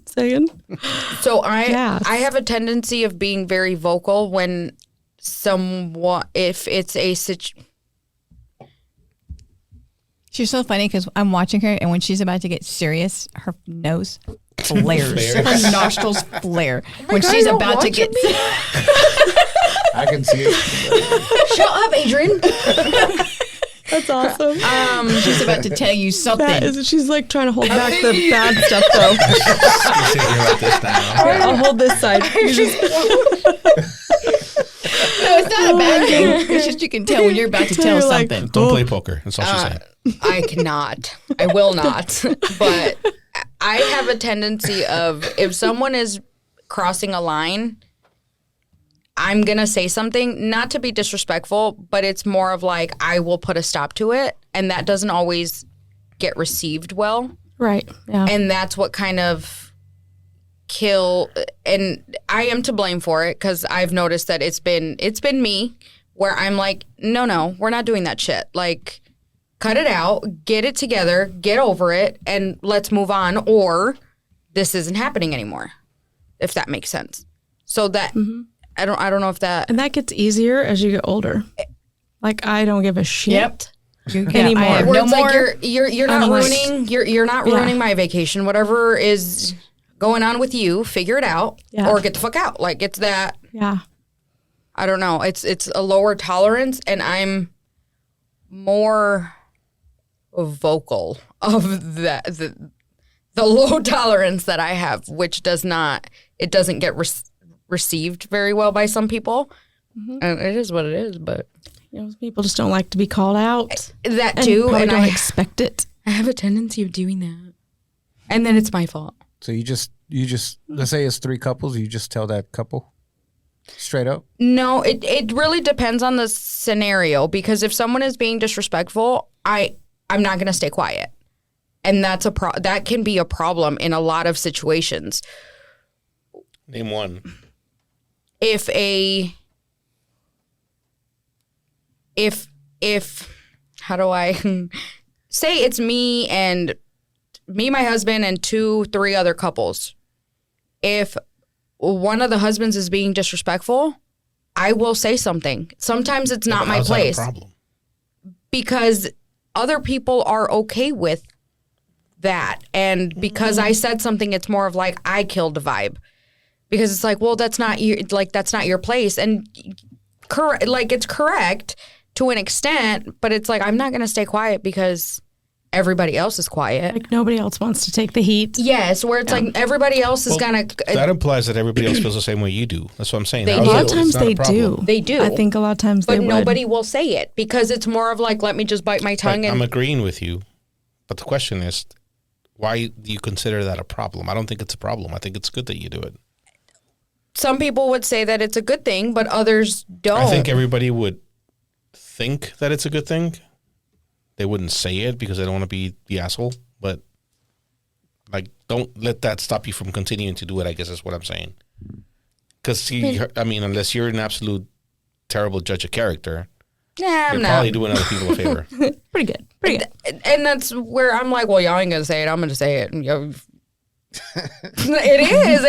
So I Yes. have a tendency of being very vocal when if it's a She's so funny because I'm watching her, and when she's about to get serious, her nose flares. Her nostrils flare. When God, she's you're about to watching get. I can see it. shut up, Adrian. That's awesome. She's about to tell you something. She's like trying to hold back the bad stuff though. You sit here like this now. I'll hold this side. You just- No, it's not a bad thing. It's just you can tell when you're about to tell You're like, something. Don't play poker. That's all she said. I cannot. I will not. But I have a tendency of if someone is crossing a line, I'm going to say something, not to be disrespectful, but it's more of like I will put a stop to it. And that doesn't always get received well. Right. Yeah. And that's what kind of and I am to blame for it because I've noticed that it's been me where I'm like, no, we're not doing that shit. Like, cut it out, get it together, get over it, and let's move on, or this isn't happening anymore, if that makes sense. So that I don't know if that And that gets easier as you get older. Like, I don't give a shit. Yep. Anymore. I have where no it's more. like you're not I'm like- ruining you're not ruining my vacation. Whatever is going on with you, figure it out, Yeah. or get the fuck out. Like it's that. Yeah. I don't know. It's a lower tolerance, and I'm more vocal of that the low tolerance that I have, which doesn't get received very well by some people. And it is what it is, but People just don't like to be called out. that And too, probably and don't I expect it. have a tendency of doing that, and then it's my fault. So you just let's say it's 3 couples. You just tell that couple straight up. No, it really depends on the scenario, because if someone is being disrespectful, I'm not going to stay quiet. And that's that can be a problem in a lot of situations. Name one. If how do I say, it's me, my husband, and 2-3 other couples. If one of the husbands is being disrespectful, I will say something. Sometimes it's not my How's that a place, problem? because other people are okay with that. And because I said something, it's more of like I killed the vibe. because it's like, well, that's not your place. And it's correct to an extent, but it's like, I'm not going to stay quiet because everybody else is quiet. Like nobody else wants to take the heat. Yes, where it's like everybody else is gonna. That implies that everybody else feels the same way you do. That's what I'm saying. They A do. lot of times they do. They do. I think a lot of times but they would. nobody will say it because it's more of like, let me just bite my tongue. I'm agreeing with you, but the question is, why do you consider that a problem? I don't think it's a problem. I think it's good that you do it. Some people would say that it's a good thing, but others don't. I think everybody would think that it's a good thing. They wouldn't say it because they don't want to be the asshole, but like, don't let that stop you from continuing to do it, I guess is what I'm saying. Because, unless you're an absolute terrible judge of character, you're probably doing other people a favor. Pretty good. Pretty good. And that's where I'm like, well, y'all ain't going to say it. I'm going to say it. And it is.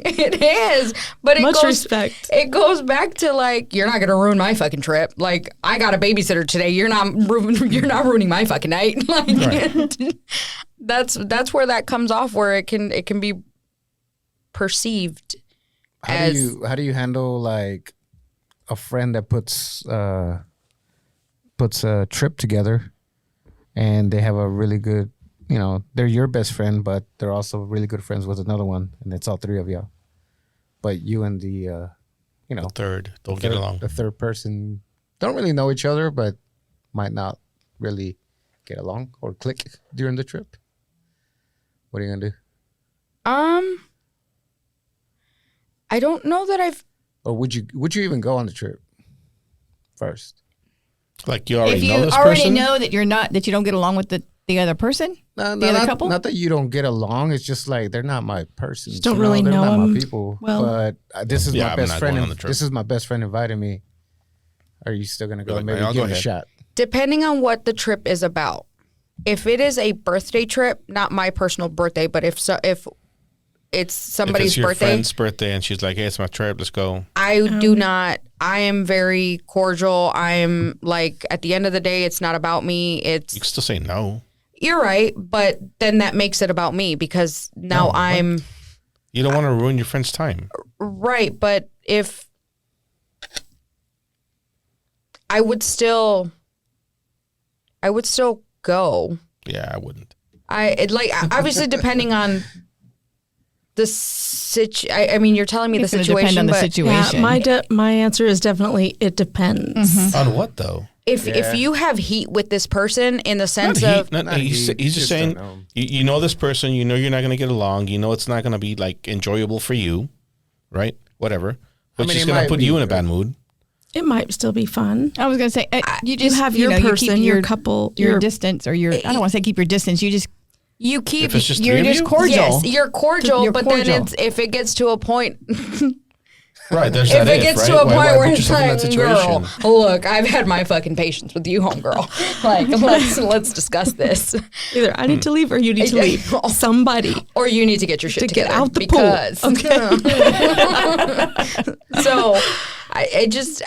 It is. But Much respect. It goes back to like, you're not gonna ruin my fucking trip. Like, I got a babysitter today. You're not ruining my fucking night. Like, right. That's where that comes off. Where it can be perceived. How do you handle like a friend that puts a trip together, and they have a really good. They're your best friend, but they're also really good friends with another one, and it's all three of y'all. But you and the third don't get along. The third person don't really know each other, but might not really get along or click during the trip. What are you gonna do? I don't know that I've. Or would you even go on the trip first? Like you already if you know this already person? know that you don't get along with the other person, the other couple. Not that you don't get along. It's just like they're not my person. Just don't really know they're not them my people. well. But this is my I'm best not friend. going on the trip. This is my best friend inviting me. Are you still gonna go? Like, Maybe I'll give go it a ahead. shot. Depending on what the trip is about. If it is a birthday trip, not my personal birthday, but if it's somebody's if it's your birthday, friend's birthday, and she's like, "Hey, it's my trip. Let's go." I do not. I am very cordial. I'm like, at the end of the day, it's not about me. You can still say no. You're right, but then that makes it about me because now I'm You don't want to ruin your friend's time. right. But if I would still go. Yeah, I wouldn't. Obviously depending on the I mean, you're telling me It's the gonna situation, depend on the but situation. Yeah, my answer is definitely it depends. On what though? if you have heat with this person in the sense of He's just saying you know this person, you know you're not going to get along, you know it's not going to be like enjoyable for you, right? Whatever. But she's going to put you in a bad mood. It might still be fun. I was going to say, you have your person, your couple, your distance, or I don't want to say keep your distance. you keep If it's just you're three of just you? cordial. Yes, you're cordial, You're but cordial. then if it gets to a point, Right, there's if that it gets right? to a point Why where put it's yourself in like, that situation? girl, look, I've had my fucking patience with you, homegirl. Like, let's discuss this, Either I need to leave or you need to leave. Somebody. or you need to get your shit To get together out the because, pool. Okay. So,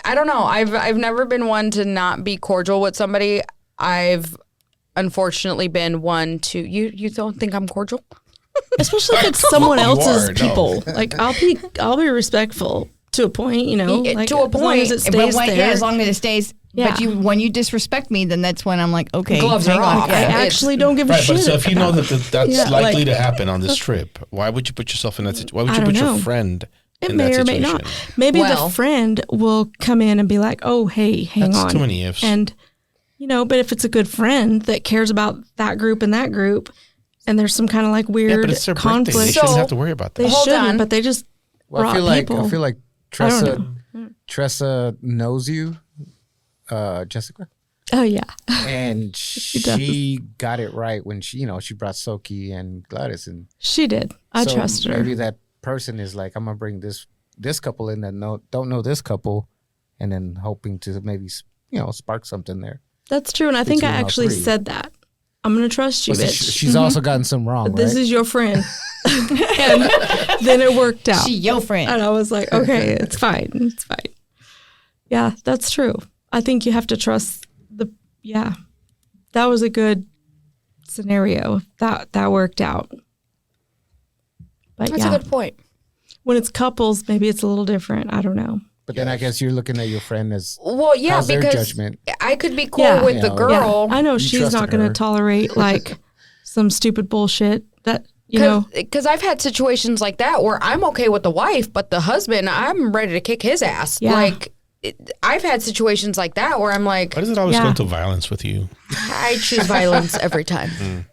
I don't know. I've never been one to not be cordial with somebody. I've unfortunately been one to you don't think I'm cordial? Especially if it's someone else's no. people. Like I'll be respectful to a point, like To a as long point, as it But stays when, there. yeah, as long as it stays. Yeah. But when you disrespect me, then that's when I'm like, okay, Gloves hang are on. off. I Yeah. actually don't give a Right, shit. but so if you know that's Yeah, likely like- to happen on this trip, why would you put yourself in that situation? Why would I you don't put your know. friend It in may that or may situation? not. Maybe Well- the friend will come in and be like, "Oh, hey, hang That's on." too many ifs. And but if it's a good friend that cares about that group, and there's some kind of like Yeah, weird but it's their birthday. They conflict, shouldn't So- have to worry about that. they Hold shouldn't. on. But they just Well, brought people. I feel like I don't Tressa knows you, Jessica, Oh yeah, and does. she got it right when she brought Soki and Gladys, and she did. I so trust her. Maybe that person is like, I'm gonna bring this couple in that don't know this couple, and then hoping to maybe spark something there. That's true, and I think I between all actually three. said that. I'm gonna trust you, Well, bitch. she's also gotten some wrong, This right? is your friend. And then it worked out. She your friend. And I was like, okay, it's fine. It's fine. Yeah, that's true. I think you have to trust that was a good scenario. That worked out. But That's a good point. when it's couples, maybe it's a little different. I don't know. But then I guess you're looking at your friend as Well, yeah, how's their because judgment? I could be cool Yeah. with the Yeah, girl. I know she's trusted not going her. to tolerate like some stupid bullshit that, you know. Because I've had situations like that where I'm okay with the wife, but the husband, I'm ready to kick his ass. Yeah. Like, I've had situations like that where I'm like, Why does it always Yeah. go to violence with you? I choose violence every time.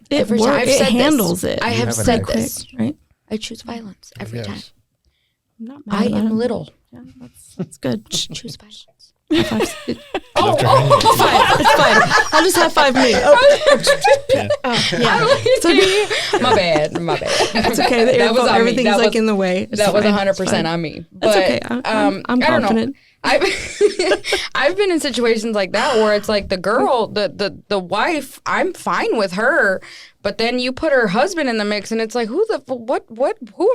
It, Every time. I've it said handles this. it. I have have an said eye. this. right? I choose violence every time. Yes. I'm not mad I about am it. little. Yeah, that's good. Choose violence. Left her hanging. It's fine. I'll just have 5 minutes. Yeah. Yeah. It's okay. My bad. My bad. It's okay. The That was on me. everything's That like was- in the way. It's That was fine. 100% It's fine. on me. That's But, okay. I'm I don't know. confident. I've I've been in situations like that where it's like the girl, the wife, I'm fine with her, but then you put her husband in the mix, and it's like, who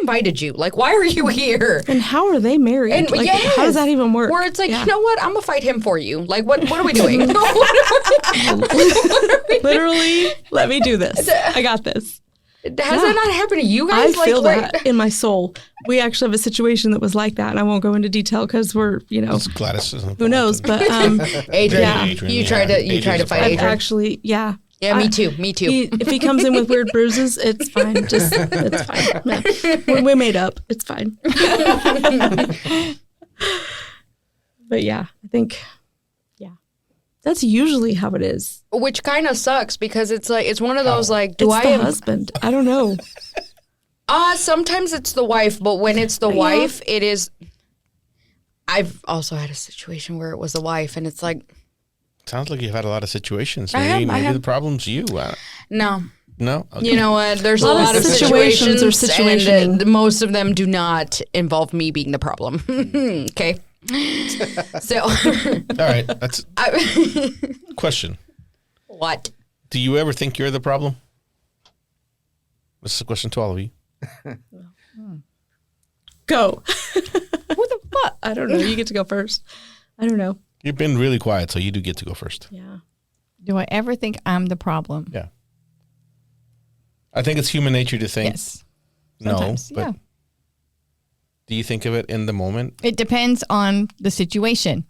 invited you? Like, why are you here? And how are they married? And like, yes, how does that even work? Where it's like, Yeah. you know what? I'm gonna fight him for you. Like, what are we doing? Literally, let me do this. I got this. Has that not happened to you I guys? feel like, that in my soul. We actually have a situation that was like that, and I won't go into detail because we're, Gladys is who knows? But Adrian, Yeah. you tried to fight I've Adrian. actually, yeah. Yeah, me too. Me too. If he comes in with weird bruises, it's fine. It's fine. Yeah. We made up. It's fine. But yeah, I think, that's usually how it is. Which kind of sucks because it's like it's one of those like, do It's I the am husband. I don't know. Sometimes it's the wife, but when it's the wife, it is. I've also had a situation where it was the wife, and it's like, Sounds like you've had a lot of situations. I have- Maybe the problem's you. no. No? Okay. You know what? There's a lot of lot of situations situations, are and situationing. most of them do not involve me being the problem. Okay. So, All right. That's question. what? Do you ever think you're the problem? This is a question to all of you. Go. Who the fuck? I don't know. You get to go first. I don't know. You've been really quiet, so you do get to go first. Yeah. Do I ever think I'm the problem? Yeah. I think it's human nature to think Yes. no, Sometimes, but yeah. do you think of it in the moment? It depends on the situation.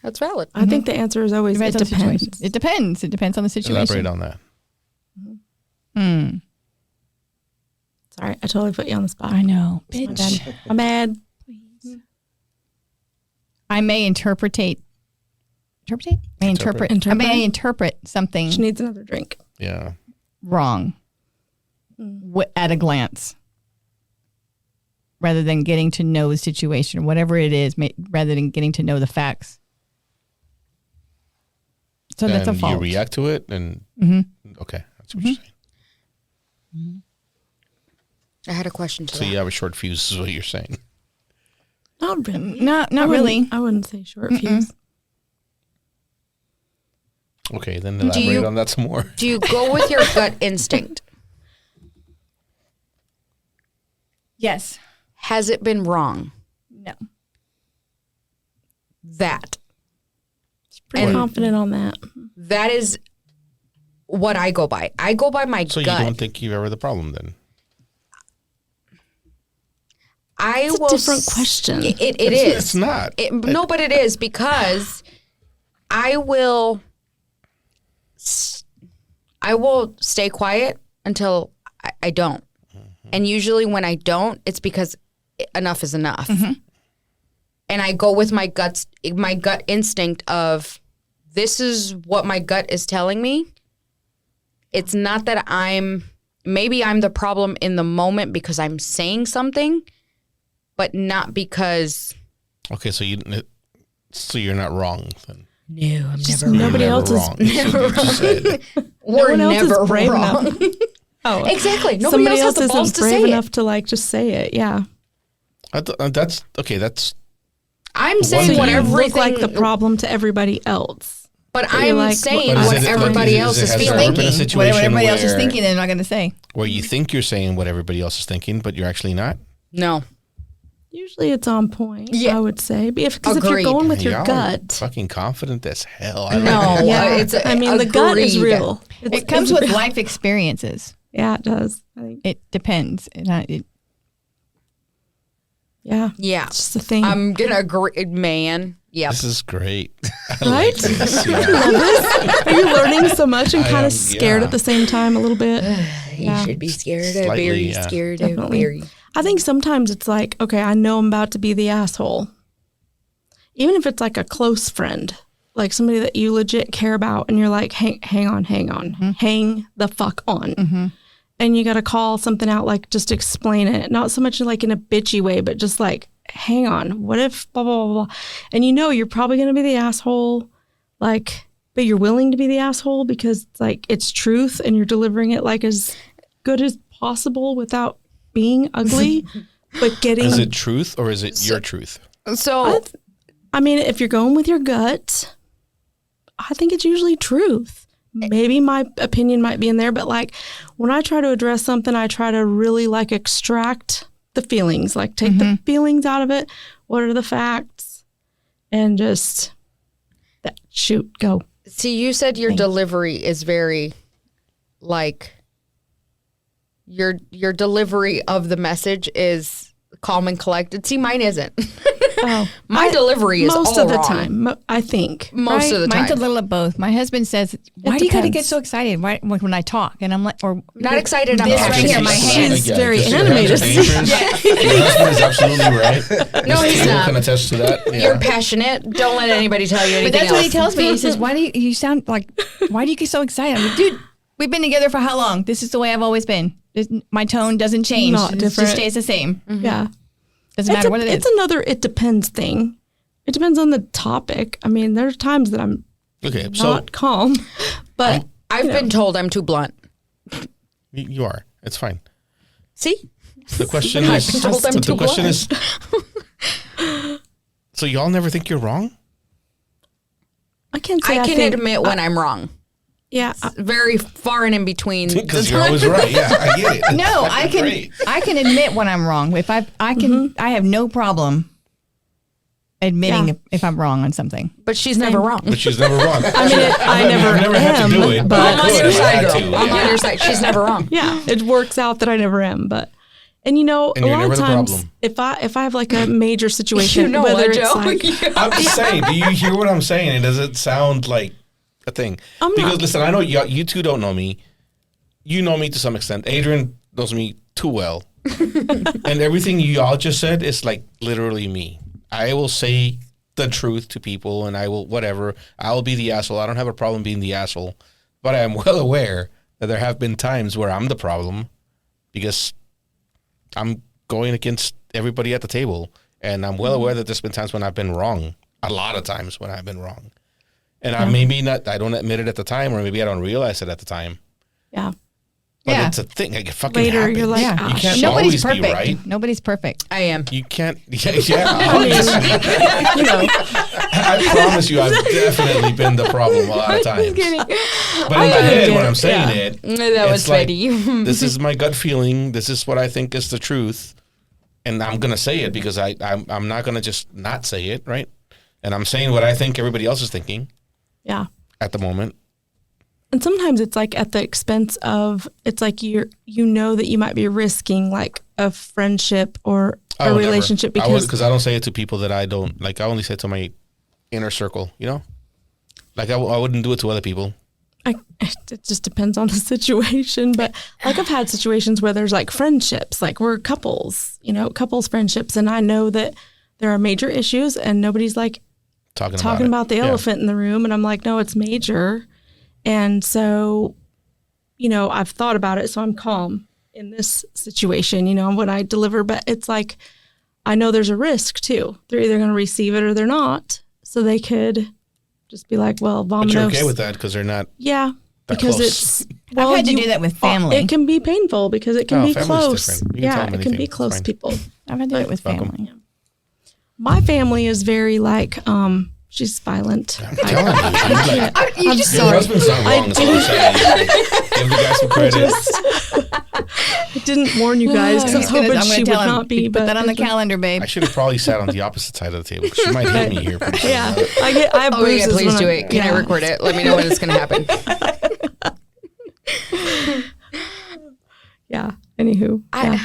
That's valid. I think the answer is always Depends it on the situation. depends. It depends. It depends on the situation. Elaborate on that. Sorry, I totally put you on the spot. I know. My Bitch. bad. My bad. I may interpret. I may interpret something She needs another drink. Yeah. wrong at a glance, rather than getting to know the situation, whatever it is, rather than getting to know the facts. So that's a And fault. you react to it, and okay, that's what you're saying. I had a question to So that. you have a short fuse, is what you're saying. Not really. Not I wouldn't- really. I wouldn't say short fuse. Okay, then elaborate on that some more. Do you go with your gut instinct? Yes. Has it been wrong? No. That. Pretty And- confident on that. That is what I go by. I go by my So gut. you don't think you're ever the problem then? It's a different question. It is. It's not. No, but it is because I will stay quiet until I don't. And usually when I don't, it's because enough is enough. And I go with my gut instinct of this is what my gut is telling me. It's not that maybe I'm the problem in the moment because I'm saying something, but not because. Okay, so you're not wrong then. No, I'm never You're Nobody never else is wrong. That's what you just said. We're one else is never brave wrong. enough. Oh, Exactly. Nobody somebody else has the balls isn't to brave say enough it. to like just say it. Yeah. That's okay. That's I'm So saying you what look everything, like the problem to everybody else. but you're I'm like, saying But is what it- everybody is it- else is has there feeling. ever been a Thinking. situation Whatever everybody else is where- thinking, they're not going to say. where you think you're saying what everybody else is thinking, but you're actually not? No. Usually it's on point, Yeah. I would say. Because if you're Agreed. going with your Y'all are gut. fucking confident as hell. I No. like it. Yeah. It's I mean, the gut is agreed. real. It comes with life experiences. Yeah, it does. I think. It depends. Yeah. Yeah. It's just the thing. I'm going to agree. Man. Yep. This is great. I Right? like this, yeah. Are you learning so much and I kind am, of scared yeah. at the same time a little bit? You should be scared of Slightly, Barry. yeah. Scared Definitely. of Barry. I think sometimes it's like, okay, I know I'm about to be the asshole. Even if it's like a close friend, like somebody that you legit care about, and you're like, hang on, hang the fuck on. And you got to call something out, like just explain it. Not so much like in a bitchy way, but just like, hang on, what if blah, blah, blah, blah. And you know you're probably going to be the asshole, like, but you're willing to be the asshole because it's like it's truth and you're delivering it like as good as possible without being ugly, but getting... Is it truth or is it your truth? So, I mean, if you're going with your gut, I think it's usually truth. Maybe my opinion might be in there, but like when I try to address something, I try to really like extract the feelings, like take the feelings out of it. What are the facts? And just shoot, go. see, you said your delivery is very, like, your delivery of the message is calm and collected. See, mine isn't. Oh, My delivery is most all of the wrong. time. I think Most of the time. Mine's a little of both. My husband says, "Why do you got to get depends. so excited when I talk?" And I'm like, "Or Not excited. I'm This right passionate. here, my hand. She's very because your animated. hands are dangerous. Your husband is absolutely right. No, he's People not. can attest to that. Yeah. You're passionate. Don't let anybody tell you anything But that's else. what he tells me. He says, "Why do you sound like? Why do you get so excited?" I'm like, "Dude, we've been together for how long? This is the way I've always been. My tone doesn't change. Not It different. just stays the same. Yeah. Doesn't matter what it is." It's another it depends thing. It depends on the topic. I mean, there's times that I'm Okay, so not calm, but I've been told I'm too blunt. you are. It's fine. See? The question I've is. been told I'm the too question blunt. is. So y'all never think you're wrong? I can't say I can think, admit when I'm wrong. Yeah, Very far and in between. Because you're always right. Yeah, I get it. No, That's I can. great. I can admit when I'm wrong. If I can, I have no problem admitting if I'm wrong on something. But she's never wrong. But she's never wrong. I mean, I've never had to am, do it, but I'm on I your could if I side, had girl. to. I'm Yeah. on your side. She's never wrong. yeah, it works out that I never am. But and you know, And a you're lot of never the times, problem. if I have like a major situation, You know whether what, it's Joe? like I'm just saying. Do you hear what I'm saying? And does it sound like a thing? I'm Because not- listen, I know you two don't know me. You know me to some extent. Adrian knows me too well. And everything you all just said is like literally me. I will say the truth to people and I will whatever. I will be the asshole. I don't have a problem being the asshole. But I am well aware that there have been times where I'm the problem because I'm going against everybody at the table. And I'm well aware that there's been times when I've been wrong. A lot of times when I've been wrong. And I don't admit it at the time, or maybe I don't realize it at the time. yeah, But Yeah. it's a thing. Like, it fucking Later, happens. you're like, Yeah. ah, You can't Nobody's always perfect. be right. Nobody's perfect. I am. You can't. Yeah. Obviously. I promise you, I've definitely been the problem a lot of times. But in my head, when I'm saying it, That was it's like, funny. this is my gut feeling. This is what I think is the truth, and I'm gonna say it because I'm not gonna just not say it, right? And I'm saying what I think everybody else is thinking yeah. at the moment. And sometimes it's like at the expense of, it's like you know that you might be risking like a friendship or a relationship because I don't say it to people that I don't like. I only say it to my inner circle, you know? Like I wouldn't do it to other people. it just depends on the situation. But like I've had situations where there's like friendships, like we're couples, couples friendships. And I know that there are major issues and nobody's like talking about the elephant in the room. And I'm like, no, it's major. And so, I've thought about it. So I'm calm in this situation, when I deliver. But it's like, I know there's a risk too. They're either going to receive it or they're not. So they could just be like, well, But vamonos. you're okay with that because they're not. Yeah. that Because close. it's, I've had to do that with family. It can be painful because it can be family's close. different. You can tell Yeah, them it can anything. be It's close fine. people. I've had to do it with Welcome. family. My family is very like, she's violent. I'm telling you. I'm like, I'm your sorry. husband's not wrong. Is what I'm saying. Give the guy some credit. I didn't warn you guys because I was hoping she would not be. Put But that on the calendar, babe. I should have probably sat on the opposite side of the table. She might hit me here. pretty soon. yeah, I have Oh, yeah, bruises. please when do I'm- it. Can I yeah. record it? Let me know when it's going to happen. Yeah. Anywho. Yeah.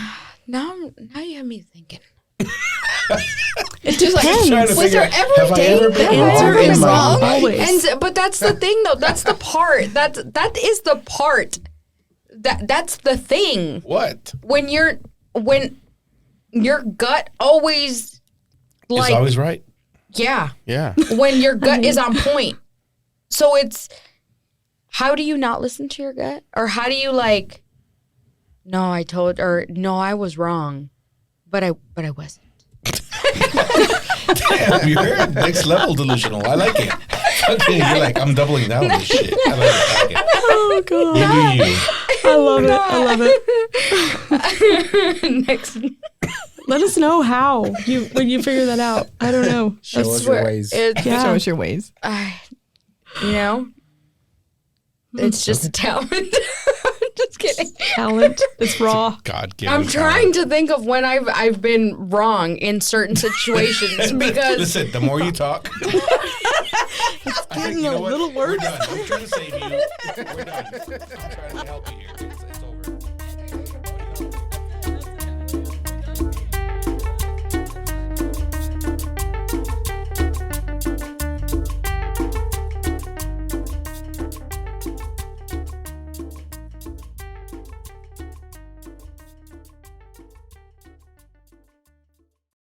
Now you have me thinking. It just trying to Was figure, there ever have a I day ever that been I answer ever is been wrong? always. But that's the thing, though. That's the part. That is the part. That's the thing. What? When your gut always It's always right. yeah. Yeah. When your gut is on point. So it's, how do you not listen to your gut? Or how do you like, no, I was wrong, but I wasn't. Damn, you're next level delusional. I like it. Okay, you're like, I'm doubling down on this shit. I like it. Oh god, You. I love it. I love it. Next. Let us know how when you figure that out. I don't know. Show us your ways. Yeah. Show us your ways. It's just a talent. Just kidding. Talent. It's raw. God given. I'm trying to think of when I've been wrong in certain situations because Listen, the more you talk, Getting a little We're worse. done. I'm trying to save you. We're done. I'm trying to help you.